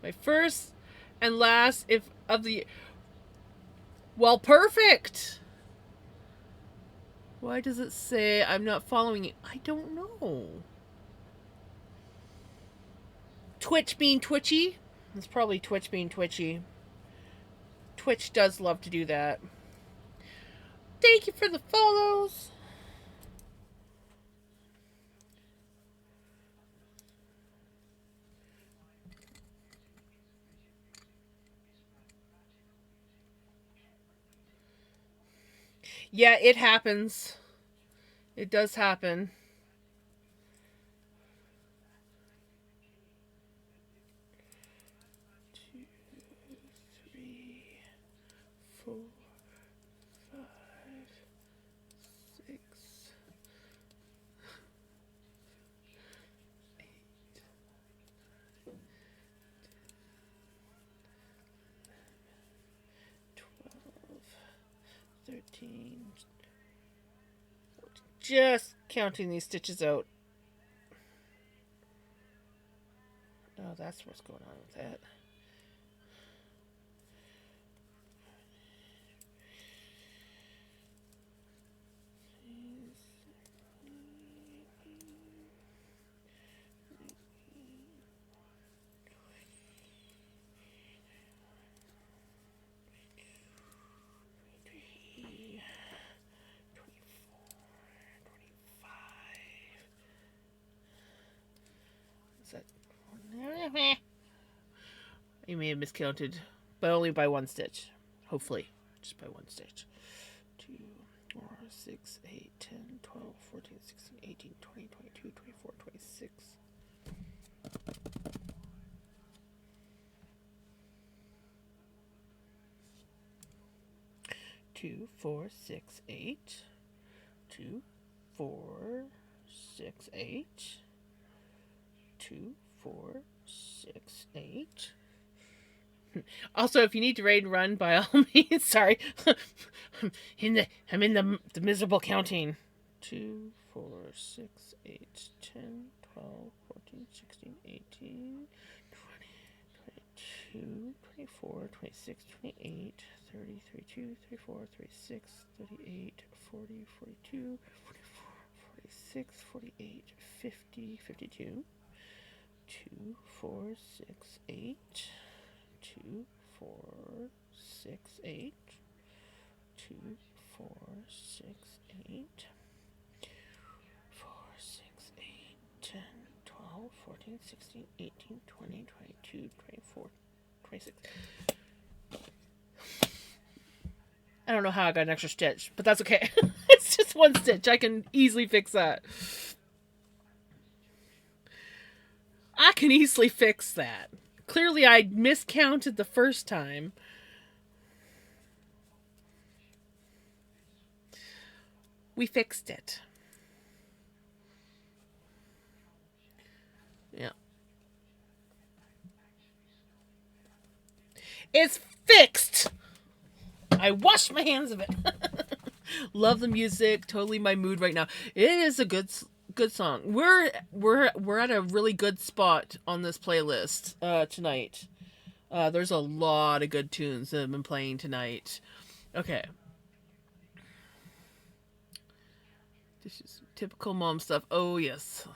Speaker 1: My first and last if of the... Well, perfect! Why does it say I'm not following it? I don't know. Twitch being twitchy? It's probably Twitch being twitchy. Twitch does love to do that. Thank you for the follows. Yeah, it happens. It does happen. Just counting these stitches out. Oh, that's what's going on with that. You may have miscounted, but only by one stitch. Hopefully, just by one stitch. 2, 4, 6, 8, 10, 12, 14, 16, 18, 20, 22, 24, 26. 2, 4, 6, 8. 2, 4, 6, 8. 2, 4, 6, 8. Also, if you need to raid and run, by all means. Sorry, I'm in the miserable counting. 2, 4, 6, 8, 10, 12, 14, 16, 18, 20, 22, 24, 26, 28, 30, 32, 34, 36, 38, 40, 42, 44, 46, 48, 50, 52. 2, 4, 6, 8. 2, 4, 6, 8. 2, 4, 6, 8. 4, 6, 8, 10, 12, 14, 16, 18, 20, 22, 24, 26. I don't know how I got an extra stitch, but that's okay. It's just one stitch. I can easily fix that. I can easily fix that. Clearly, I miscounted the first time. We fixed it. Yeah. It's fixed! I washed my hands of it. Love the music. Totally my mood right now. It is a good song. We're at a really good spot on this playlist tonight. There's a lot of good tunes that have been playing tonight. Okay. This is typical mom stuff. Oh, yes.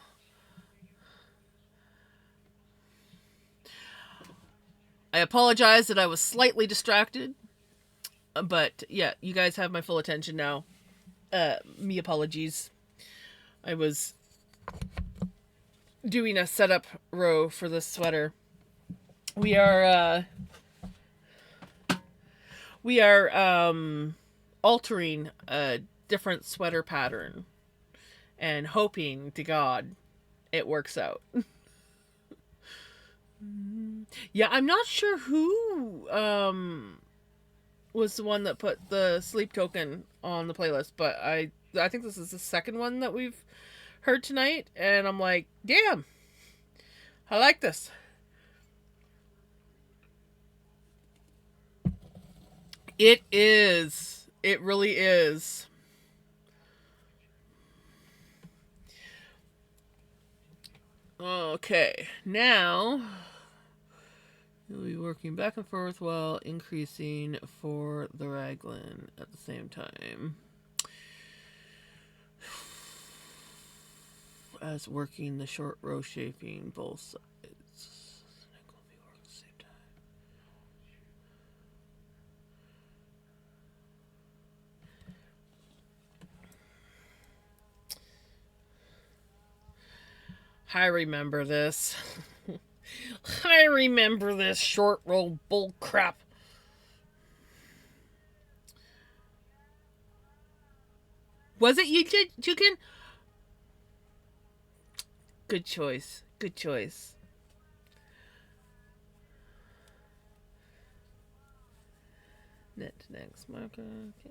Speaker 1: I apologize that I was slightly distracted. But, yeah, you guys have my full attention now. Me apologies. I was doing a setup row for this sweater. We are altering a different sweater pattern and hoping to God it works out. Yeah, I'm not sure who was the one that put the sleep token on the playlist, but I think this is the second one that we've heard tonight, and I'm like, damn, I like this. It is. It really is. Okay, now you'll be working back and forth while increasing for the raglan at the same time as working the short row shaping both sides. I remember this. I remember this short roll bull crap. Was it you, Jukin? Good choice. Good choice. Next marker. Okay.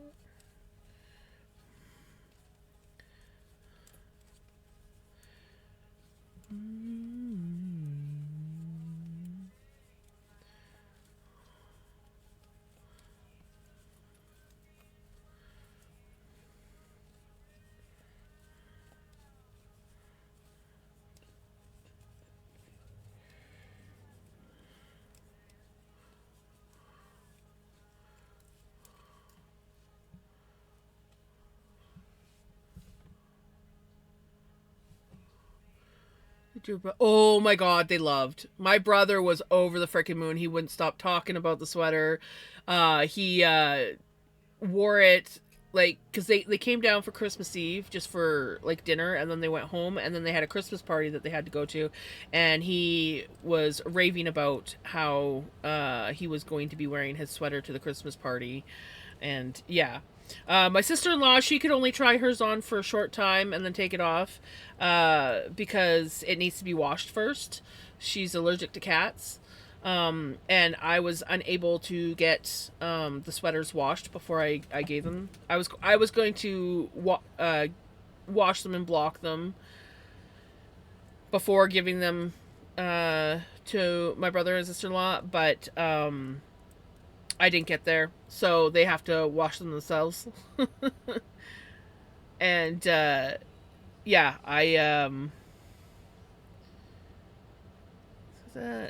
Speaker 1: Oh my god, they loved. My brother was over the freaking moon. He wouldn't stop talking about the sweater. He wore it like, because they came down for Christmas Eve just for like dinner, and then they went home, and then they had a Christmas party that they had to go to, and he was raving about how he was going to be wearing his sweater to the Christmas party. And yeah, my sister-in-law, she could only try hers on for a short time and then take it off, because it needs to be washed first. She's allergic to cats. And I was unable to get the sweaters washed before I gave them. I was going to wash them and block them before giving them to my brother and sister-in-law, but I didn't get there, so they have to wash them themselves. And yeah,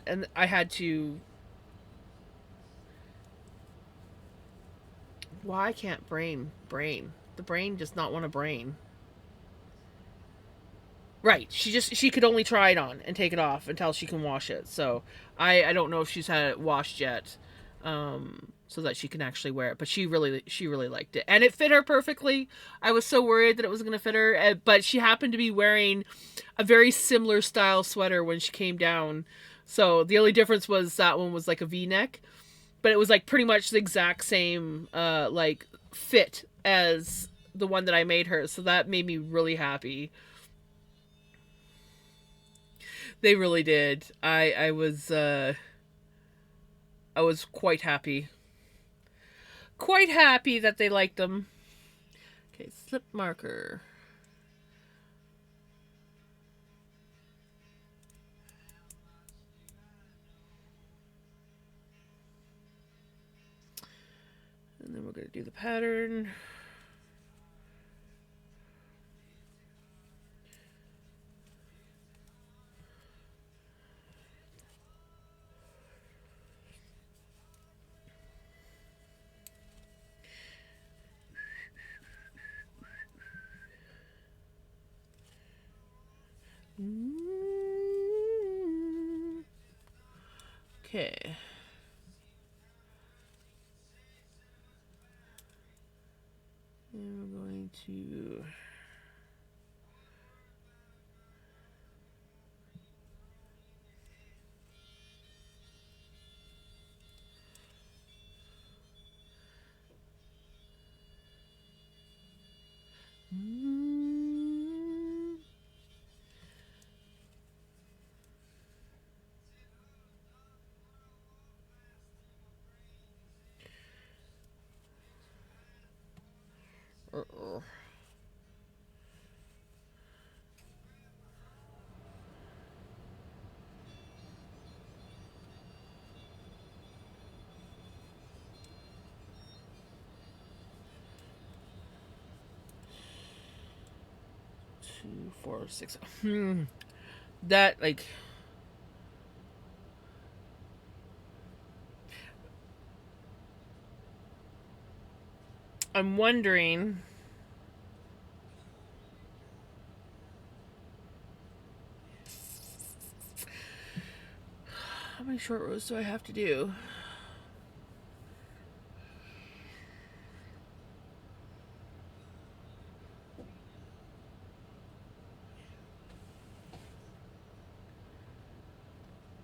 Speaker 1: and I had to. Why can't brain? The brain does not want a brain. Right. She could only try it on and take it off until she can wash it. So I don't know if she's had it washed yet, so that she can actually wear it. But she really liked it, and it fit her perfectly. I was so worried that it wasn't going to fit her, but she happened to be wearing a very similar style sweater when she came down. So the only difference was that one was like a V-neck, but it was like pretty much the exact same like fit as the one that I made her. So that made me really happy. They really did. I was quite happy. Quite happy that they liked them. Okay, slip marker. And then we're going to do the pattern. Okay. And we're going to. Uh-oh. Two, 4, 6. That, like. I'm wondering. How many short rows do I have to do?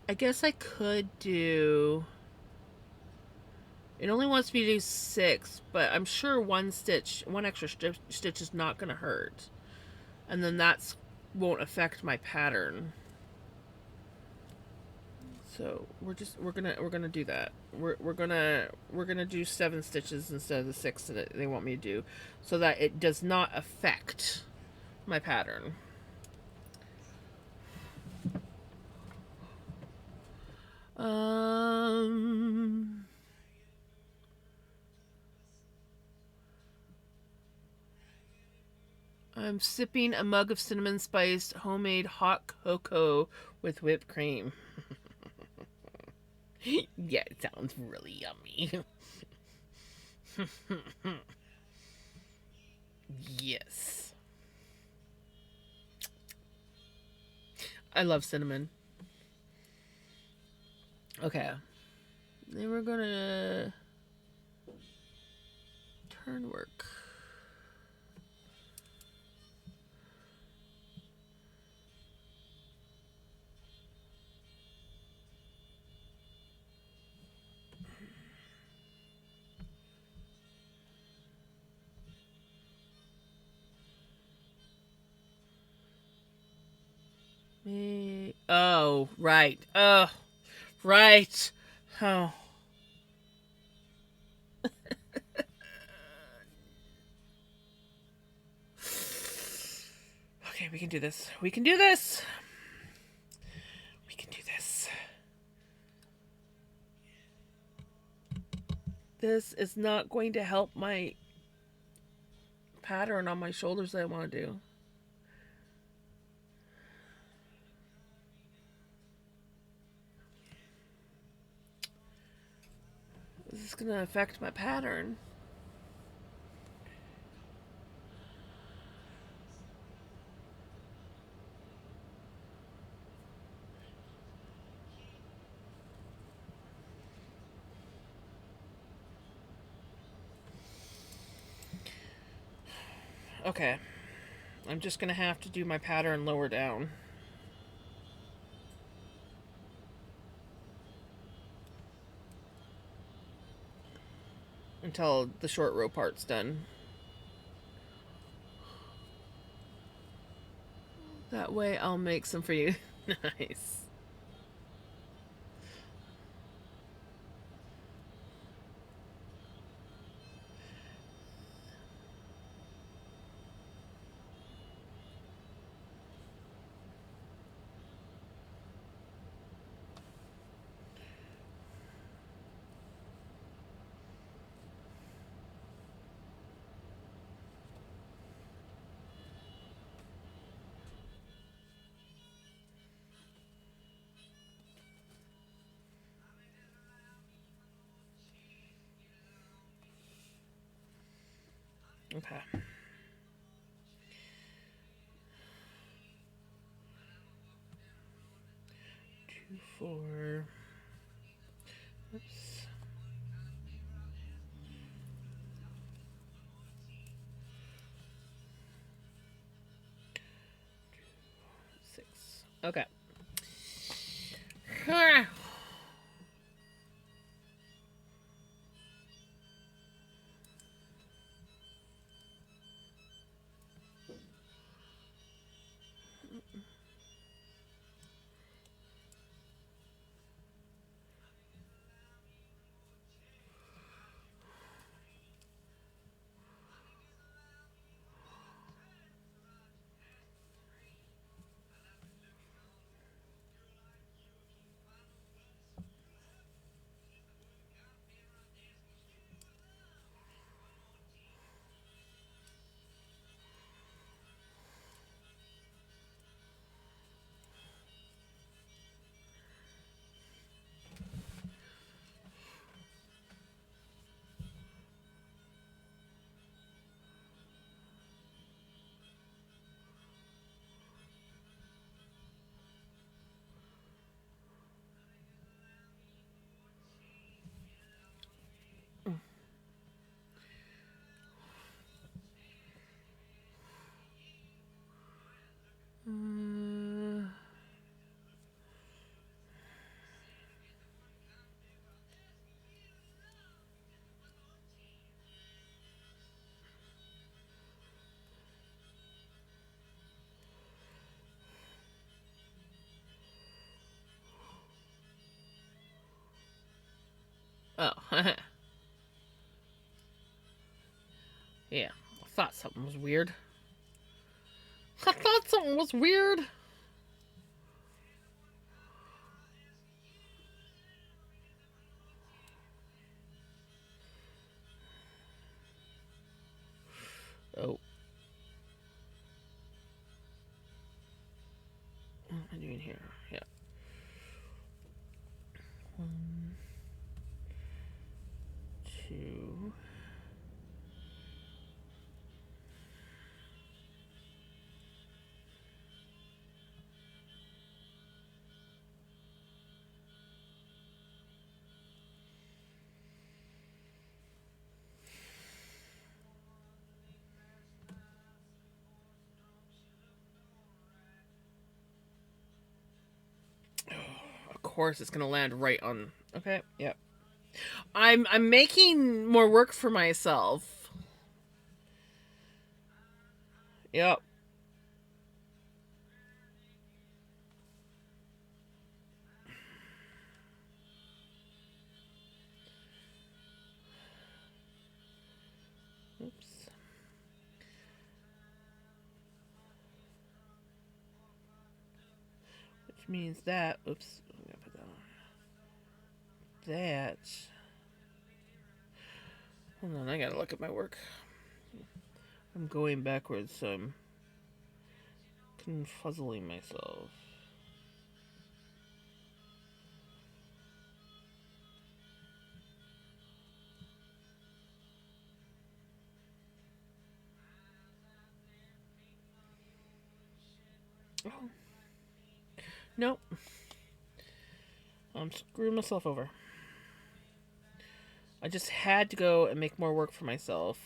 Speaker 1: I guess I could do. It only wants me to do 6, but I'm sure one extra stitch is not going to hurt. And then that won't affect my pattern. So we're gonna do that. We're gonna do 7 stitches instead of the 6 that they want me to do, so that it does not affect my pattern. I'm sipping a mug of cinnamon spiced homemade hot cocoa with whipped cream. Yeah, it sounds really yummy. Yes. I love cinnamon. Okay. Then we're gonna turn work. Oh, right. Right. Oh. Okay, we can do this. We can do this. We can do this. This is not going to help my pattern on my shoulders that I want to do. This is going to affect my pattern. Okay. I'm just going to have to do my pattern lower down. Until the short row part's done. That way I'll make some for you. Nice. Okay. 2, 4. Oops. 6. Okay. Oh. Yeah. I thought something was weird. I thought something was weird. Oh. What am I doing here? Yeah. 1, 2. Of course, it's gonna land right on. Okay. Yep. I'm making more work for myself. Yep. which means that, oops, I'm gonna put that on. That, hold on, I gotta look at my work. I'm going backwards, so I'm confuzzling myself. Oh. Nope. I'm screwing myself over. I just had to go and make more work for myself.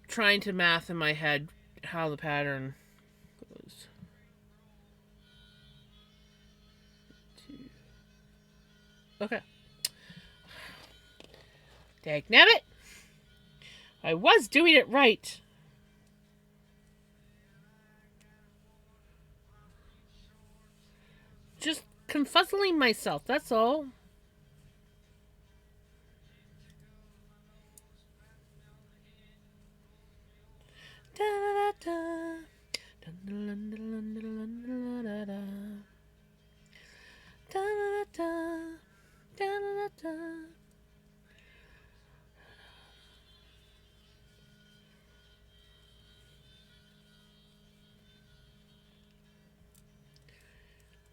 Speaker 1: Trying to math in my head how the pattern goes. Okay. Dagnabbit! I was doing it right. Just confuzzling myself, that's all. Da da da da da da da.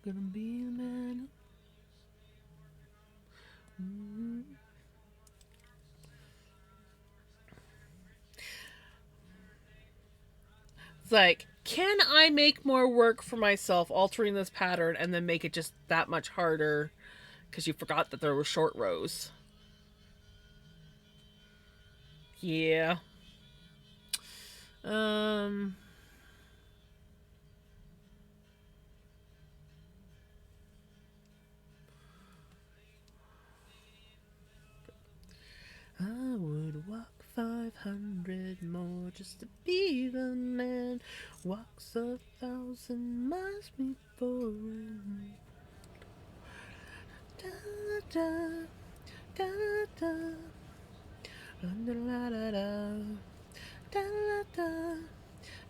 Speaker 1: Gonna be the man. Mm-hmm. It's like, can I make more work for myself altering this pattern and then make it just that much harder because you forgot that there were short rows? Yeah. I would walk 500 more just to be the man. Walks 1,000 miles before. Da da da da da da da da da da da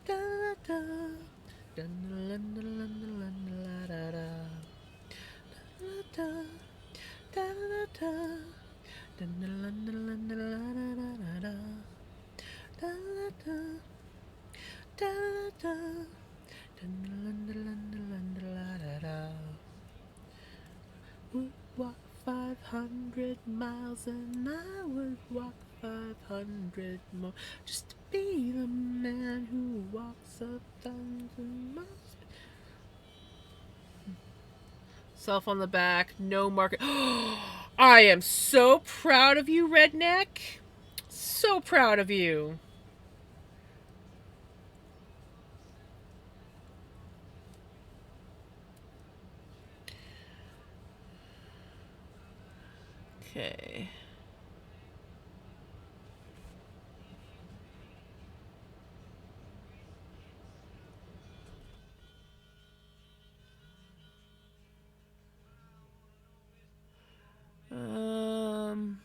Speaker 1: da da da would walk 500 miles and I would walk 500 more just to be the man who walks 1,000 miles. Self on the back, no market. I am so proud of you, Redneck. So proud of you. Okay. Um.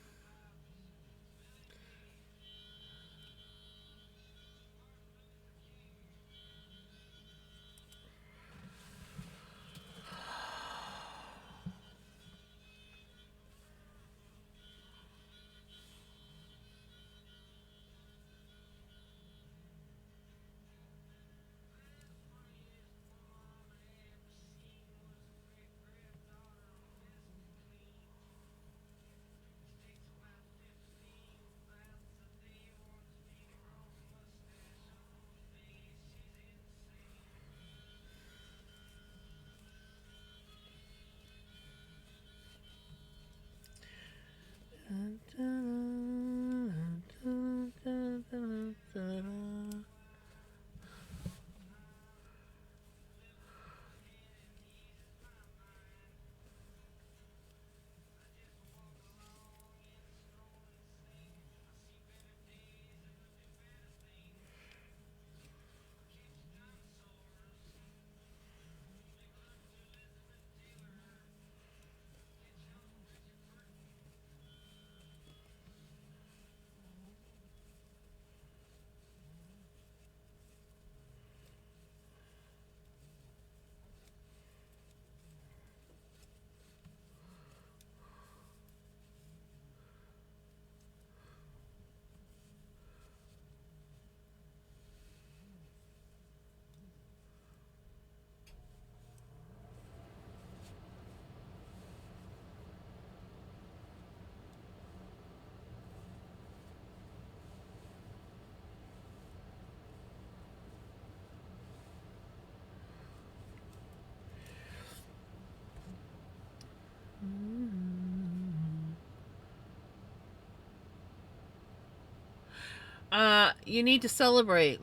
Speaker 1: You need to celebrate.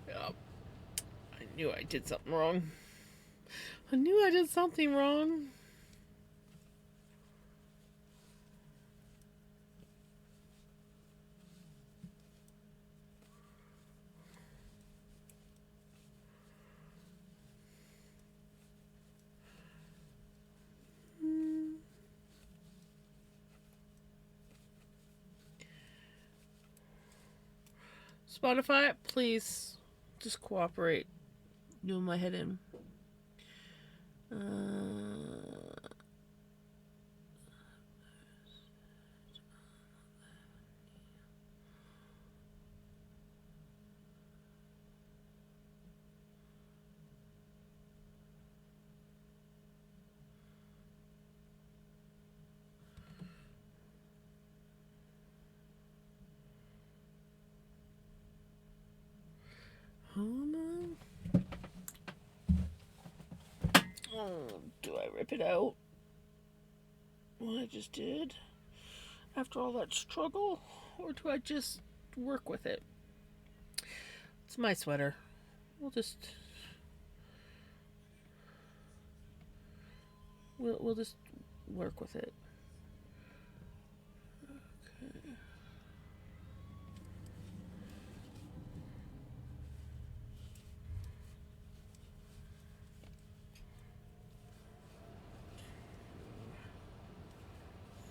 Speaker 1: Yeah, I knew I did something wrong. I knew I did something wrong. Spotify, please just cooperate. Doing my head in. Oh, do I rip it out? What I just did? After all that struggle? Or do I just work with it? It's my sweater. We'll just... We'll just work with it. Okay.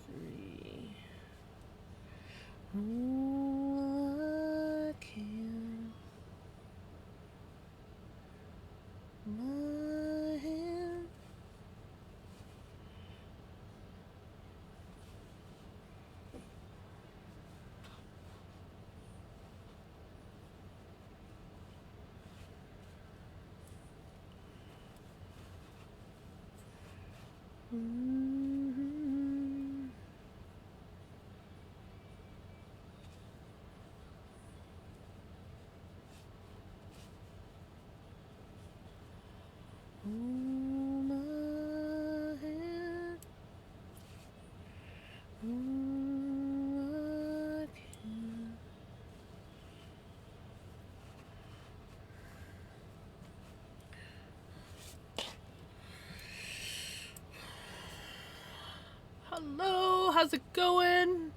Speaker 1: Three. Oh, I can. My hand. Mm-hmm. Oh, my hand. Oh, I can. Hello, how's it going?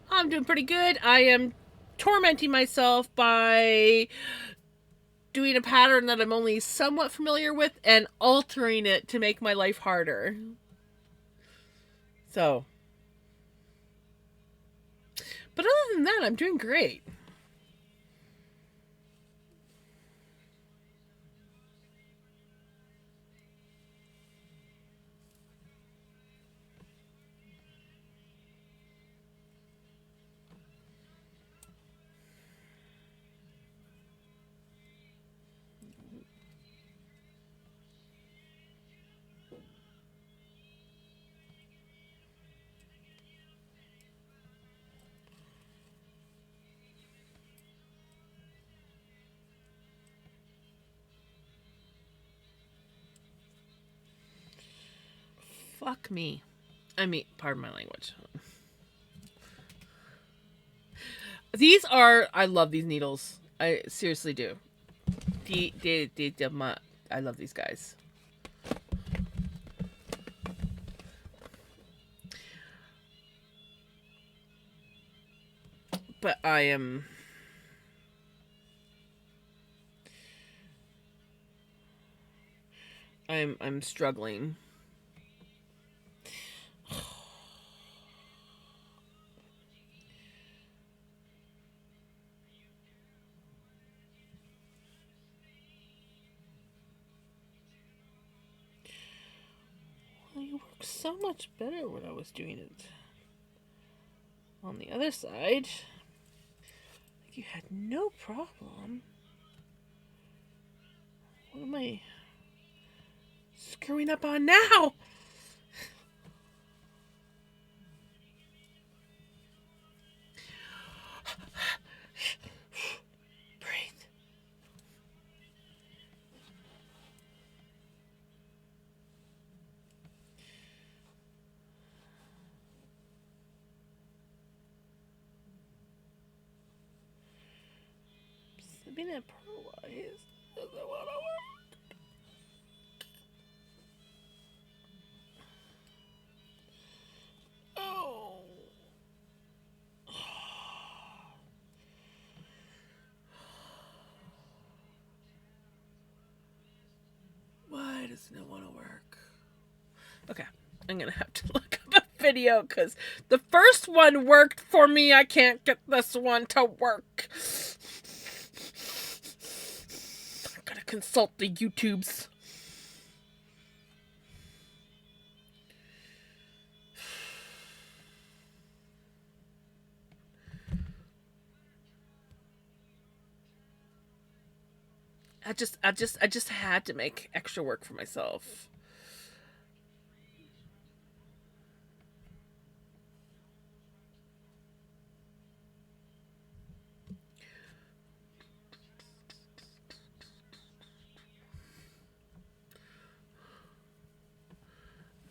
Speaker 1: I'm doing pretty good. I am tormenting myself by doing a pattern that I'm only somewhat familiar with and altering it to make my life harder. So, but other than that, I'm doing great. Fuck me. I mean, pardon my language. These are, I love these needles. I seriously do. I love these guys. But I'm struggling. so much better when I was doing it on the other side. You had no problem. What am I screwing up on now? Breathe. Being a paralyzed doesn't want to work. Oh. Why does it not want to work? Okay, I'm gonna have to look up a video because the first one worked for me. I can't get this one to work. I'm gonna consult the YouTubes. I just had to make extra work for myself.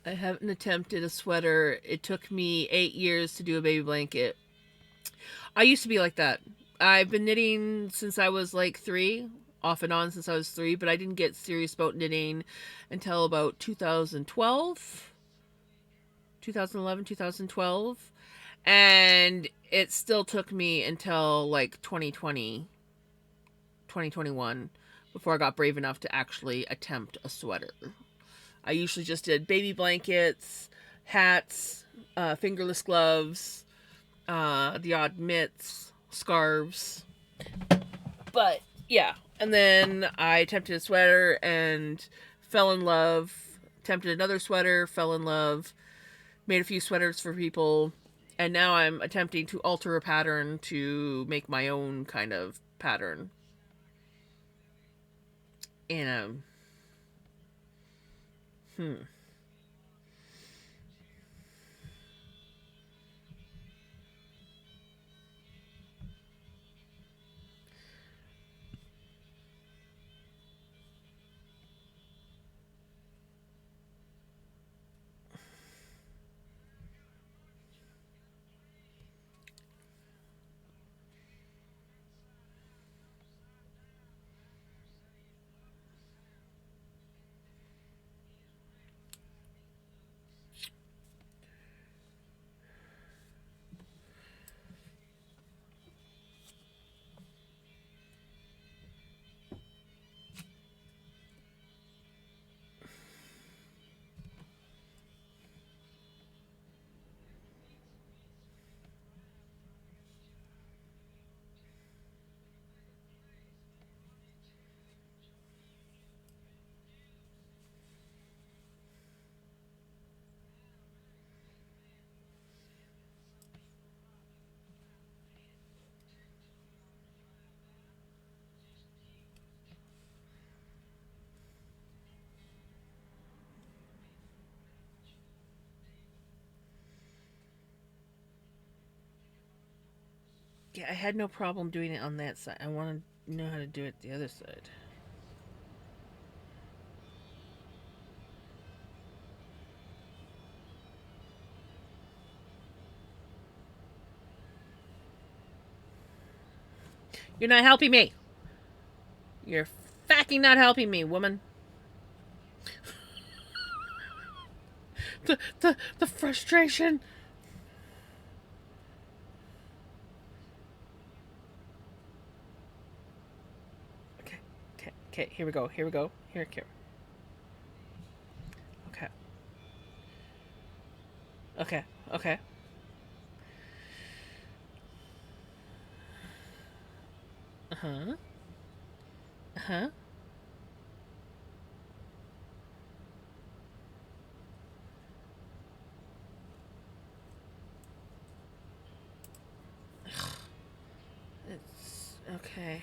Speaker 1: I haven't attempted a sweater. It took me 8 years to do a baby blanket. I used to be like that. I've been knitting since I was like 3, off and on since I was 3, but I didn't get serious about knitting until about 2012, 2011, 2012. And it still took me until like 2020, 2021 before I got brave enough to actually attempt a sweater. I usually just did baby blankets, hats, fingerless gloves, the odd mitts, scarves. But yeah, and then I attempted a sweater and fell in love. Attempted another sweater, fell in love, made a few sweaters for people, and now I'm attempting to alter a pattern to make my own kind of pattern. And yeah, I had no problem doing it on that side. I want to know how to do it the other side. You're not helping me. You're fucking not helping me, woman. The frustration. Okay, okay, okay. Here we go. Here we go. Here. Okay. Okay. Okay. Uh huh. Uh huh. Okay.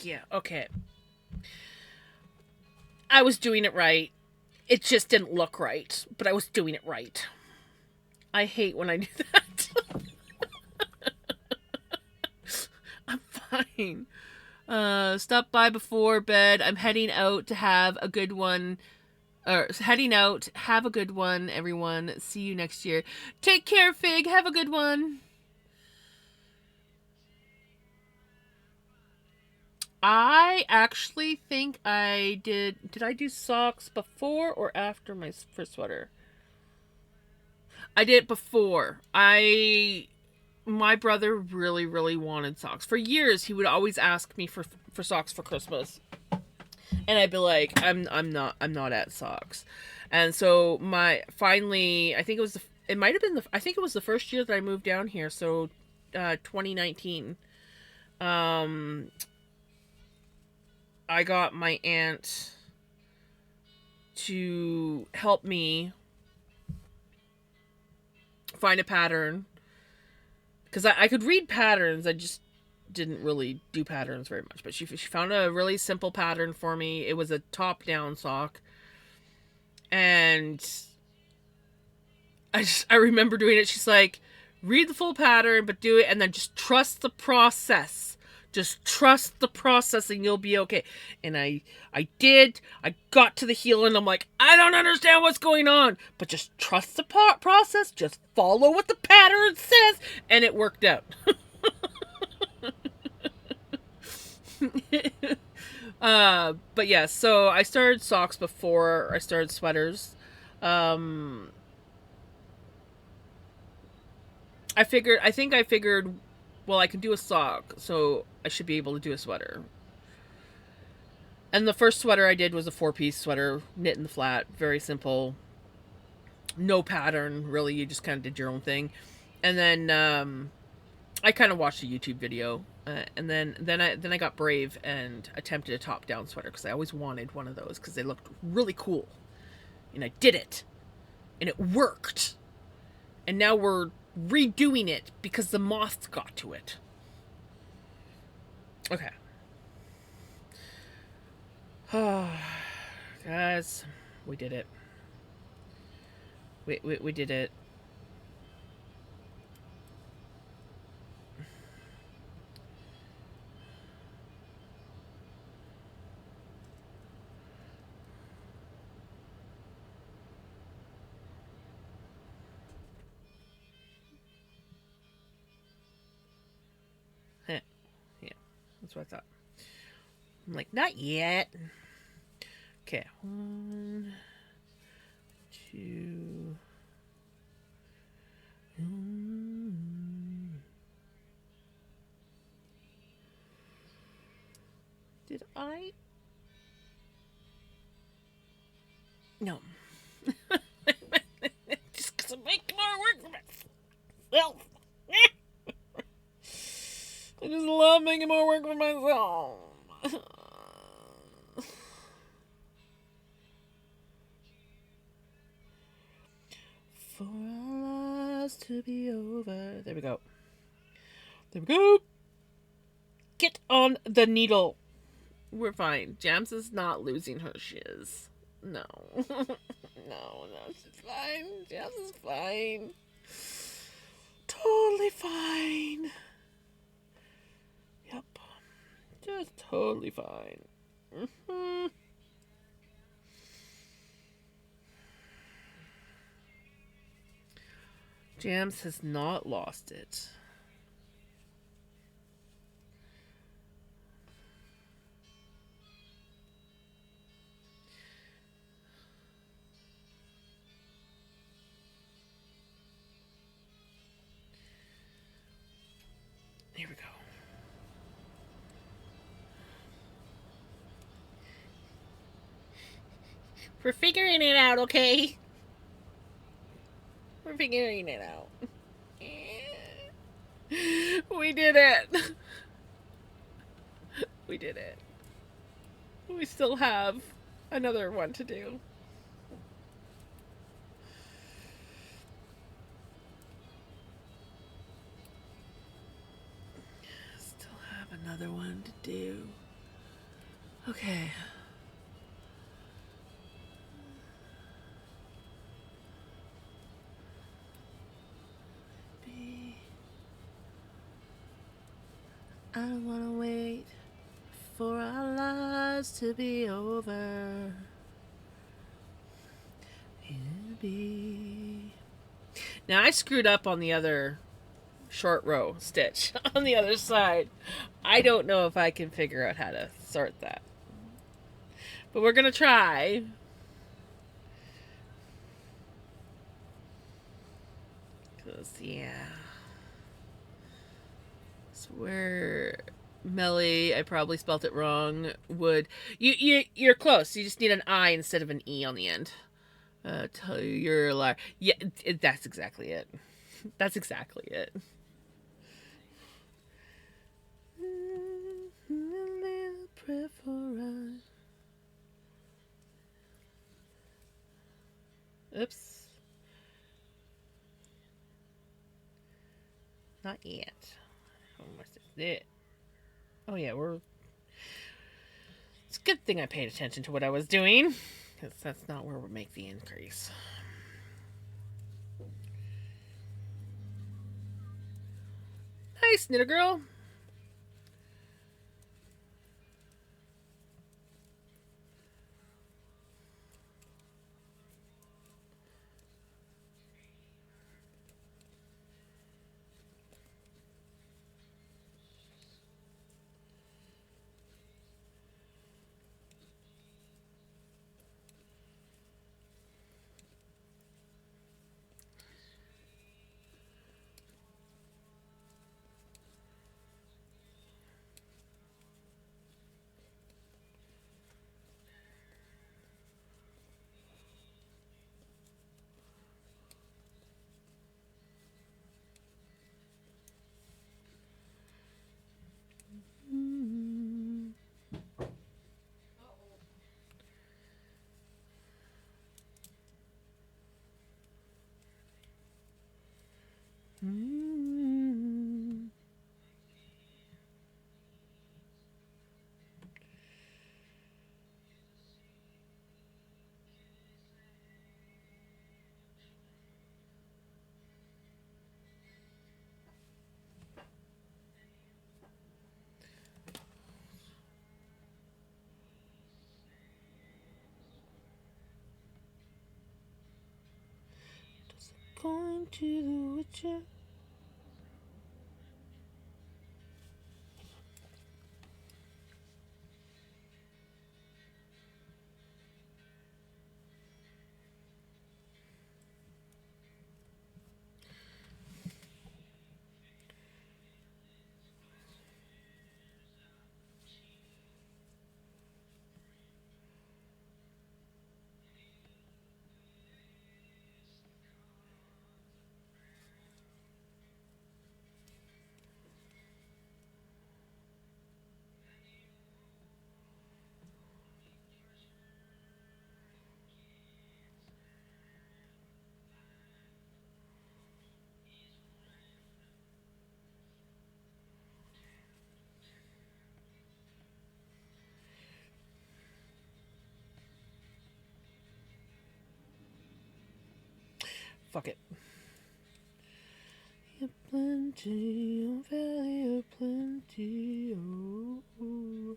Speaker 1: Yeah, okay. I was doing it right. It just didn't look right, but I was doing it right. I hate when I do that. I'm fine. Stop by before bed. I'm heading out to have a good one. Or heading out. Have a good one, everyone. See you next year. Take care, Fig. Have a good one. I actually think I did. Did I do socks before or after my first sweater? I did it before. My brother really, really wanted socks. For years, he would always ask me for socks for Christmas, and I'd be like, I'm not at socks. And so my finally, I think it was it might have been I think it was the first year that I moved down here. So, 2019. Um, I got my aunt to help me find a pattern because I could read patterns. I just didn't really do patterns very much. But she found a really simple pattern for me. It was a top down sock, and I remember doing it. She's like, read the full pattern, but do it, and then just trust the process. Just trust the process, and you'll be okay. And I did. I got to the heel, and I'm like, I don't understand what's going on, but just trust the process. Just follow what the pattern says, and it worked out. But yeah, so I started socks before I started sweaters. Um, I think I figured, well, I can do a sock, so I should be able to do a sweater. And the first sweater I did was a 4-piece sweater, knit in the flat, very simple, no pattern really. You just kind of did your own thing, and then I kind of watched a YouTube video, and then I got brave and attempted a top down sweater because I always wanted one of those because they looked really cool, and I did it, and it worked, and now we're redoing it because the moths got to it. Okay. Guys, we did it. We did it. Heh. Yeah, that's what I thought. I'm like, not yet. Okay, 1, 2. Did I? No. Just because I'm making more work for myself. I just love making more work for myself. For our lives to be over. There we go. There we go. Get on the needle. We're fine. Jams is not losing her shiz. No. No, she's fine. Jams is fine. Totally fine. Yep. Just totally fine. Mm-hmm. Jams has not lost it. Here we go. We're figuring it out, okay? We're figuring it out. We did it. We did it. We still have another one to do. Still have another one to do. Okay. I don't want to wait for our lives to be over. Be. Now I screwed up on the other short row stitch on the other side. I don't know if I can figure out how to sort that. But we're going to try. Because, yeah. It's where Melly, I probably spelt it wrong, would... You're close. You just need an I instead of an E on the end. Tell you you're a liar. Yeah, that's exactly it. That's exactly it. Oops. Not yet. Almost it. Oh yeah, we're... It's a good thing I paid attention to what I was doing, because that's not where we'll make the increase. Nice, Knitter Girl. Going to the Witcher. Fuck it. Plenty, oh, valley of plenty, oh.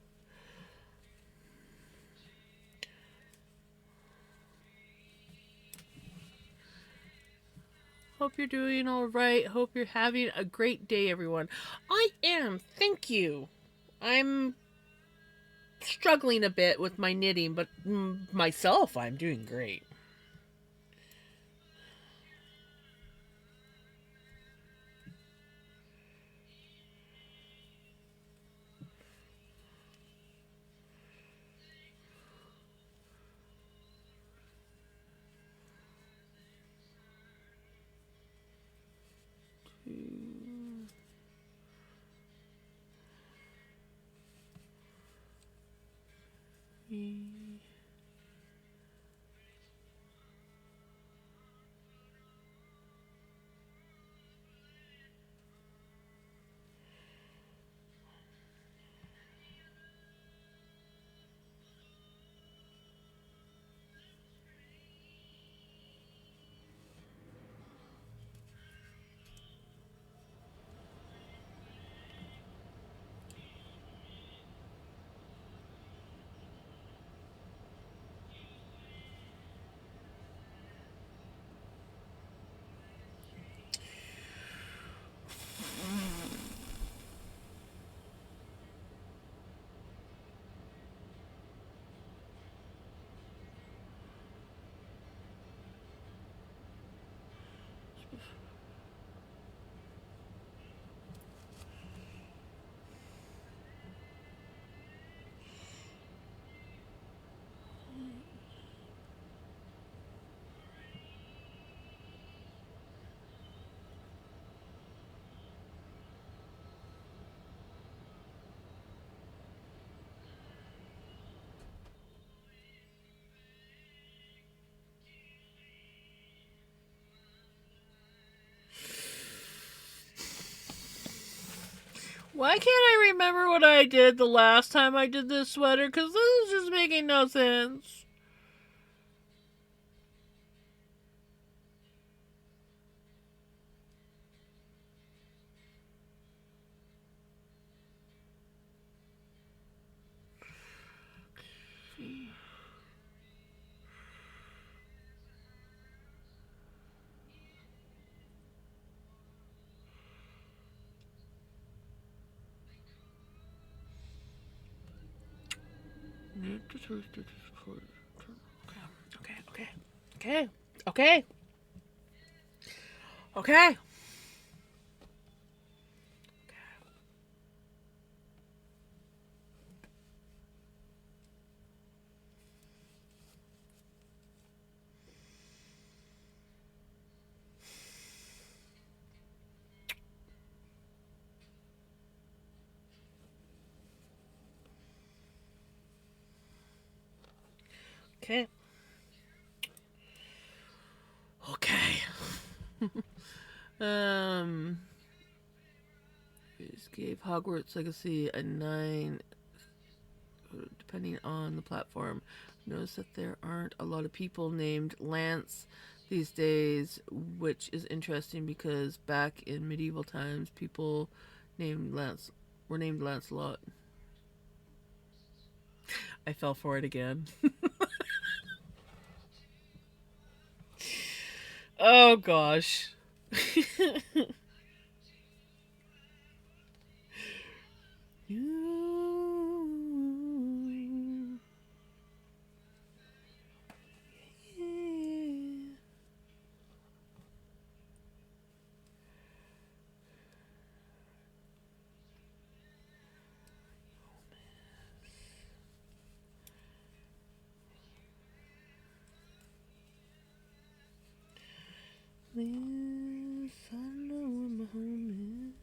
Speaker 1: Hope you're doing all right. Hope you're having a great day, everyone. I am. Thank you. I'm struggling a bit with my knitting, but myself, I'm doing great. Why can't I remember what I did the last time I did this sweater? Because this is just making no sense. Okay. Okay. Okay. Okay. Just gave Hogwarts Legacy a 9, depending on the platform. Notice that there aren't a lot of people named Lance these days, which is interesting because back in medieval times, people were named Lancelot. I fell for it again. Oh gosh. I don't know where my home is.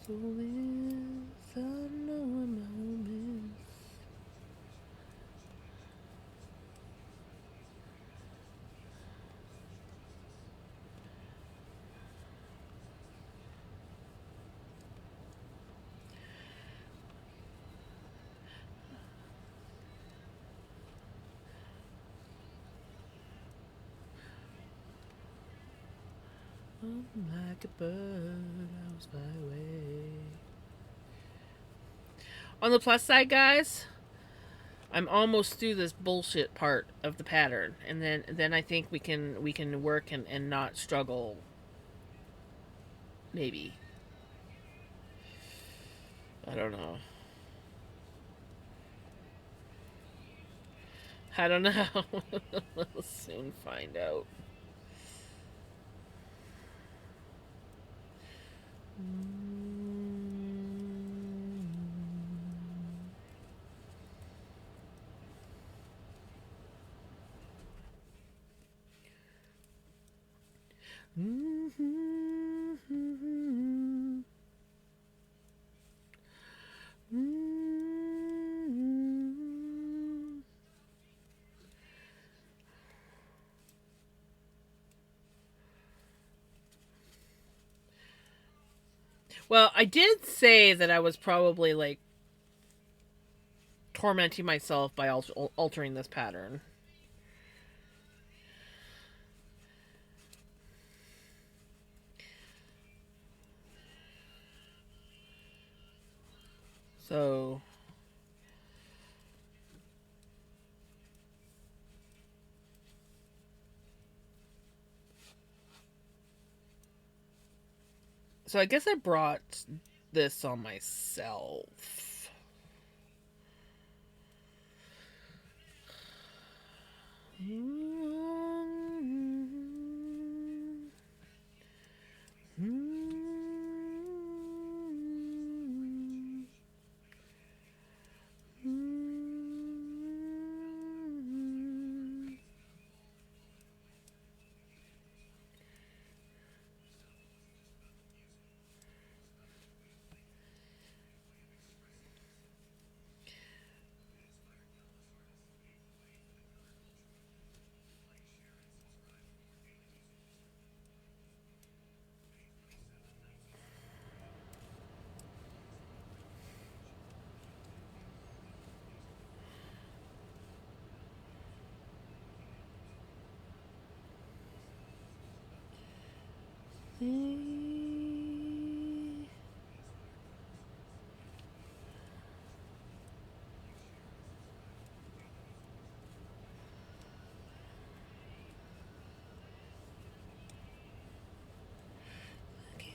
Speaker 1: So I don't know where my home is. I'm like a bird, I was fly away. On the plus side, guys, I'm almost through this bullshit part of the pattern, and then I think we can work and not struggle. Maybe. I don't know. I don't know. We'll soon find out. Well, I did say that I was probably like tormenting myself by altering this pattern. So I guess I brought this on myself.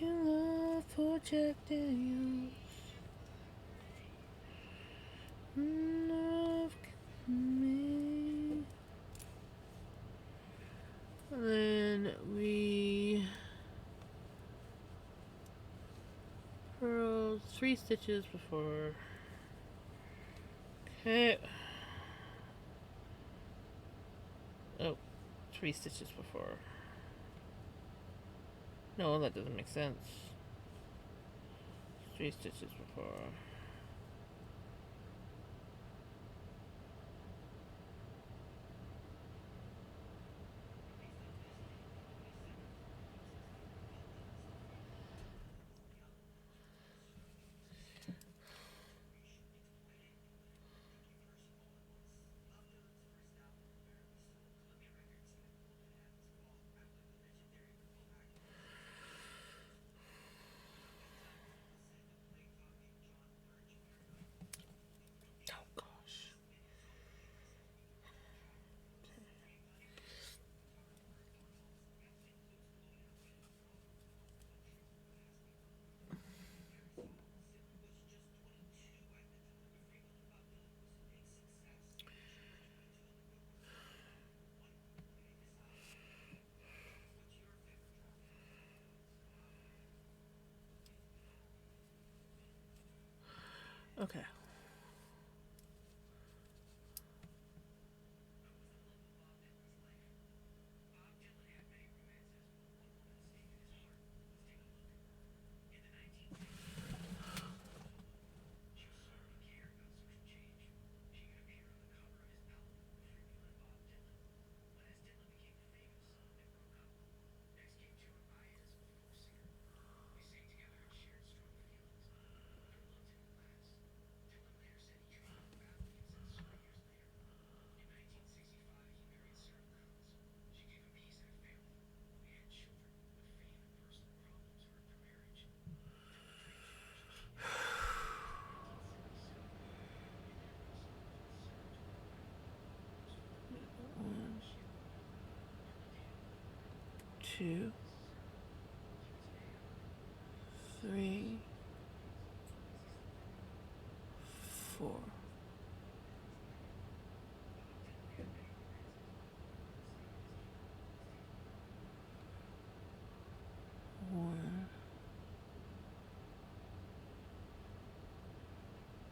Speaker 1: Love for Jack Daniels. Love me. And then we purl 3 stitches before. Okay. Oh, 3 stitches before. No, that doesn't make sense. 3 stitches before. Oh gosh. Okay. One, 2, 3, 4.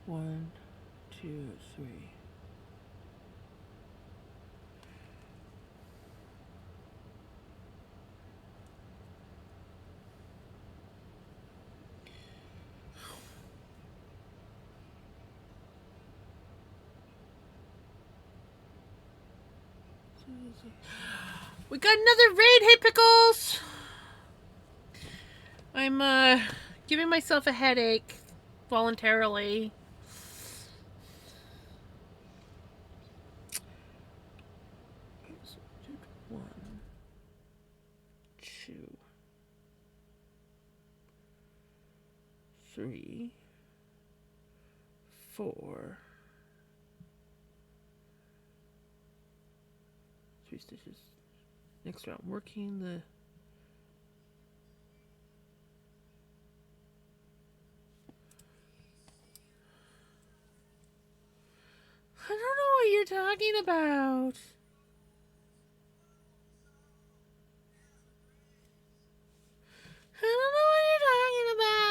Speaker 1: One, 2, 3. We got another raid. Hey, Pickles! I'm giving myself a headache voluntarily. One, 2, 3, 4. 3 stitches. Next round, working the. I don't know what you're talking about. I don't know what you're talking about.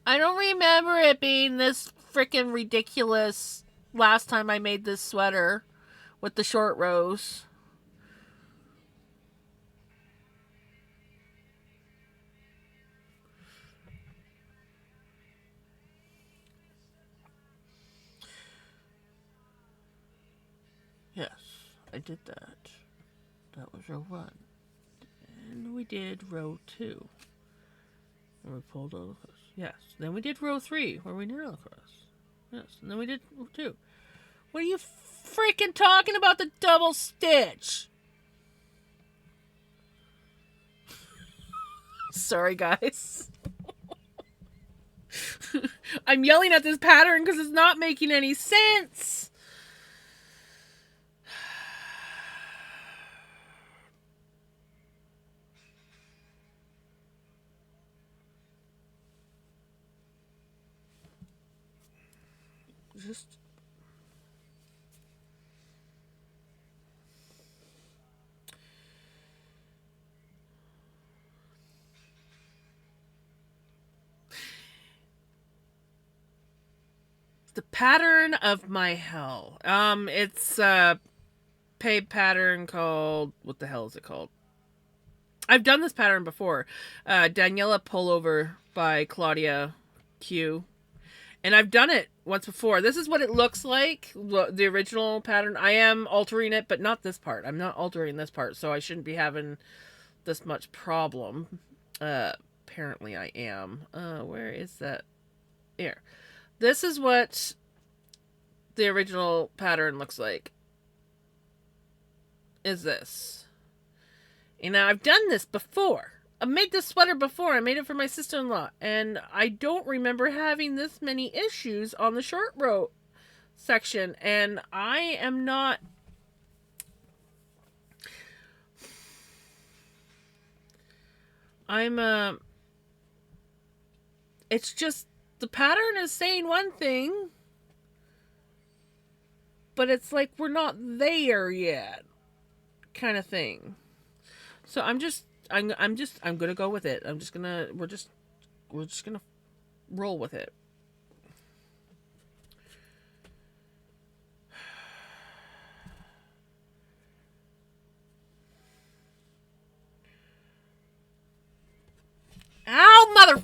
Speaker 1: I don't remember it being this freaking ridiculous last time I made this sweater with the short rows. Yes, I did that. That was row 1. And we did row 2. And we pulled all across. Yes. Then we did row 3, where we narrow across. Yes. And then we did row 2. What are you freaking talking about the double stitch? Sorry, guys. I'm yelling at this pattern because it's not making any sense. Just... the pattern of my hell. It's a paid pattern called... what the hell is it called? I've done this pattern before. Daniela Pullover by Claudia Q. And I've done it once before. This is what it looks like, the original pattern. I am altering it, but not this part. I'm not altering this part, so I shouldn't be having this much problem. Apparently I am. Where is that? Here. This is what the original pattern looks like. Is this. And now I've done this before. I made this sweater before. I made it for my sister-in-law. And I don't remember having this many issues on the short row section. And I am not... it's just... the pattern is saying one thing. But it's like we're not there yet. Kind of thing. So I'm gonna go with it. We're just gonna roll with it. Ow, mother...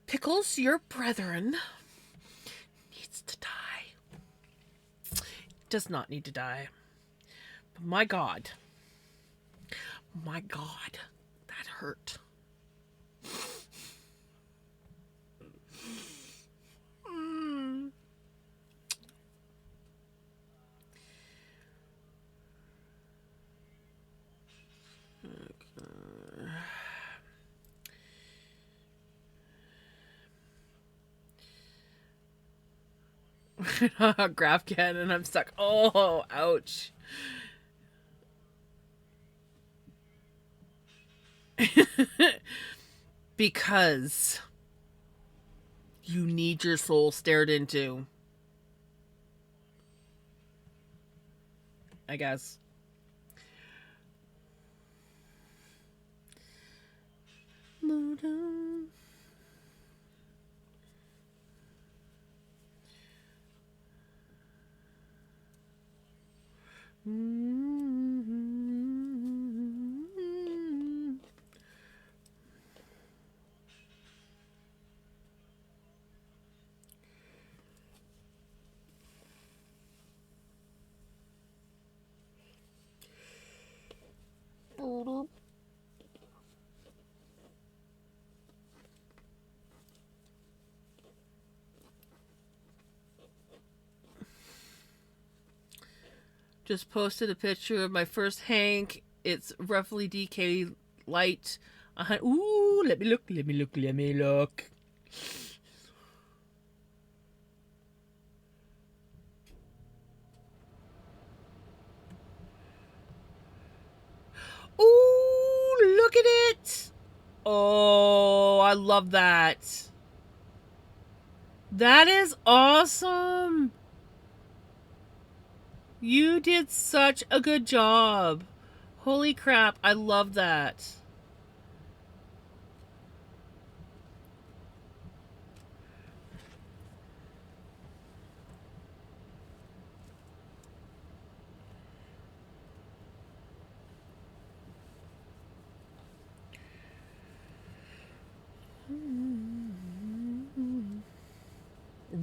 Speaker 1: Pickles, your brethren needs to die. Does not need to die. But my God. My God. That hurt. Graph can and I'm stuck. Oh, ouch. Because you need your soul stared into. I guess. Just posted a picture of my first Hank. It's roughly DK light. Ooh, let me look. Ooh, look at it. Oh, I love that. That is awesome. You did such a good job. Holy crap, I love that.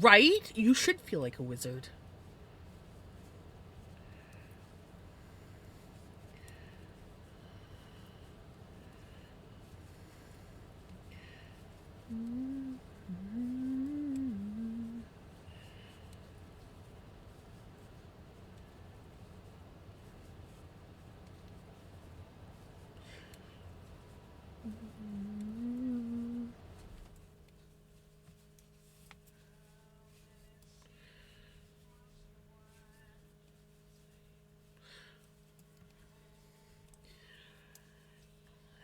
Speaker 1: Right? You should feel like a wizard.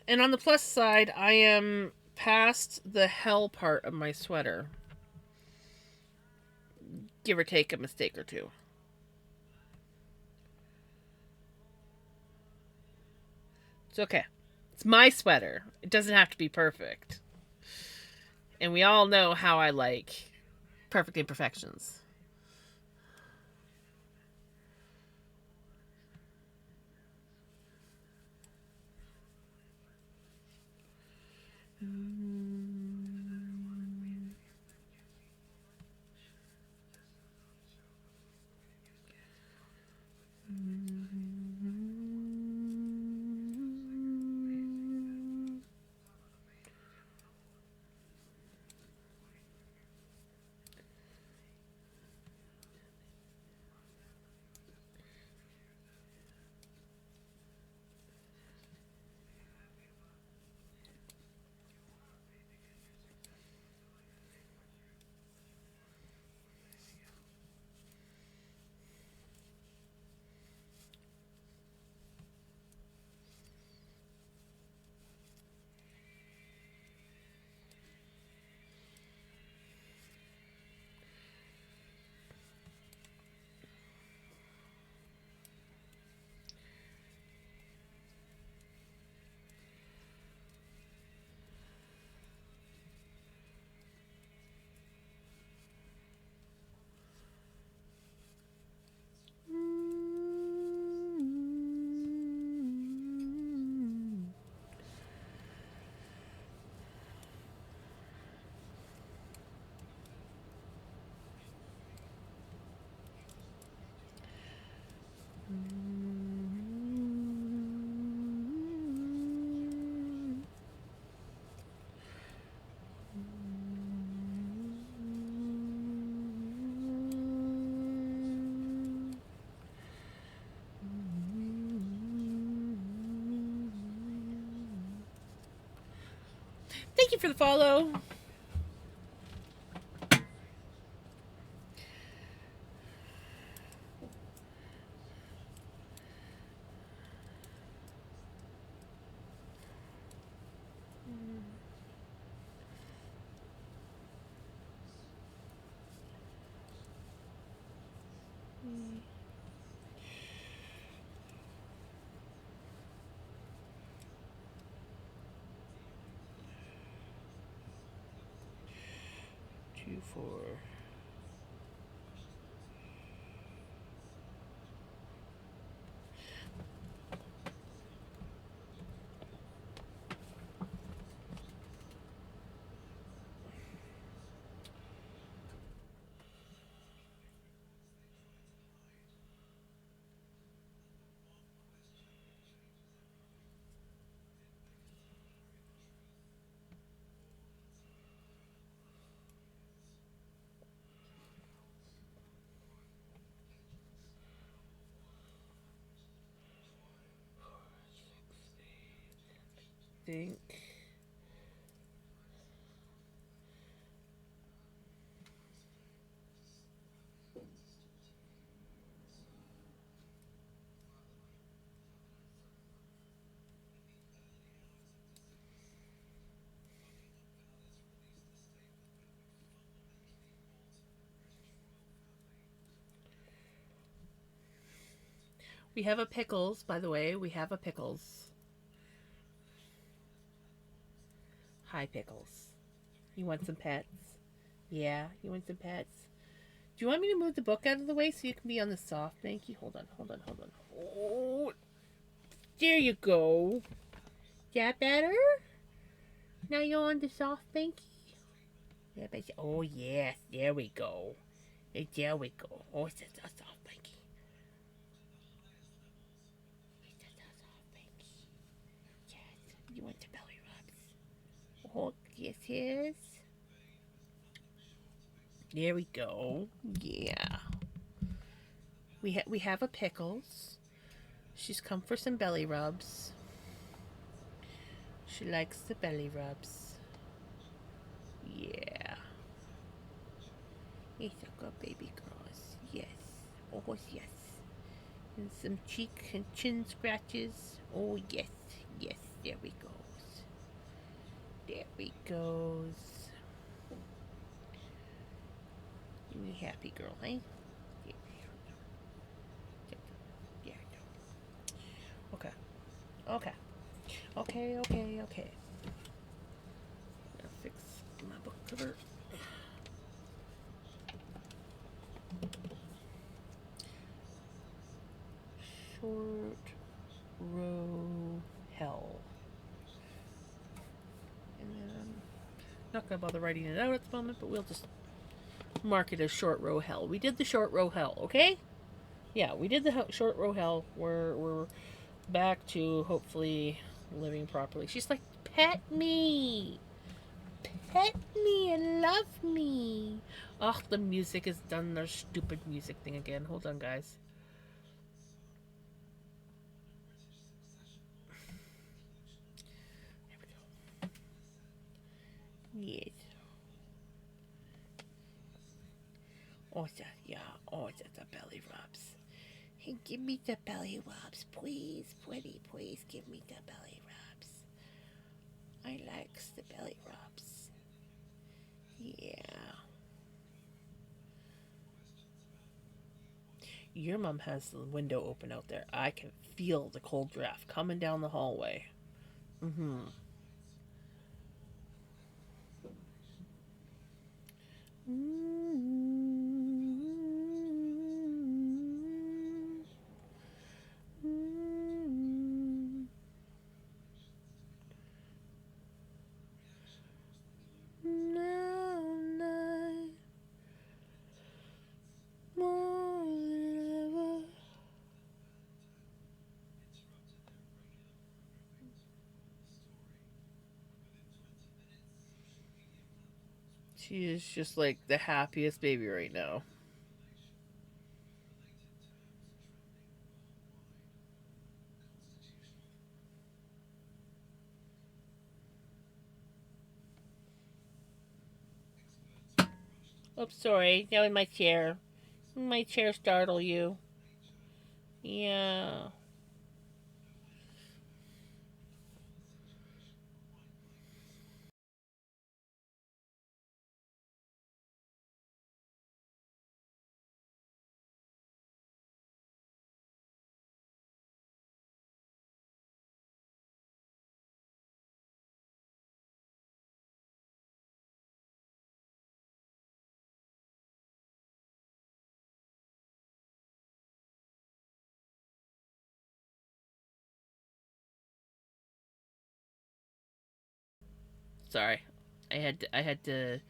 Speaker 1: And on the plus side, I am past the hell part of my sweater. Give or take a mistake or two. It's okay. It's my sweater. It doesn't have to be perfect. And we all know how I like perfect imperfections. Thank you for the follow. Two, four. Think. We have a pickles, by the way. We have a pickles. Hi, pickles. You want some pets? Yeah, you want some pets? Do you want me to move the book out of the way so you can be on the soft banky? Hold on. Oh, there you go. Is that better? Now you're on the soft banky? Oh, yes. There we go. There we go. Oh, that's all, Mikey. That's all, Mikey. Yes. You want the belly rubs? Oh, yes. There we go. Yeah. We have a pickles. She's come for some belly rubs. She likes the belly rubs. Yeah. He's a good baby girls. Yes. Oh, yes. And some cheek and chin scratches. Oh, yes. Yes. There we goes. There we goes. You happy girl, eh? Yeah. Okay. Okay. Okay. Gotta fix my book cover. Short row hell. And then I'm not gonna bother writing it out at the moment, but we'll just mark it as short row hell. We did the short row hell, okay? Yeah, we did the short row hell. We're back to hopefully living properly. She's like, pet me and love me. Oh, the music has done their stupid music thing again. Hold on, guys. There we go. Yes. Oh, yeah. Oh, the belly rubs. Hey, give me the belly rubs, please. Please give me the belly rubs. I likes the belly rubs. Yeah. Your mom has the window open out there. I can feel the cold draft coming down the hallway. Mm-hmm. She is just like the happiest baby right now. Oh, sorry. Now in my chair. My chair startle you. Yeah. Sorry. I had to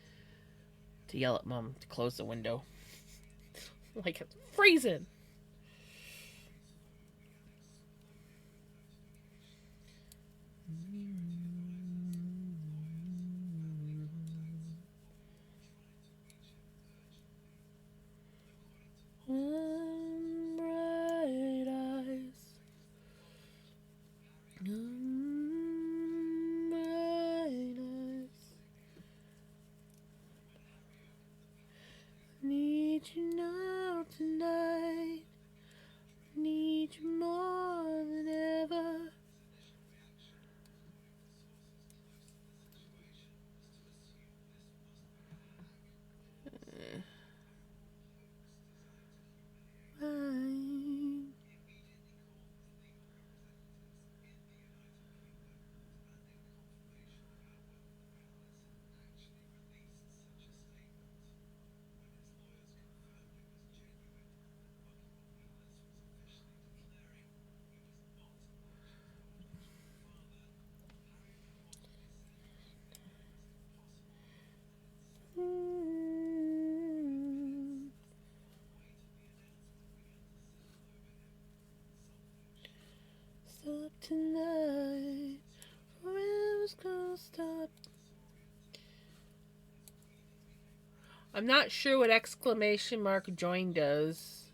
Speaker 1: yell at mom to close the window. Like it's freezing. Bright eyes. Bright eyes. Need you now tonight. Need you more than ever. tonight. Forever's gonna stop. I'm not sure what exclamation mark join does.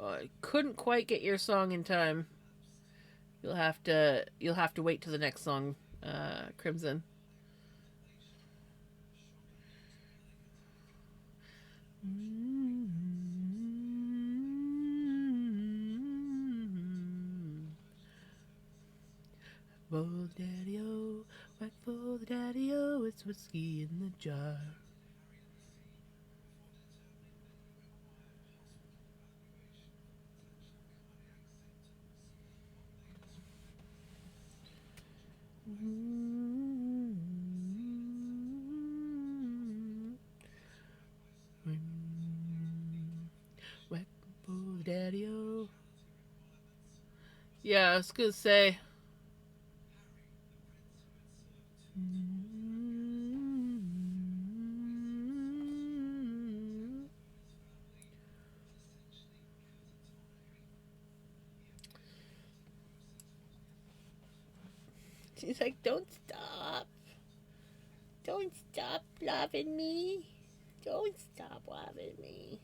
Speaker 1: I couldn't quite get your song in time. You'll have to wait till the next song, Crimson. Oh, daddy-o, whack for the daddy-o, it's whiskey in the jar. Whack for the daddy-o. Yeah, I was gonna say. She's like, don't stop. Don't stop loving me. Don't stop loving me.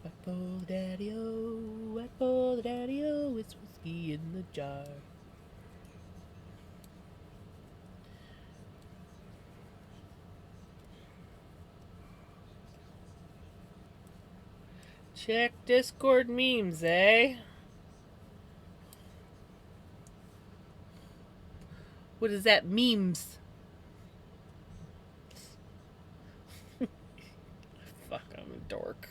Speaker 1: Whack for the daddy-o, whack for the daddy-o, it's whiskey in the jar. Check Discord memes, eh? What is that, memes? Fuck, I'm a dork.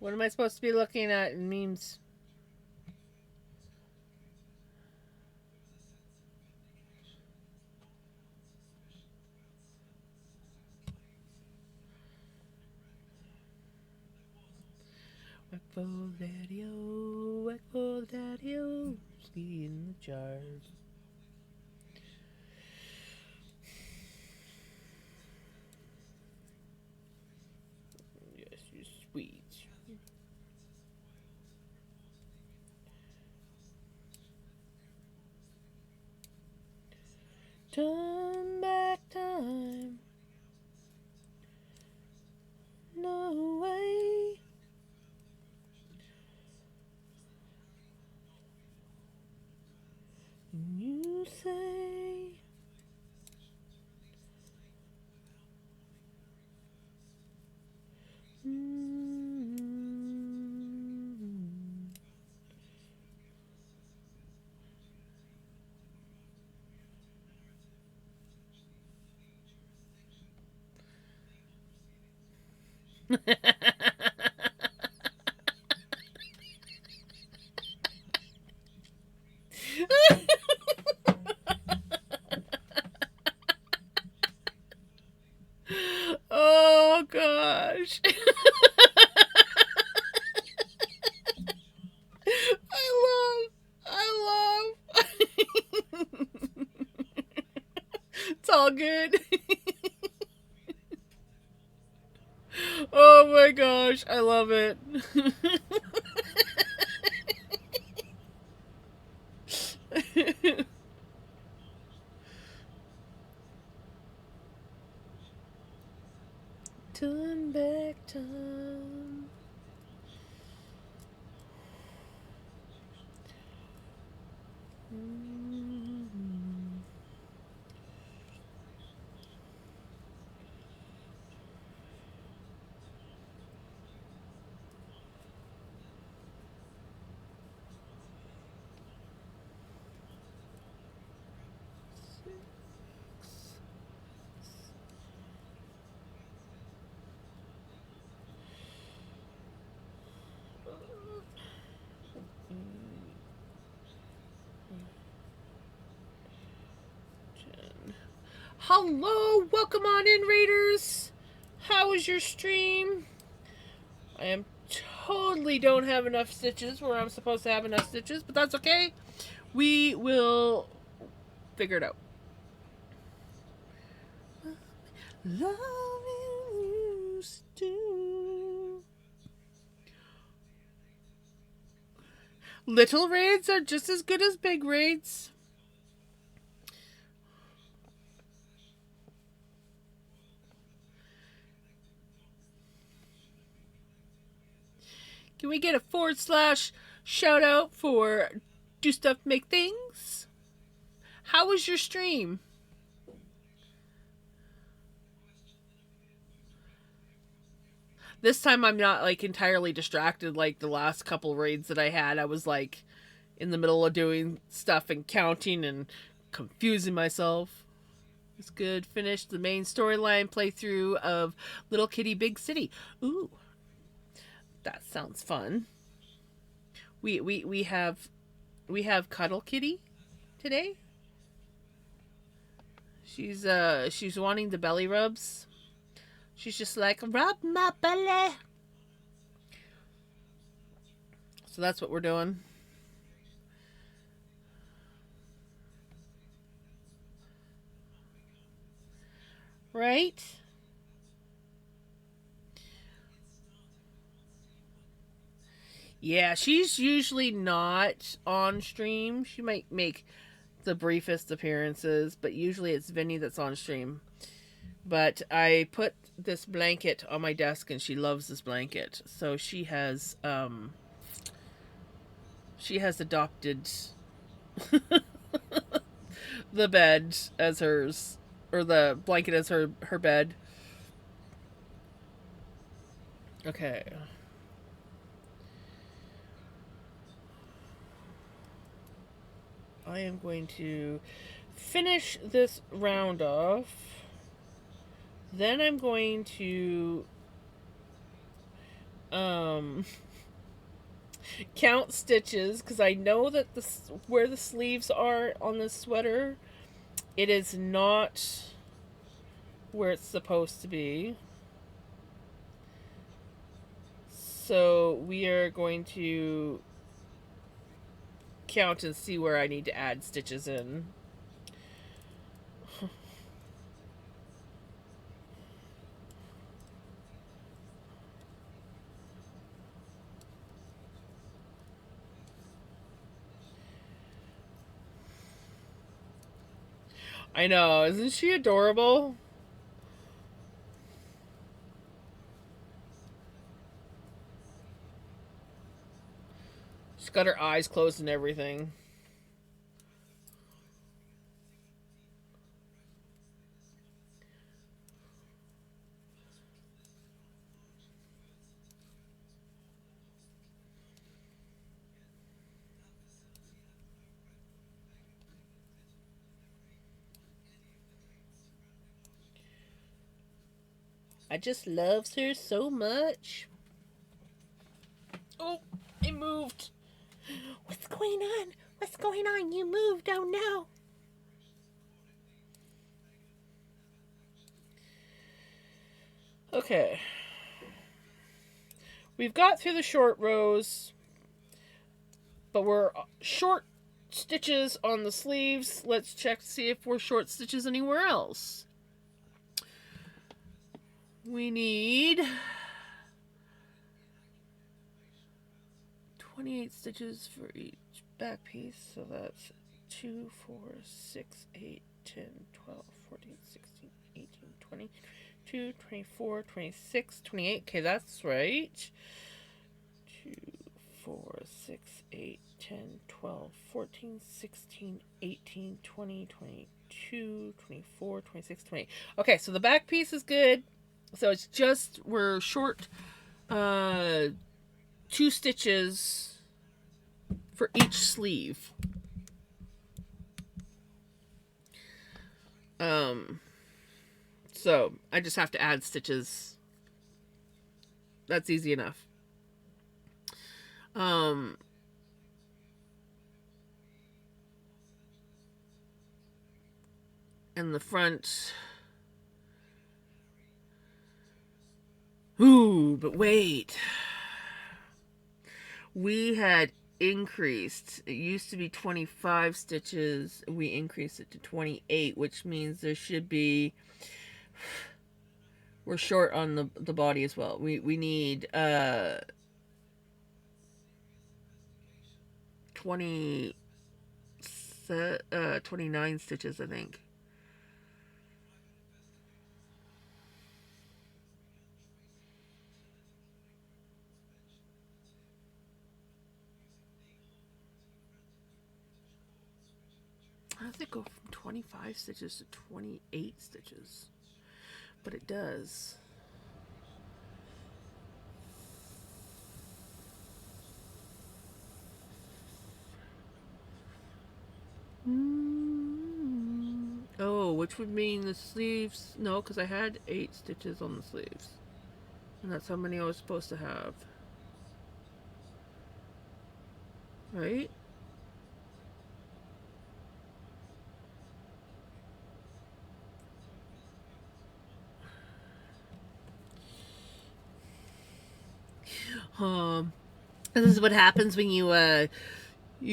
Speaker 1: What am I supposed to be looking at in memes? Whack for the daddy-o, whack for the daddy-o, whiskey in the jars. Yes, you sweet. Turn back time. No way. You say. Oh gosh. I love. It's all good. Oh my gosh, I love it. Turn back time. Hello, welcome on in, Raiders. How was your stream? I am totally don't have enough stitches where I'm supposed to have enough stitches, but that's okay. We will figure it out. Loving you still. Little raids are just as good as big raids. Can we get a / shout out for Do Stuff Make Things? How was your stream? This time I'm not like entirely distracted like the last couple raids that I had. I was like in the middle of doing stuff and counting and confusing myself. It's good. Finished the main storyline playthrough of Little Kitty Big City. Ooh. That sounds fun. We have Cuddle Kitty today. She's wanting the belly rubs. She's just like, rub my belly. So that's what we're doing. Right? Yeah, she's usually not on stream. She might make the briefest appearances, but usually it's Vinny that's on stream. But I put this blanket on my desk and she loves this blanket. So she has adopted the bed as hers, or the blanket as her bed. Okay. I am going to finish this round off. Then I'm going to count stitches because I know that where the sleeves are on this sweater, it is not where it's supposed to be. So we are going to count and see where I need to add stitches in. I know, isn't she adorable? She's got her eyes closed and everything. I just loves her so much. Oh, it moved. What's going on? What's going on? You moved. Oh no. Okay. We've got through the short rows, but we're short stitches on the sleeves. Let's check to see if we're short stitches anywhere else. We need 28 stitches for each back piece, so that's 2, 4, 6, 8, 10, 12, 14, 16, 18, 20, 22, 24, 26, 28. Okay, that's right. 2, 4, 6, 8, 10, 12, 14, 16, 18, 20, 22, 24, 26, 28. Okay, so the back piece is good. So it's just, we're short 2 stitches for each sleeve. So I just have to add stitches. That's easy enough. And the front. Ooh, but wait. We had increased. It used to be 25 stitches. We increased it to 28, which means there should be... We're short on the body as well. We need 29 stitches, I think. How does it go from 25 stitches to 28 stitches? But it does. Oh, which would mean the sleeves... No, because I had 8 stitches on the sleeves. And that's how many I was supposed to have. Right? This is what happens when you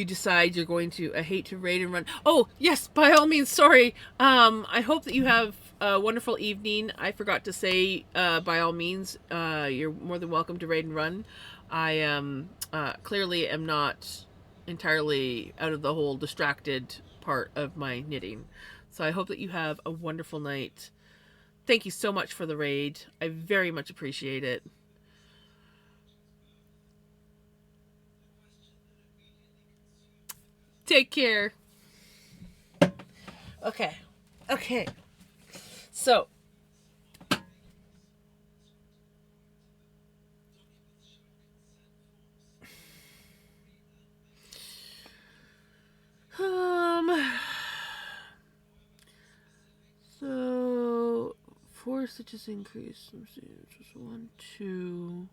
Speaker 1: decide you're going to... I hate to raid and run. Oh, yes, by all means, sorry. I hope that you have a wonderful evening. I forgot to say, by all means, you're more than welcome to raid and run. I clearly am not entirely out of the whole distracted part of my knitting. So I hope that you have a wonderful night. Thank you so much for the raid. I very much appreciate it. Take care. Okay. Okay. So. So 4 stitches increase. Let's see. Just 1, 2.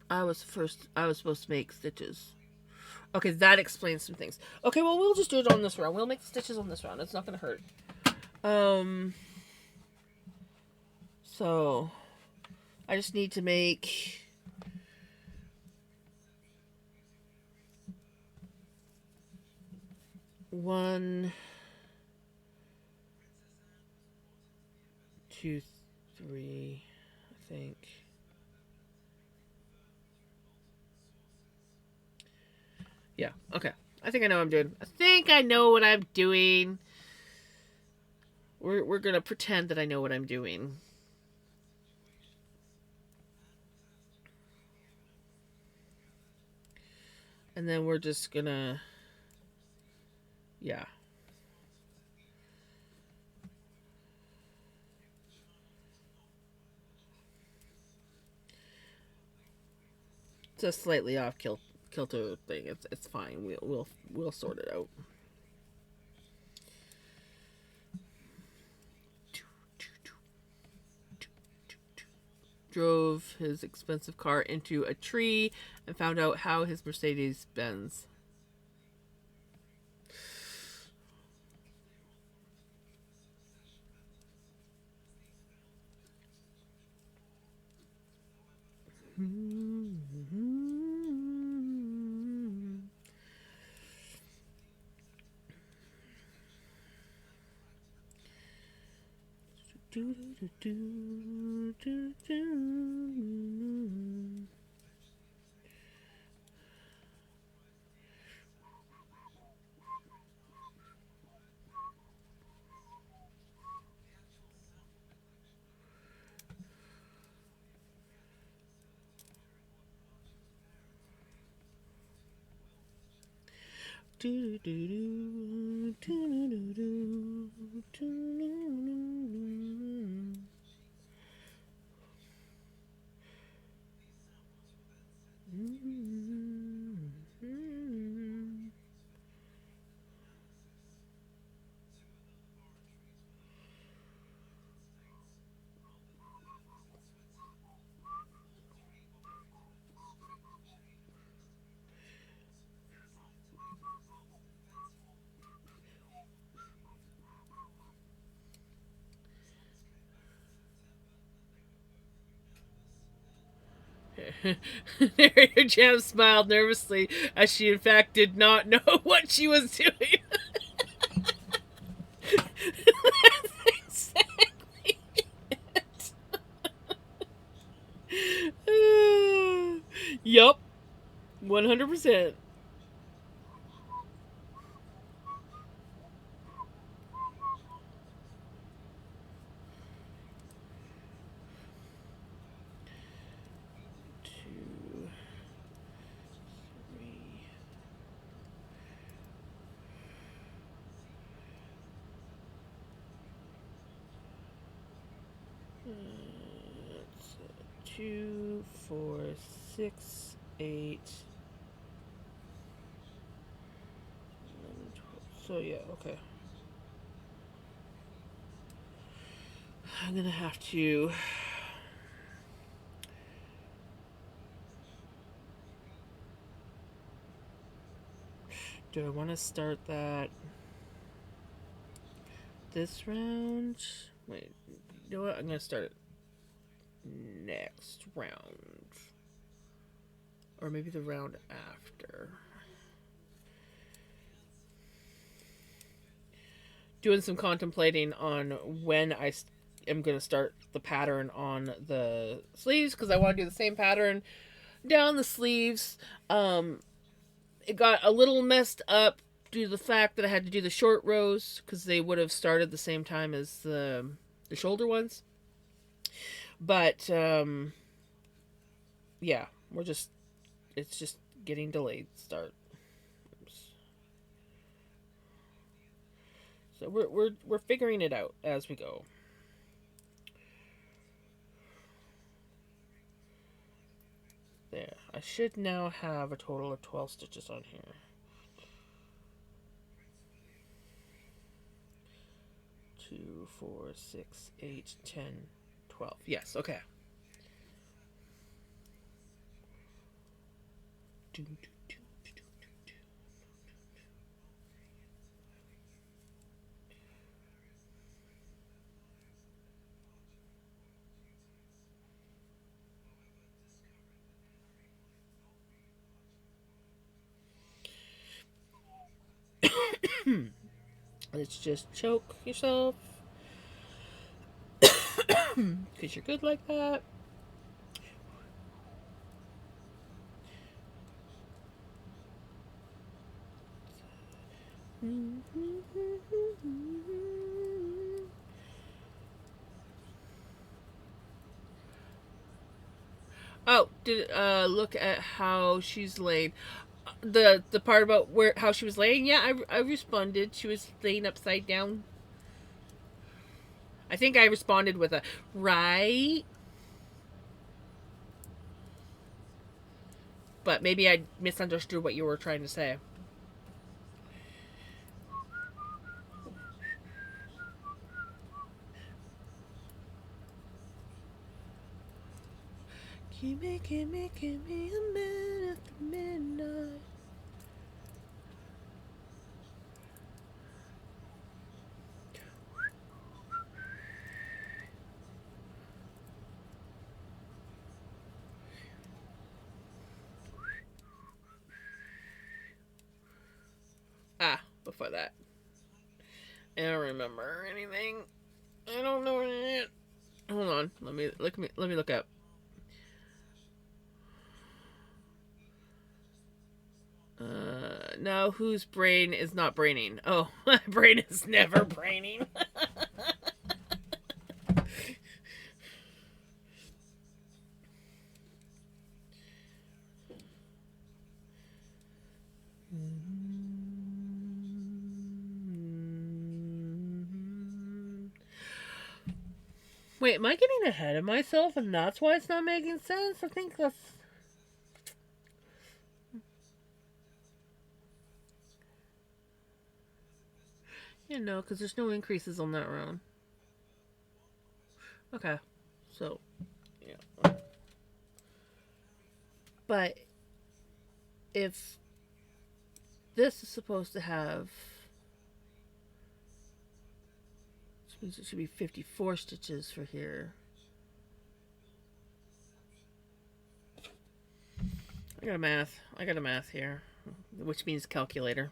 Speaker 1: I was supposed to make stitches. Okay, that explains some things. Okay, well, we'll just do it on this round. We'll make the stitches on this round. It's not going to hurt. So I just need to make 1, 2, 3, I think. Yeah, okay. I think I know what I'm doing. I think I know what I'm doing. We're gonna pretend that I know what I'm doing. And then we're just gonna... Yeah. It's a slightly off kilter thing. It's fine. We'll sort it out. drove his expensive car into a tree and found out how his Mercedes Benz. Narrator Jam smiled nervously as she in fact did not know what she was doing. That's exactly it. Yup. 100%. Two, three. That's 2, 4, 6, 8. 11, 12. So yeah, okay. I'm gonna have to. Do I want to start that this round? Wait, you know what? I'm gonna start it next round, or maybe the round after. Doing some contemplating on when I am gonna start the pattern on the sleeves because I want to do the same pattern down the sleeves. It got a little messed up due to the fact that I had to do the short rows because they would have started the same time as the shoulder ones. But yeah, it's just getting delayed start. Oops. So we're figuring it out as we go. There, I should now have a total of 12 stitches on here. 2, 4, 6, 8, 10, 12. Yes, okay. Let's just choke yourself. Because you're good like that. Oh, did look at how she's laid. The part about where how she was laying. Yeah, I responded. She was laying upside down. I think I responded with a right, but maybe I misunderstood what you were trying to say. Give me a man after midnight. Ah, before that. I don't remember anything. I don't know it. Hold on. Let me look up. No, whose brain is not braining? Oh, my brain is never braining. Wait, am I getting ahead of myself and that's why it's not making sense? I think that's... Yeah, no, because there's no increases on that round. Okay, so, yeah. But if this is supposed to have... Which means it should be 54 stitches for here. I got a math here, which means calculator.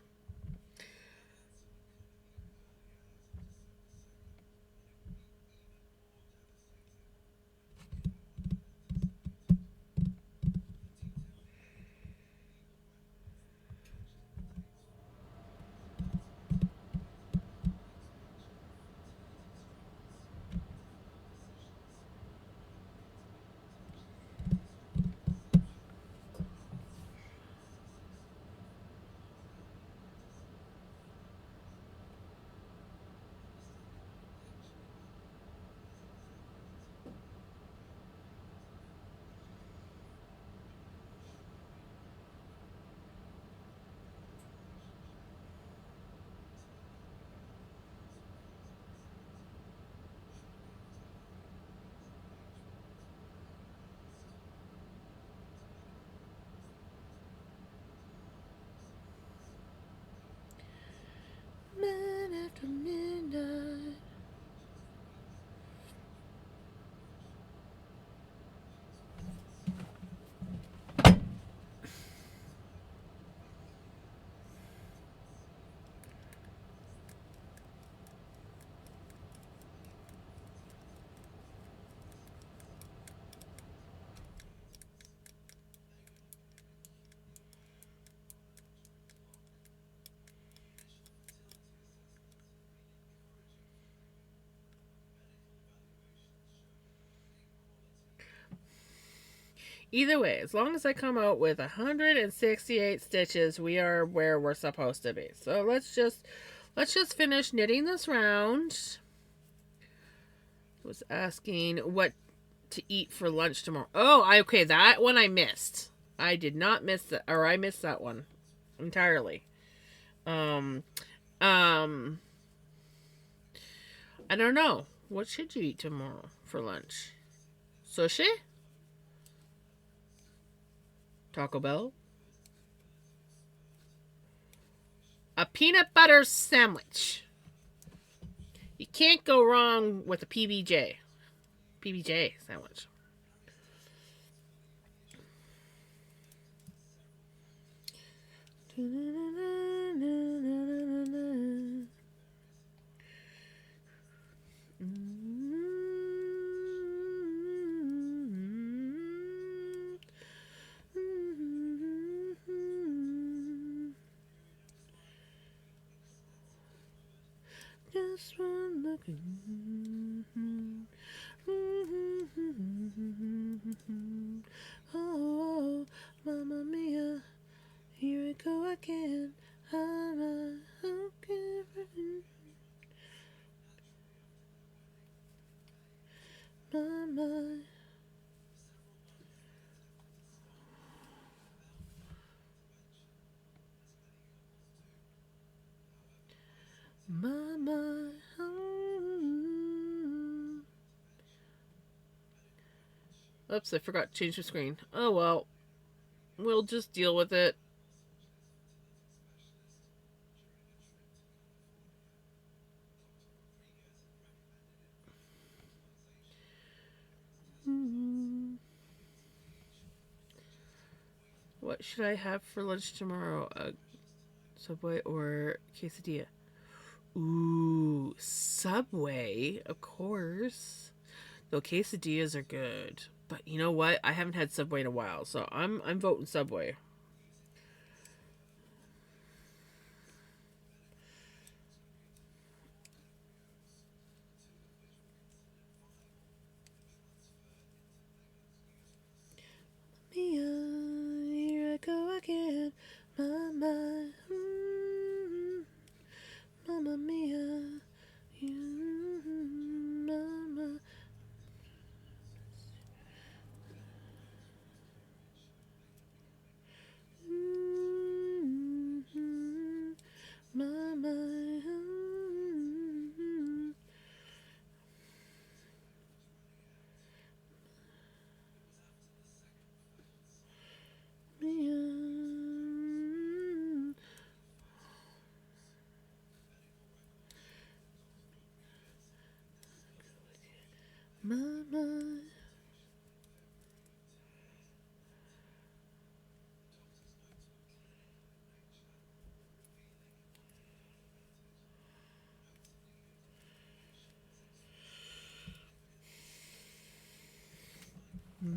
Speaker 1: Man after midnight. Either way, as long as I come out with 168 stitches, we are where we're supposed to be. So let's just finish knitting this round. I was asking what to eat for lunch tomorrow. Oh, okay, that one I missed. I did not miss that, or I missed that one entirely. I don't know. What should you eat tomorrow for lunch? Sushi? Taco Bell? A peanut butter sandwich. You can't go wrong with a PBJ. PBJ sandwich. Just one looking. Oh, Mamma Mia, here I go again. I'm okay. Mama. Oops, I forgot to change the screen. Oh well. We'll just deal with it. What should I have for lunch tomorrow? A Subway or quesadilla? Ooh, Subway, of course. Though quesadillas are good. But you know what? I haven't had Subway in a while, so I'm voting Subway. Mia, here I go again. Mama, Mamma Mia, Mama. Mama. Mama.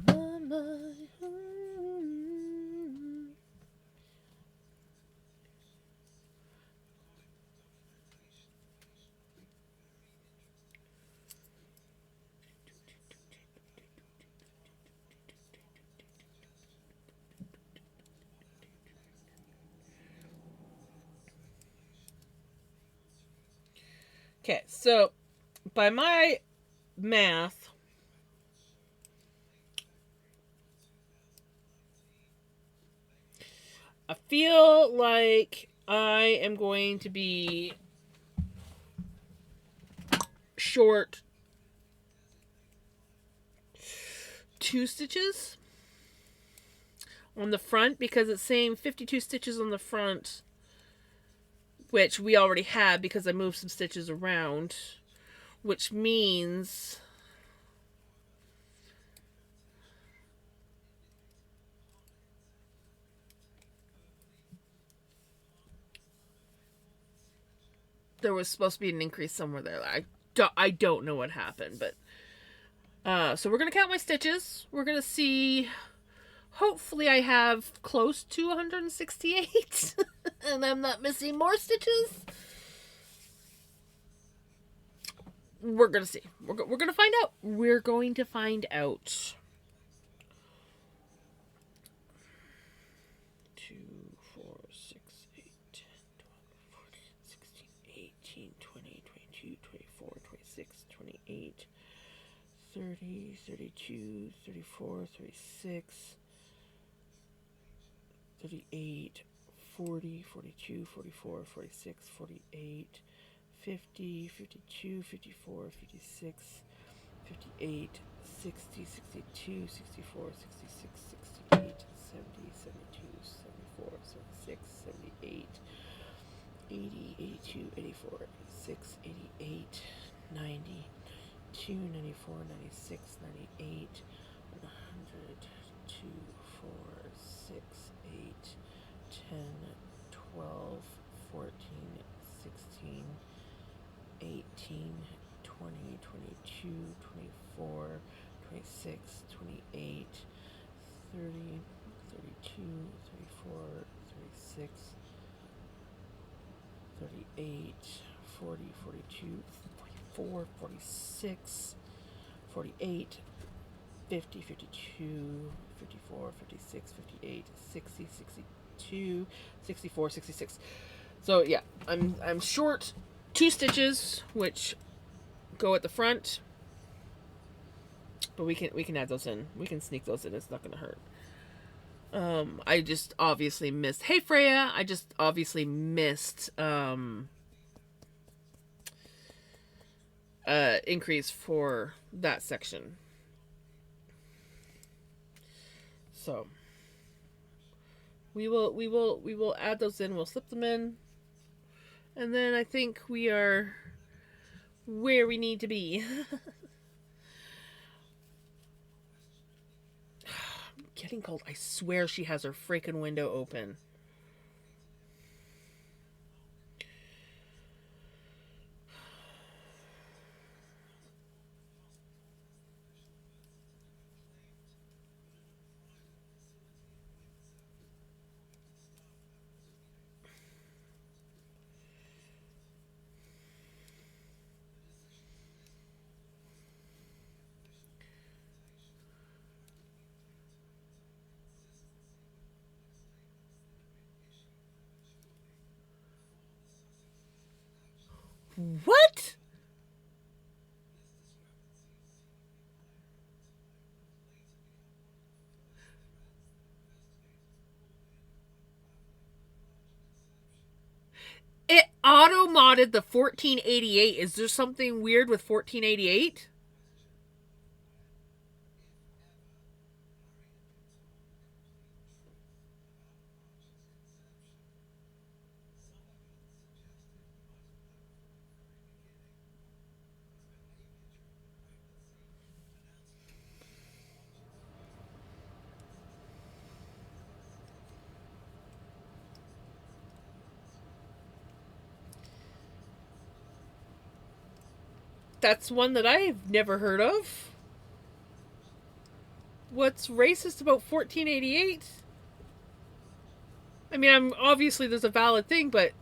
Speaker 1: Mama. Okay, so by my math, I feel like I am going to be short 2 stitches on the front because it's saying 52 stitches on the front, which we already had because I moved some stitches around, which means there was supposed to be an increase somewhere there. I don't know what happened, but so we're gonna count my stitches. We're gonna see. Hopefully, I have close to 168, and I'm not missing more stitches. We're gonna see. We're gonna find out. We're going to find out. 2, 4, 6, 8, 10, 12, 14, 16, 18, 20, 22, 24, 26, 28, 30, 32, 34, 36, 38, 40, 42, 44, 46, 48, 50, 52, 54, 56, 58, 60, 62, 64, 66, 68, 70, 72, 74, 76, 78, 80, 82, 84, 86, 88, 90, 2, 94, 96, 98, 100, 2, 4, 6, 8, 10, 12, 14, 16, 18, 20, 22, 24, 26, 28, 30, 32, 34, 36, 38, 40, 42, 44, 46, 48, 50, 52, 54, 56, 58, 60, 62, 64, 66. So yeah, I'm short 2 stitches, which go at the front, but we can add those in. We can sneak those in. It's not gonna hurt. I just obviously missed. Hey Freya, I just obviously missed increase for that section. So we will add those in. We'll slip them in, and then I think we are where we need to be. I'm getting cold. I swear she has her freaking window open. What? It auto modded the 1488. Is there something weird with 1488? That's one that I've never heard of. What's racist about 1488? I mean, I'm obviously there's a valid thing, but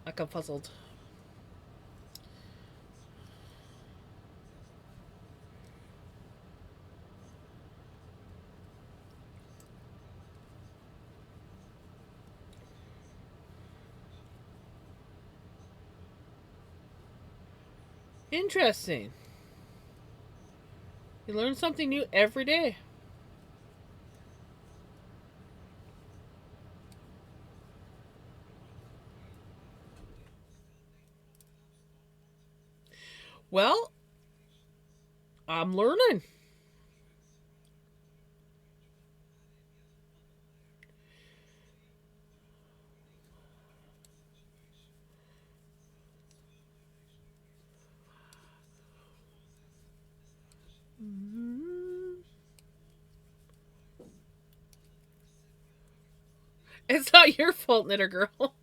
Speaker 1: like I'm puzzled. Interesting. You learn something new every day. Well, I'm learning. It's not your fault, knitter girl.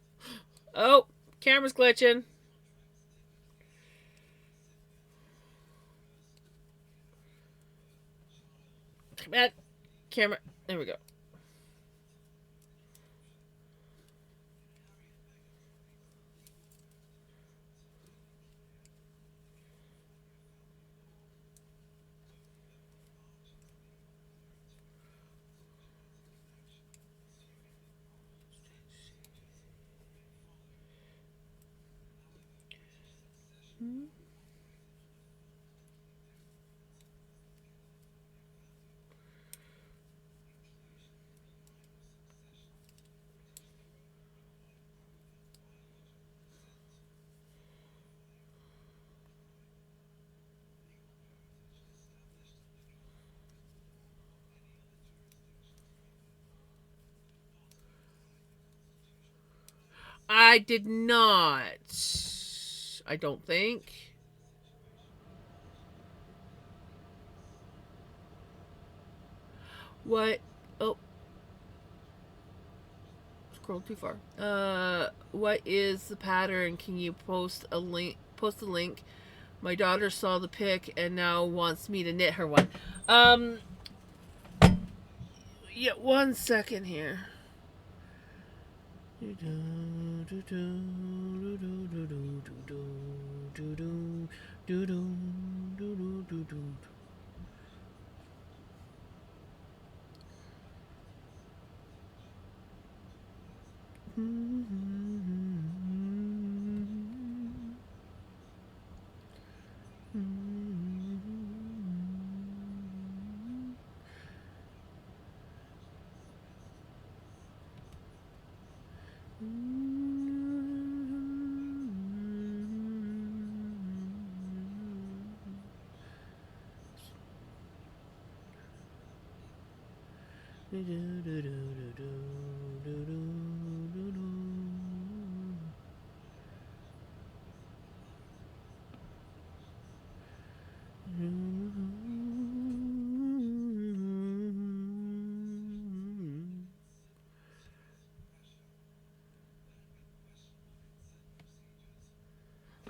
Speaker 1: Oh, camera's glitching. That camera. There we go. I did not. I don't think. What? Oh, scrolled too far. What is the pattern? Can you post a link? Post a link. My daughter saw the pic and now wants me to knit her one. Yeah, 1 second here.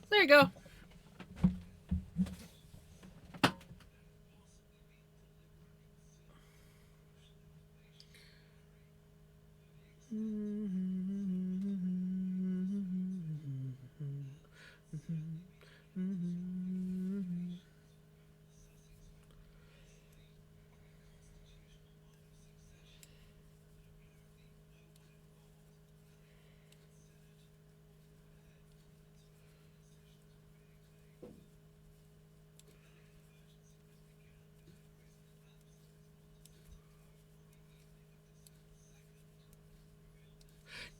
Speaker 1: There you go.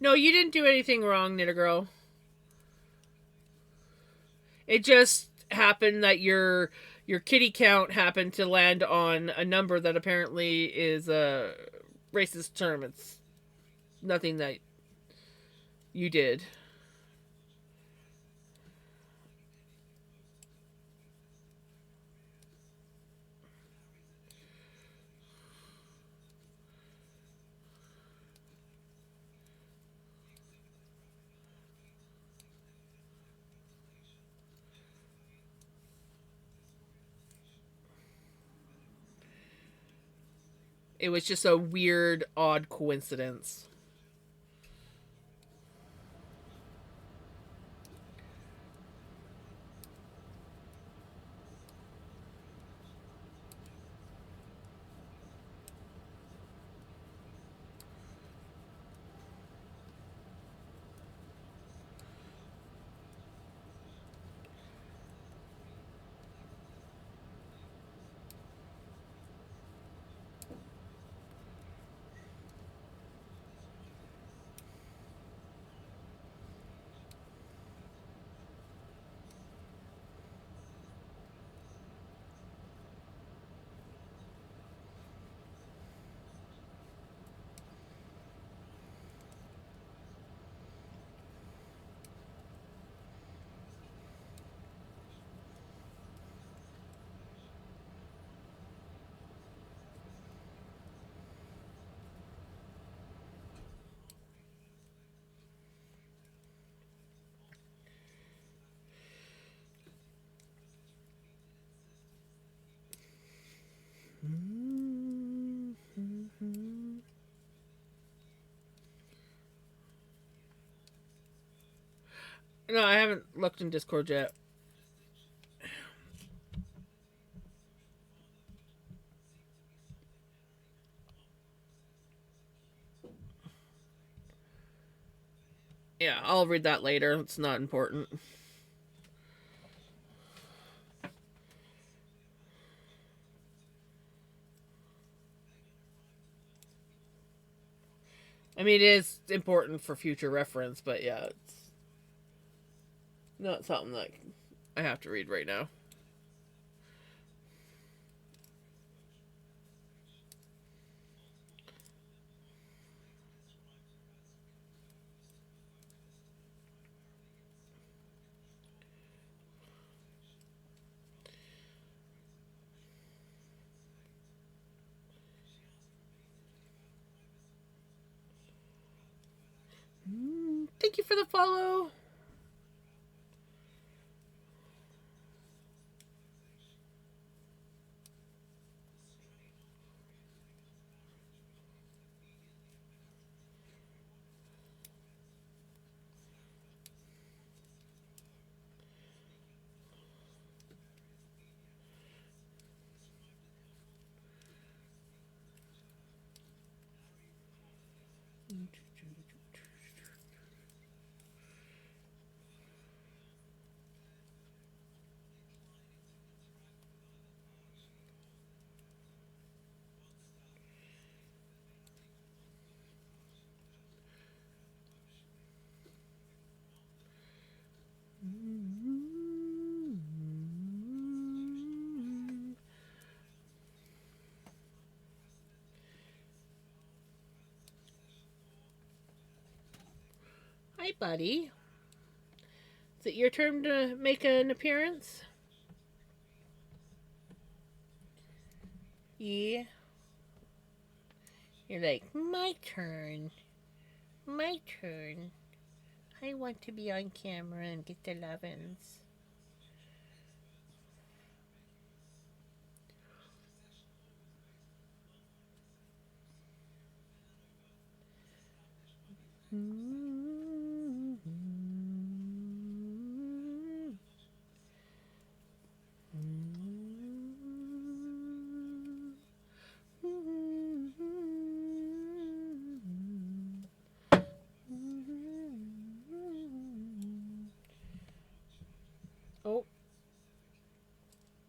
Speaker 1: No, you didn't do anything wrong, Knitter Girl. It just happened that your kitty count happened to land on a number that apparently is a racist term. It's nothing that you did. It was just a weird, odd coincidence. No, I haven't looked in Discord yet. Yeah, I'll read that later. It's not important. I mean, it is important for future reference, but yeah, it's not something that I have to read right now. Thank you for the follow. Hi, buddy. Is it your turn to make an appearance? Yeah. You're like, my turn. My turn. I want to be on camera and get the lovin's. Oh,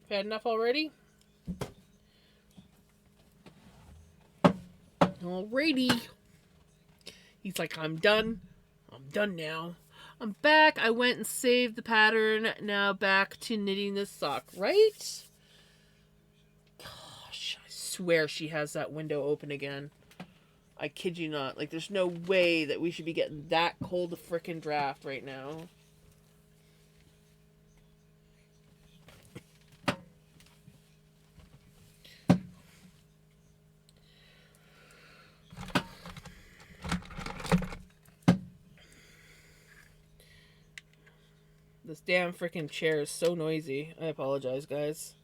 Speaker 1: had enough already? Alrighty. He's like, I'm done. I'm done now. I'm back. I went and saved the pattern. Now back to knitting this sock, right? Gosh, I swear she has that window open again. I kid you not. Like, there's no way that we should be getting that cold a frickin' draft right now. This damn freaking chair is so noisy. I apologize, guys.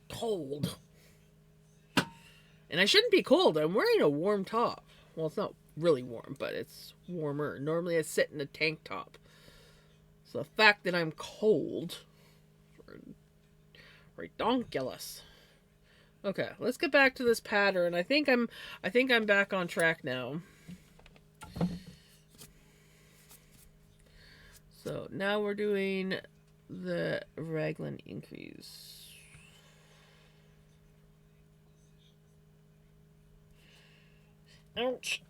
Speaker 1: Cold. And I shouldn't be cold. I'm wearing a warm top. Well, it's not really warm, but it's warmer. Normally I sit in a tank top. So the fact that I'm cold, ridiculous. Okay, let's get back to this pattern. I think I'm back on track now. So now we're doing the raglan increase. Ouch.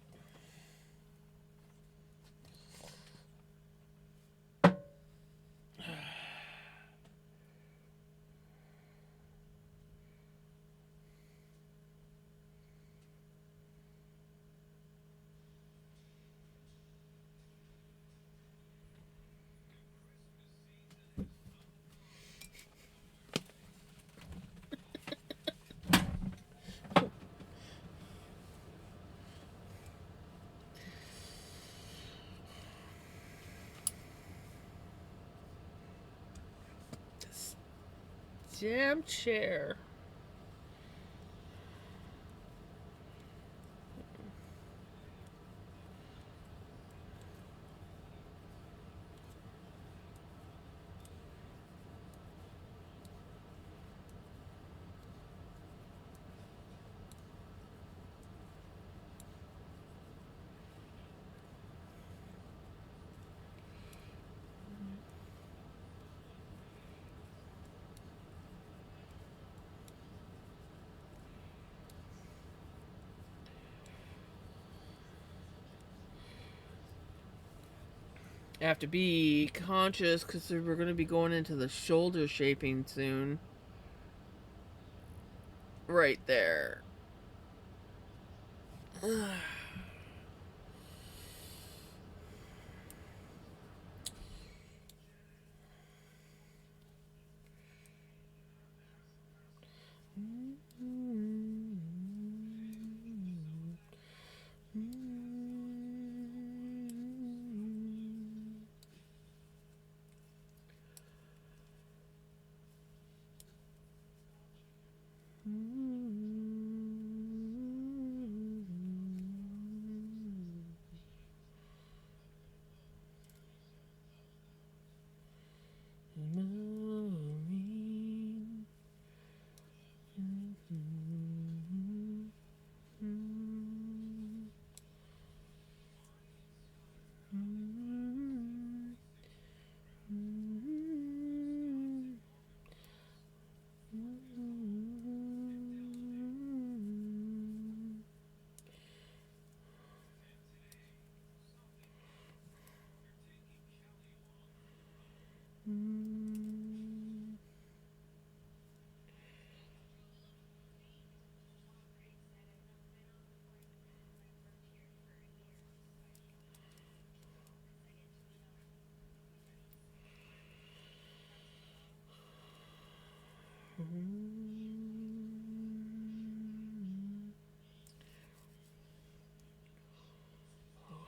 Speaker 1: This damn chair. I have to be conscious because we're going to be going into the shoulder shaping soon. Right there.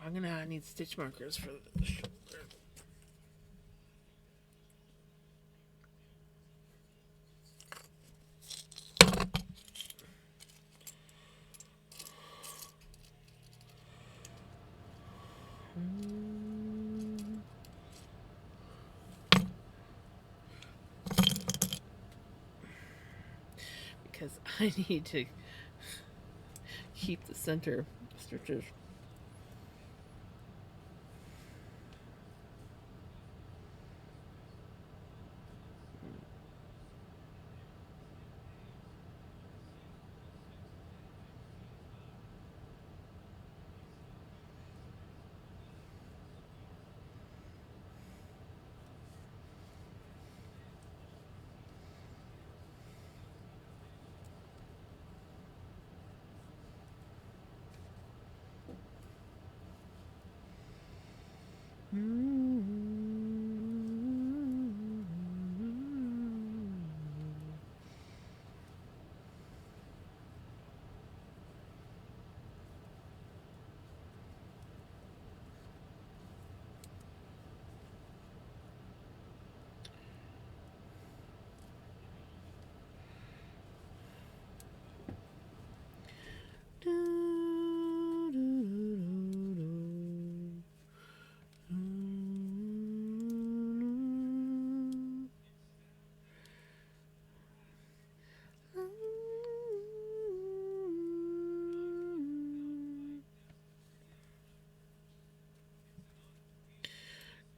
Speaker 1: I'm gonna need stitch markers for the shoulder. Because I need to keep the center stitches.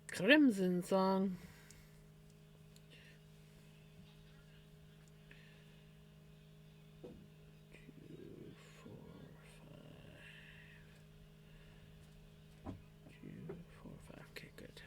Speaker 1: Crimson song. Okay, good.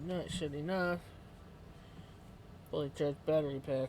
Speaker 1: Not shitting enough. Fully charged battery pack.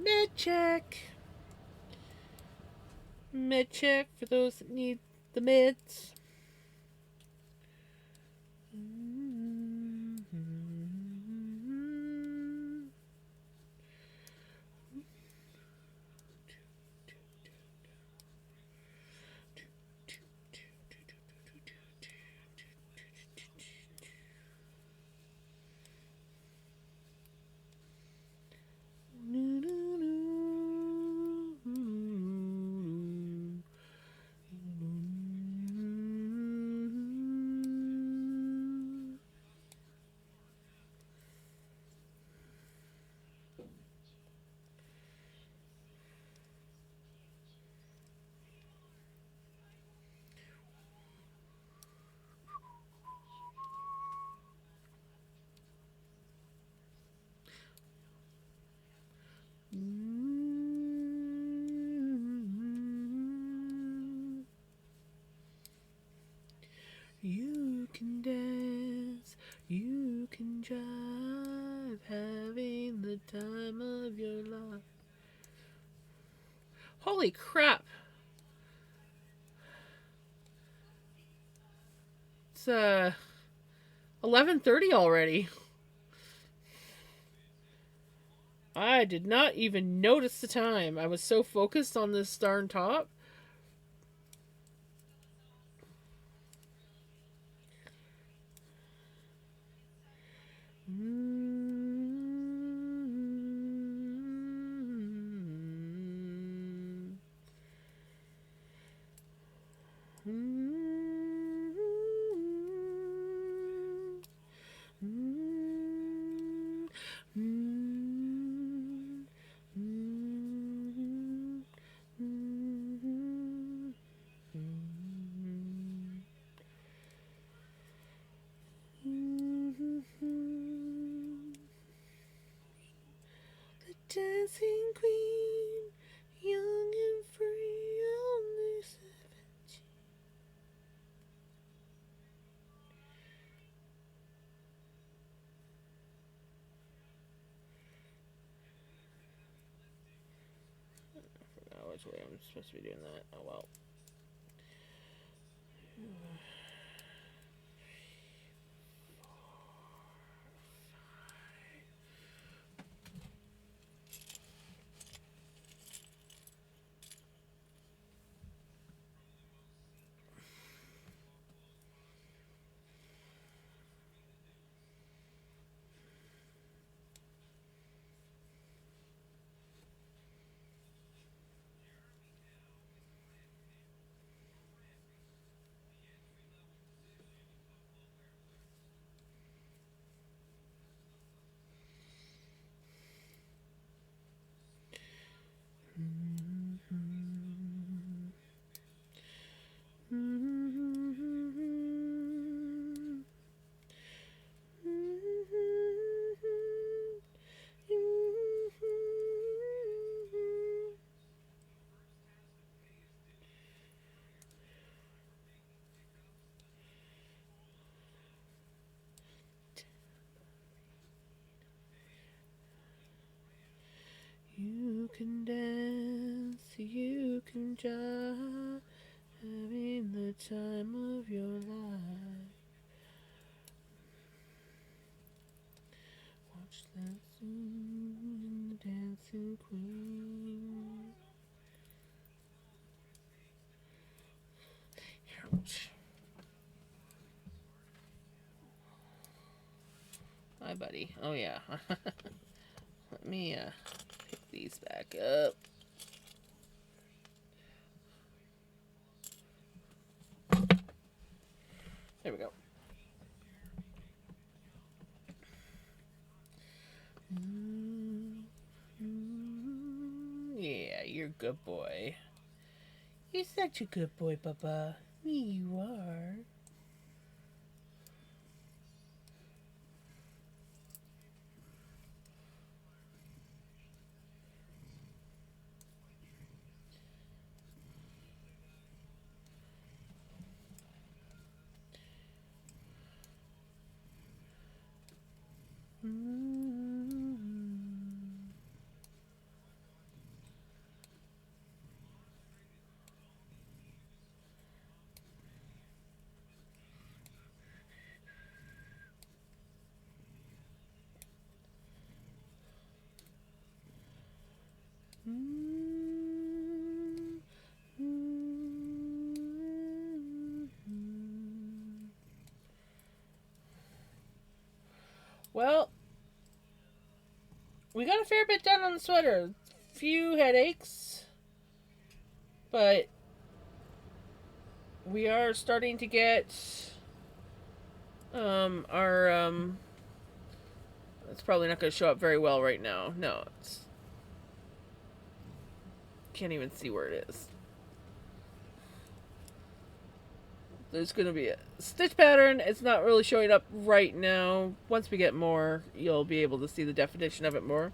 Speaker 1: Med check. Med check for those that need the meds. Holy crap. It's 11:30 already. I did not even notice the time. I was so focused on this darn top. Dancing queen, young and free, only 17. I forgot which way I'm supposed to be doing that. Oh well. You can dance, you can jive, having the time of your life. Watch that soon, the dancing queen. Ouch. Hi, buddy. Oh, yeah. Let me pick these back up. There we go. Yeah, you're a good boy. You're such a good boy, Papa. You are. Well, we got a fair bit done on the sweater. Few headaches, but we are starting to get our it's probably not going to show up very well right now. No, it's can't even see where it is. There's going to be a stitch pattern. It's not really showing up right now. Once we get more, you'll be able to see the definition of it more.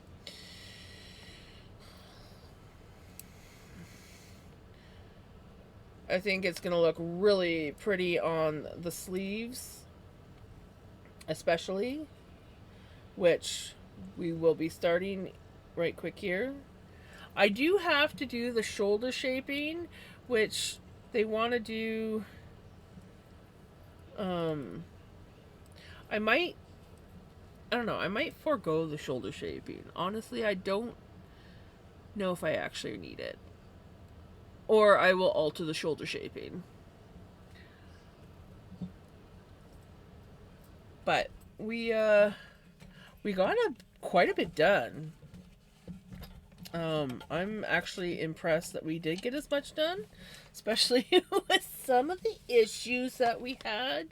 Speaker 1: I think it's going to look really pretty on the sleeves, especially, which we will be starting right quick here. I do have to do the shoulder shaping, which they want to do. I might. I don't know. I might forego the shoulder shaping. Honestly, I don't know if I actually need it. Or I will alter the shoulder shaping. But we got quite a bit done. I'm actually impressed that we did get as much done, especially with some of the issues that we had.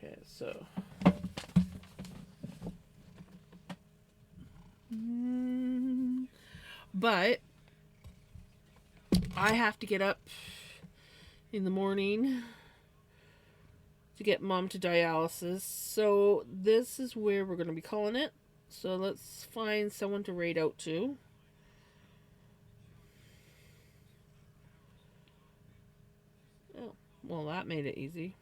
Speaker 1: Okay, so. But I have to get up in the morning to get mom to dialysis. So this is where we're going to be calling it. So let's find someone to raid out to. Oh, well, that made it easy.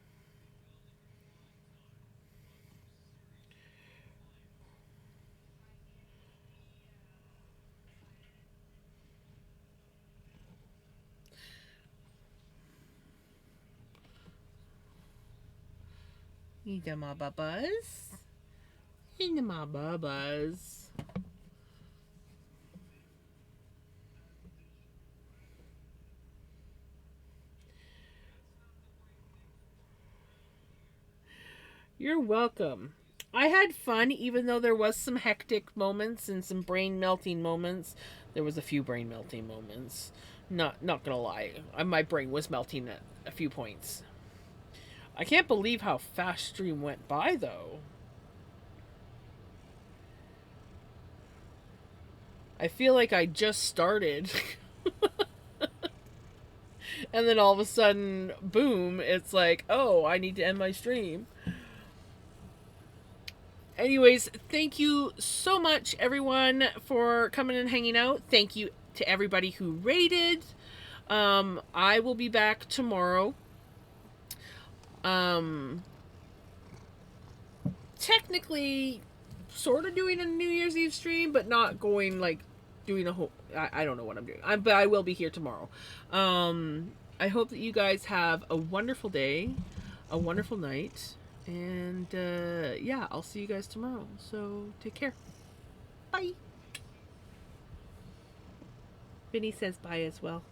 Speaker 1: Ida my babas. Ida my babas. You're welcome. I had fun, even though there was some hectic moments and some brain melting moments. There was a few brain melting moments. Not gonna lie, my brain was melting at a few points. I can't believe how fast stream went by, though. I feel like I just started. And then all of a sudden, boom, it's like, oh, I need to end my stream. Anyways, thank you so much, everyone, for coming and hanging out. Thank you to everybody who rated. I will be back tomorrow. Technically, sort of doing a New Year's Eve stream, but not going like doing a whole. I don't know what I'm doing. But I will be here tomorrow. I hope that you guys have a wonderful day, a wonderful night, and yeah, I'll see you guys tomorrow. So take care. Bye. Vinny says bye as well.